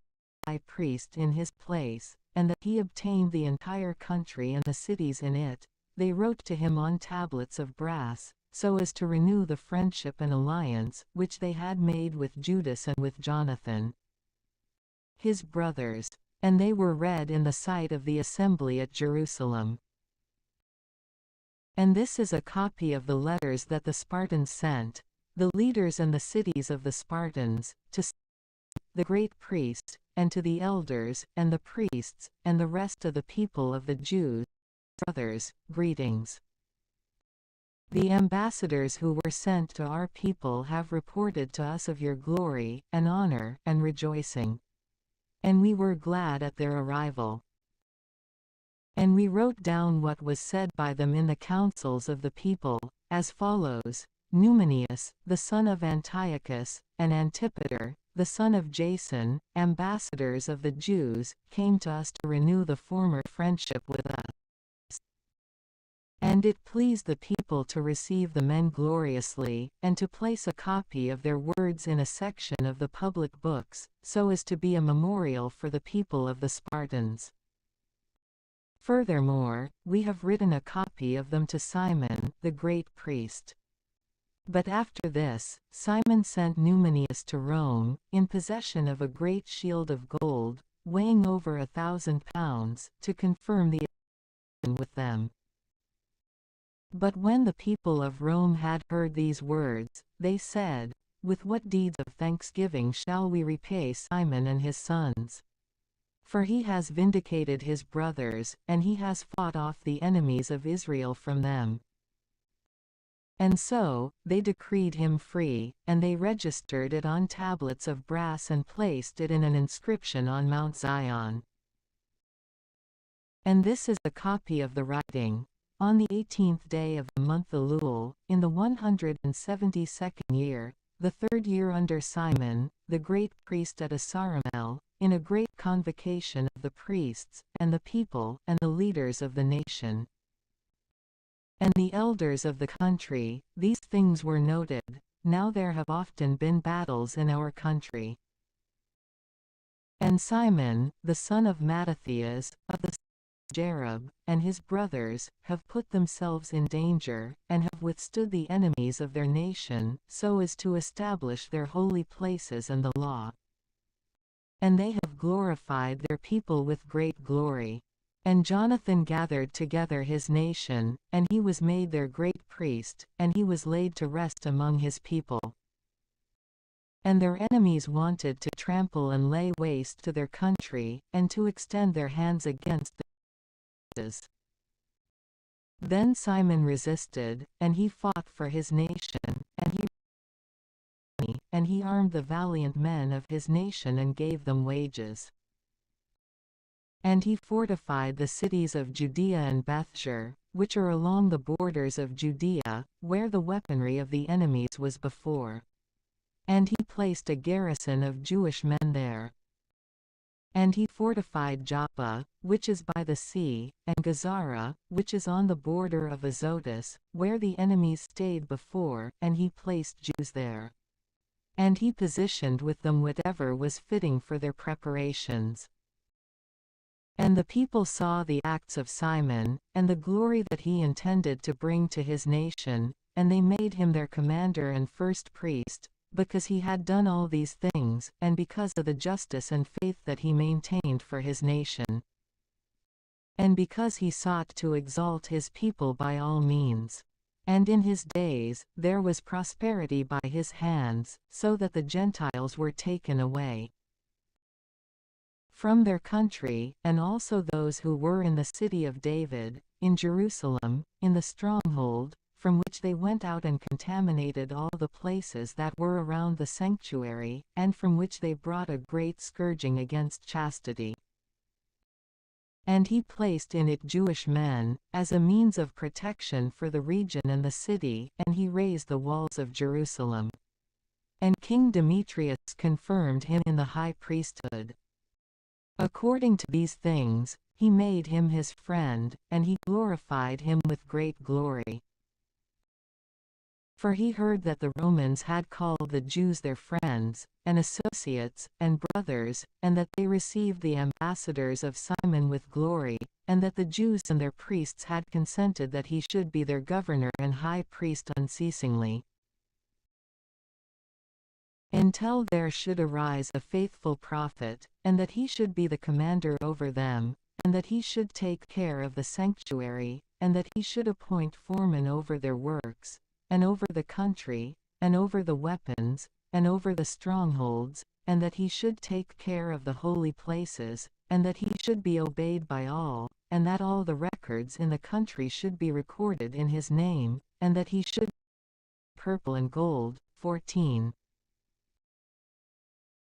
S1: high priest in his place, and that he obtained the entire country and the cities in it, they wrote to him on tablets of brass, so as to renew the friendship and alliance which they had made with Judas and with Jonathan, his brothers. And they were read in the sight of the assembly at Jerusalem. And this is a copy of the letters that the Spartans sent, the leaders and the cities of the Spartans, to the great priest, and to the elders, and the priests, and the rest of the people of the Jews. Brothers, greetings. The ambassadors who were sent to our people have reported to us of your glory, and honor, and rejoicing. And we were glad at their arrival. And we wrote down what was said by them in the councils of the people, as follows: Numenius, the son of Antiochus, and Antipater, the son of Jason, ambassadors of the Jews, came to us to renew the former friendship with us. And it pleased the people to receive the men gloriously, and to place a copy of their words in a section of the public books, so as to be a memorial for the people of the Spartans. Furthermore, we have written a copy of them to Simon, the great priest. But after this, Simon sent Numenius to Rome, in possession of a great shield of gold, weighing over 1,000 pounds, to confirm the alliance with them. But when the people of Rome had heard these words, they said, "With what deeds of thanksgiving shall we repay Simon and his sons? For he has vindicated his brothers, and he has fought off the enemies of Israel from them." And so, they decreed him free, and they registered it on tablets of brass and placed it in an inscription on Mount Zion. And this is a copy of the writing. On the 18th day of the month Elul, in the 172nd year, the 3rd year under Simon, the great priest at Asaramel, in a great convocation of the priests, and the people, and the leaders of the nation, and the elders of the country, these things were noted. Now there have often been battles in our country. And Simon, the son of Mattathias, of the Jerub, and his brothers, have put themselves in danger, and have withstood the enemies of their nation, so as to establish their holy places and the law. And they have glorified their people with great glory. And Jonathan gathered together his nation, and he was made their great priest, and he was laid to rest among his people. And their enemies wanted to trample and lay waste to their country, and to extend their hands against them. princes. Then Simon resisted, and he fought for his nation, and he armed the valiant men of his nation and gave them wages. And he fortified the cities of Judea and Bethsur, which are along the borders of Judea, where the weaponry of the enemies was before. And he placed a garrison of Jewish men there. And he fortified Joppa, which is by the sea, and Gazara, which is on the border of Azotus, where the enemies stayed before, and he placed Jews there. And he positioned with them whatever was fitting for their preparations. And the people saw the acts of Simon, and the glory that he intended to bring to his nation, and they made him their commander and first priest, because he had done all these things, and because of the justice and faith that he maintained for his nation. And because he sought to exalt his people by all means. And in his days, there was prosperity by his hands, so that the Gentiles were taken away from their country, and also those who were in the city of David, in Jerusalem, in the stronghold, from which they went out and contaminated all the places that were around the sanctuary, and from which they brought a great scourging against chastity. And he placed in it Jewish men, as a means of protection for the region and the city, and he raised the walls of Jerusalem. And King Demetrius confirmed him in the high priesthood. According to these things, he made him his friend, and he glorified him with great glory. For he heard that the Romans had called the Jews their friends, and associates, and brothers, and that they received the ambassadors of Simon with glory, and that the Jews and their priests had consented that he should be their governor and high priest unceasingly, until there should arise a faithful prophet, and that he should be the commander over them, and that he should take care of the sanctuary, and that he should appoint foremen over their works, and over the country, and over the weapons, and over the strongholds, and that he should take care of the holy places, and that he should be obeyed by all, and that all the records in the country should be recorded in his name, and that he should purple and gold.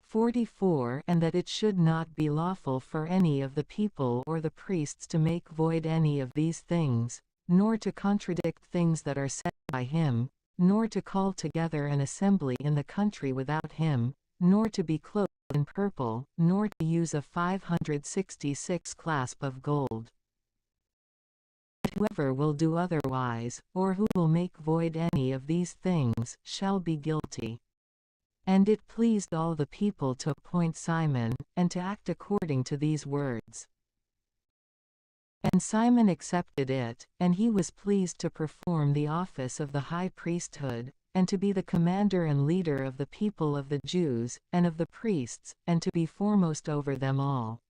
S1: 44 And that it should not be lawful for any of the people or the priests to make void any of these things, nor to contradict things that are said by him, nor to call together an assembly in the country without him, nor to be clothed in purple, nor to use a 566 clasp of gold. Whoever will do otherwise, or who will make void any of these things, shall be guilty. And it pleased all the people to appoint Simon, and to act according to these words. And Simon accepted it, and he was pleased to perform the office of the high priesthood, and to be the commander and leader of the people of the Jews, and of the priests, and to be foremost over them all.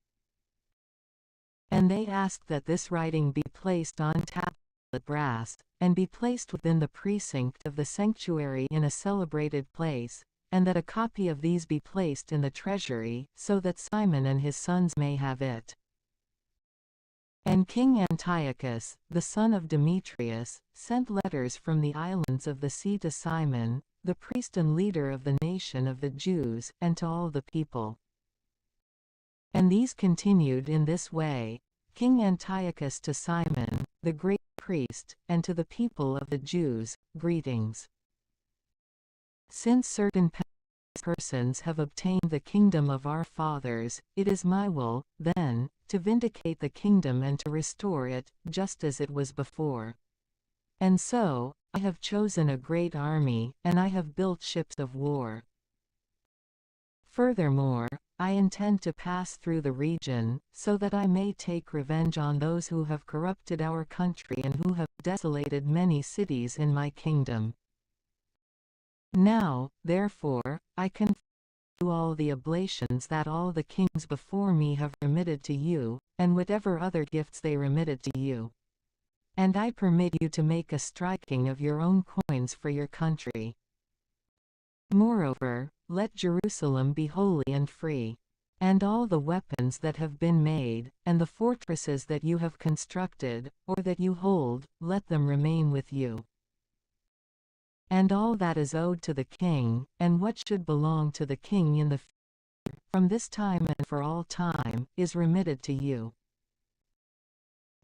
S1: And they asked that this writing be placed on tablet brass, and be placed within the precinct of the sanctuary in a celebrated place, and that a copy of these be placed in the treasury, so that Simon and his sons may have it. And King Antiochus, the son of Demetrius, sent letters from the islands of the sea to Simon, the priest and leader of the nation of the Jews, and to all the people. And these continued in this way: King Antiochus to Simon, the great priest, and to the people of the Jews, greetings. Since certain persons have obtained the kingdom of our fathers, it is my will, then, to vindicate the kingdom and to restore it, just as it was before. And so, I have chosen a great army, and I have built ships of war. Furthermore, I intend to pass through the region, so that I may take revenge on those who have corrupted our country and who have desolated many cities in my kingdom. Now, therefore, I confirm to you all the oblations that all the kings before me have remitted to you, and whatever other gifts they remitted to you. And I permit you to make a striking of your own coins for your country. Moreover, let Jerusalem be holy and free. And all the weapons that have been made, and the fortresses that you have constructed, or that you hold, let them remain with you. And all that is owed to the king, and what should belong to the king in the future, from this time and for all time, is remitted to you.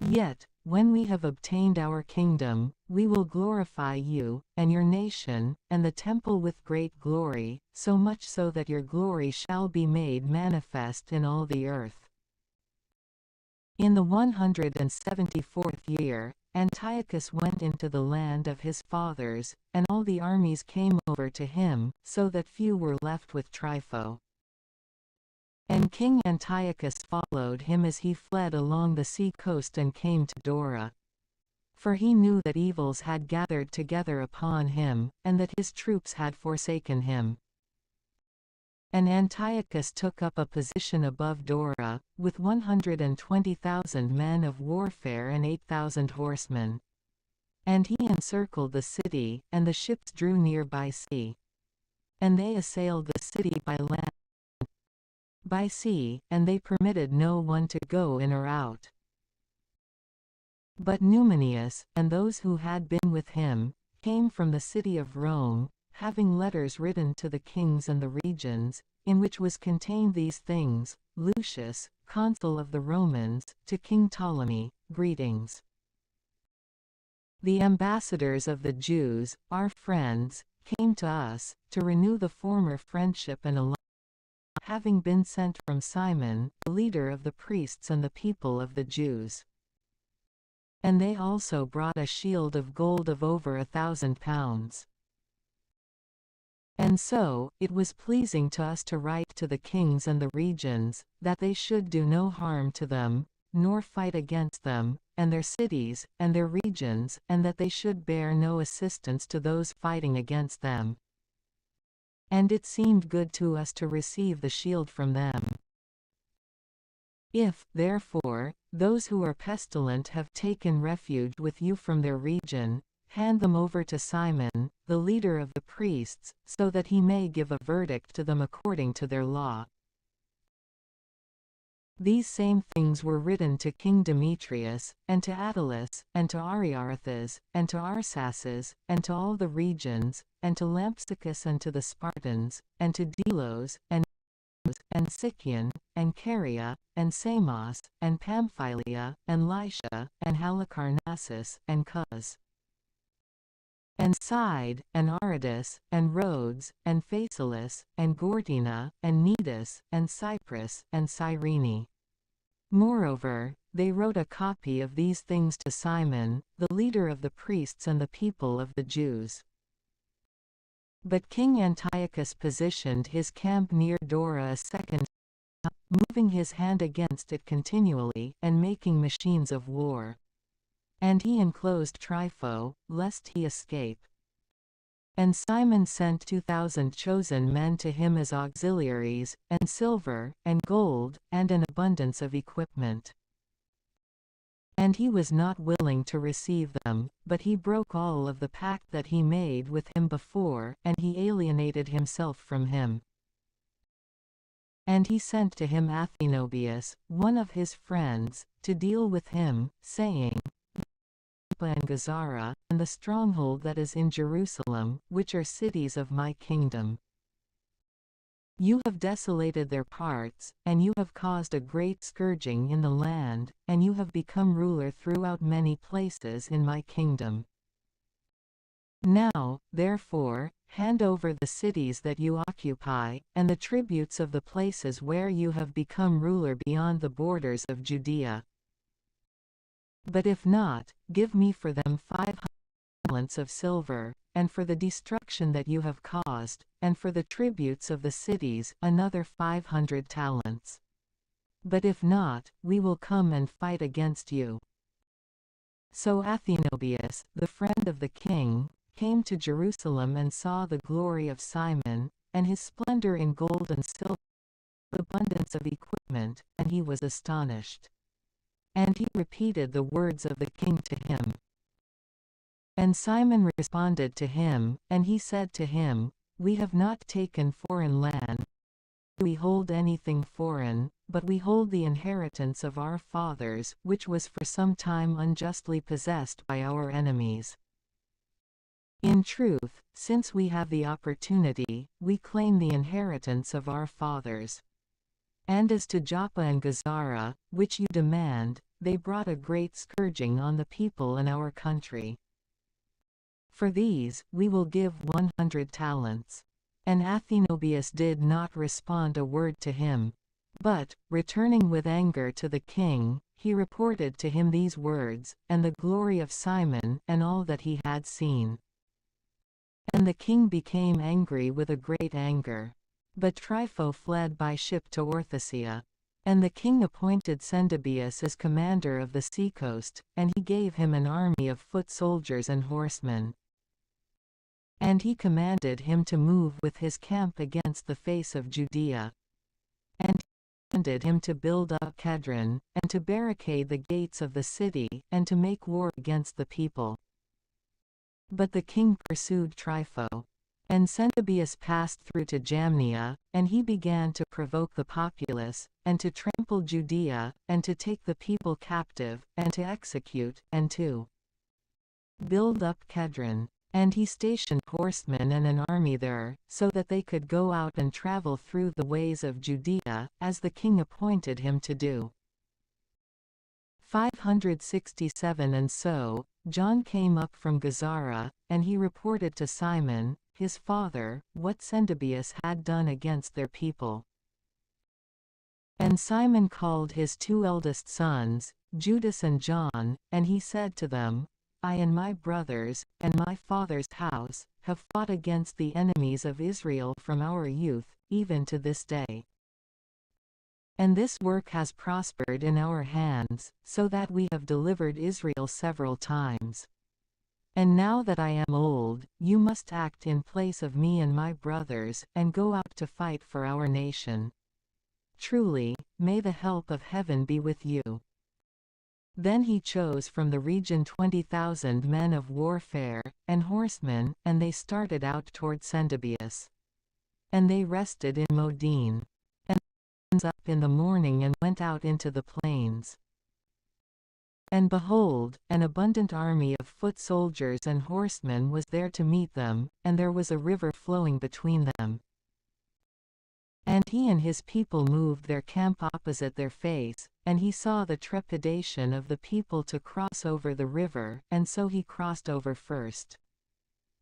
S1: Yet, when we have obtained our kingdom, we will glorify you, and your nation, and the temple with great glory, so much so that your glory shall be made manifest in all the earth. In the 174th year, Antiochus went into the land of his fathers, and all the armies came over to him, so that few were left with Trypho. And King Antiochus followed him as he fled along the sea coast and came to Dora. For he knew that evils had gathered together upon him, and that his troops had forsaken him. And Antiochus took up a position above Dora, with 120,000 men of warfare and 8,000 horsemen. And he encircled the city, and the ships drew near by sea. And they assailed the city by land, by sea, and they permitted no one to go in or out. But Numenius, and those who had been with him, came from the city of Rome, having letters written to the kings and the regions, in which was contained these things: Lucius, consul of the Romans, to King Ptolemy, greetings. The ambassadors of the Jews, our friends, came to us, to renew the former friendship and alliance, having been sent from Simon, the leader of the priests and the people of the Jews. And they also brought a shield of gold of over 1,000 pounds. And so, it was pleasing to us to write to the kings and the regions, that they should do no harm to them, nor fight against them, and their cities, and their regions, and that they should bear no assistance to those fighting against them. And it seemed good to us to receive the shield from them. If, therefore, those who are pestilent have taken refuge with you from their region, hand them over to Simon, the leader of the priests, so that he may give a verdict to them according to their law. These same things were written to King Demetrius, and to Attalus, and to Ariarathes, and to Arsaces, and to all the regions, and to Lampsacus, and to the Spartans, and to Delos, and Sicyon, and Caria, and Samos, and Pamphylia, and Lycia, and Halicarnassus, and Cos, and Side, and Aradus, and Rhodes, and Phasaelis, and Gortina, and Cnidus, and Cyprus, and Cyrene. Moreover, they wrote a copy of these things to Simon, the leader of the priests and the people of the Jews. But King Antiochus positioned his camp near Dora a second time, moving his hand against it continually, and making machines of war. And he enclosed Trypho, lest he escape. And Simon sent 2,000 chosen men to him as auxiliaries, and silver, and gold, and an abundance of equipment. And he was not willing to receive them, but he broke all of the pact that he made with him before, and he alienated himself from him. And he sent to him Athenobius, one of his friends, to deal with him, saying, and Gazara, and the stronghold that is in Jerusalem, which are cities of my kingdom. You have desolated their parts, and you have caused a great scourging in the land, and you have become ruler throughout many places in my kingdom. Now, therefore, hand over the cities that you occupy, and the tributes of the places where you have become ruler beyond the borders of Judea. But if not, give me for them 500 talents of silver, and for the destruction that you have caused, and for the tributes of the cities, another 500 talents. But if not, we will come and fight against you. So Athenobius, the friend of the king, came to Jerusalem and saw the glory of Simon, and his splendor in gold and silver, abundance of equipment, and he was astonished. And he repeated the words of the king to him. And Simon responded to him, and he said to him, We have not taken foreign land, we hold anything foreign, but we hold the inheritance of our fathers, which was for some time unjustly possessed by our enemies. In truth, since we have the opportunity, we claim the inheritance of our fathers. And as to Joppa and Gazara, which you demand, they brought a great scourging on the people in our country. For these, we will give 100 talents. And Athenobius did not respond a word to him. But, returning with anger to the king, he reported to him these words, and the glory of Simon, and all that he had seen. And the king became angry with a great anger. But Trypho fled by ship to Orthacia. And the king appointed Cendebeus as commander of the seacoast, and he gave him an army of foot soldiers and horsemen. And he commanded him to move with his camp against the face of Judea. And he commanded him to build up Kedron, and to barricade the gates of the city, and to make war against the people. But the king pursued Trypho. And Cendebeus passed through to Jamnia, and he began to provoke the populace, and to trample Judea, and to take the people captive, and to execute, and to build up Kedron. And he stationed horsemen and an army there, so that they could go out and travel through the ways of Judea, as the king appointed him to do. 567. And so, John came up from Gazara, and he reported to Simon, his father, what Cendebeus had done against their people. And Simon called his 2 eldest sons, Judas and John, and he said to them, I and my brothers, and my father's house, have fought against the enemies of Israel from our youth, even to this day. And this work has prospered in our hands, so that we have delivered Israel several times. And now that I am old, you must act in place of me and my brothers, and go out to fight for our nation. Truly, may the help of heaven be with you. Then he chose from the region 20,000 men of warfare, and horsemen, and they started out toward Cendebeus. And they rested in Modin. And they rose up in the morning and went out into the plains. And behold, an abundant army of foot soldiers and horsemen was there to meet them, and there was a river flowing between them. And he and his people moved their camp opposite their face, and he saw the trepidation of the people to cross over the river, and so he crossed over first.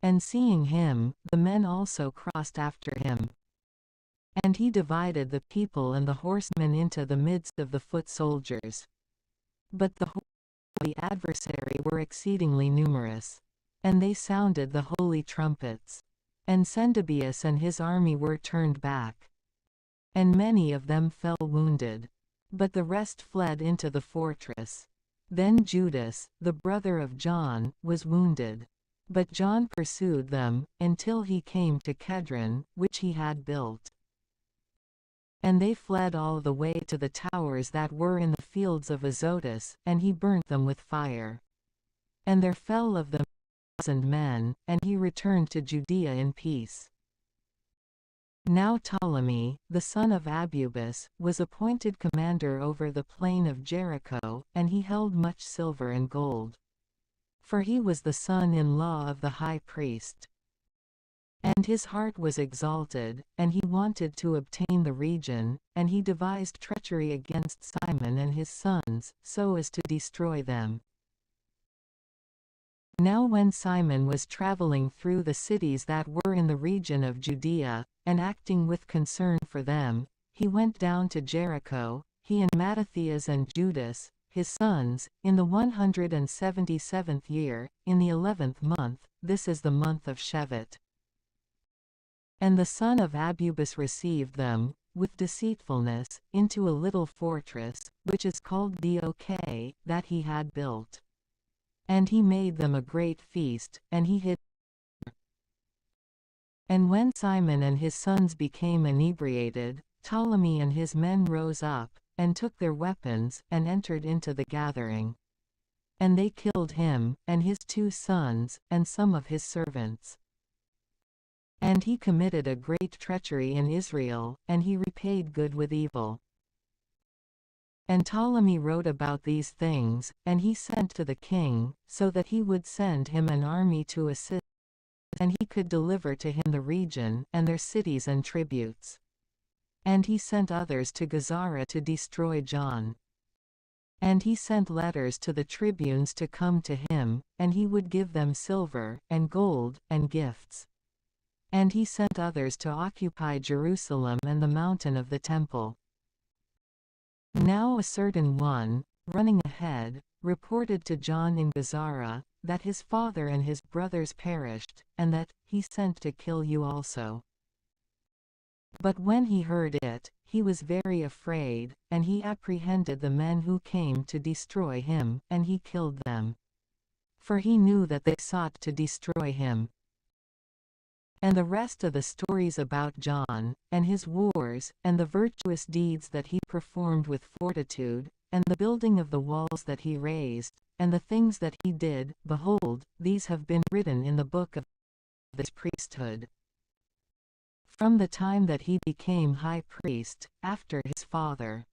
S1: And seeing him, the men also crossed after him. And he divided the people and the horsemen into the midst of the foot soldiers. But the horsemen of the adversary were exceedingly numerous. And they sounded the holy trumpets. And Cendebeus and his army were turned back. And many of them fell wounded. But the rest fled into the fortress. Then Judas, the brother of John, was wounded. But John pursued them, until he came to Kedron, which he had built. And they fled all the way to the towers that were in the fields of Azotus, and he burnt them with fire. And there fell of them 1,000 men, and he returned to Judea in peace. Now Ptolemy, the son of Abubus, was appointed commander over the plain of Jericho, and he held much silver and gold. For he was the son-in-law of the high priest. And his heart was exalted, and he wanted to obtain the region, and he devised treachery against Simon and his sons, so as to destroy them. Now when Simon was traveling through the cities that were in the region of Judea, and acting with concern for them, he went down to Jericho, he and Mattathias and Judas, his sons, in the 177th year, in the 11th month, this is the month of Shevat. And the son of Abubus received them, with deceitfulness, into a little fortress, which is called Dok, that he had built. And he made them a great feast, and he hid. And when Simon and his sons became inebriated, Ptolemy and his men rose up, and took their weapons, and entered into the gathering. And they killed him, and his 2 sons, and some of his servants. And he committed a great treachery in Israel, and he repaid good with evil. And Ptolemy wrote about these things, and he sent to the king, so that he would send him an army to assist, and he could deliver to him the region, and their cities and tributes. And he sent others to Gazara to destroy John. And he sent letters to the tribunes to come to him, and he would give them silver, and gold, and gifts. And he sent others to occupy Jerusalem and the mountain of the temple. Now a certain one, running ahead, reported to John in Gazara, that his father and his brothers perished, and that he sent to kill you also. But when he heard it, he was very afraid, and he apprehended the men who came to destroy him, and he killed them. For he knew that they sought to destroy him. And the rest of the stories about John, and his wars, and the virtuous deeds that he performed with fortitude, and the building of the walls that he raised, and the things that he did, behold, these have been written in the book of this priesthood. From the time that he became high priest, after his father.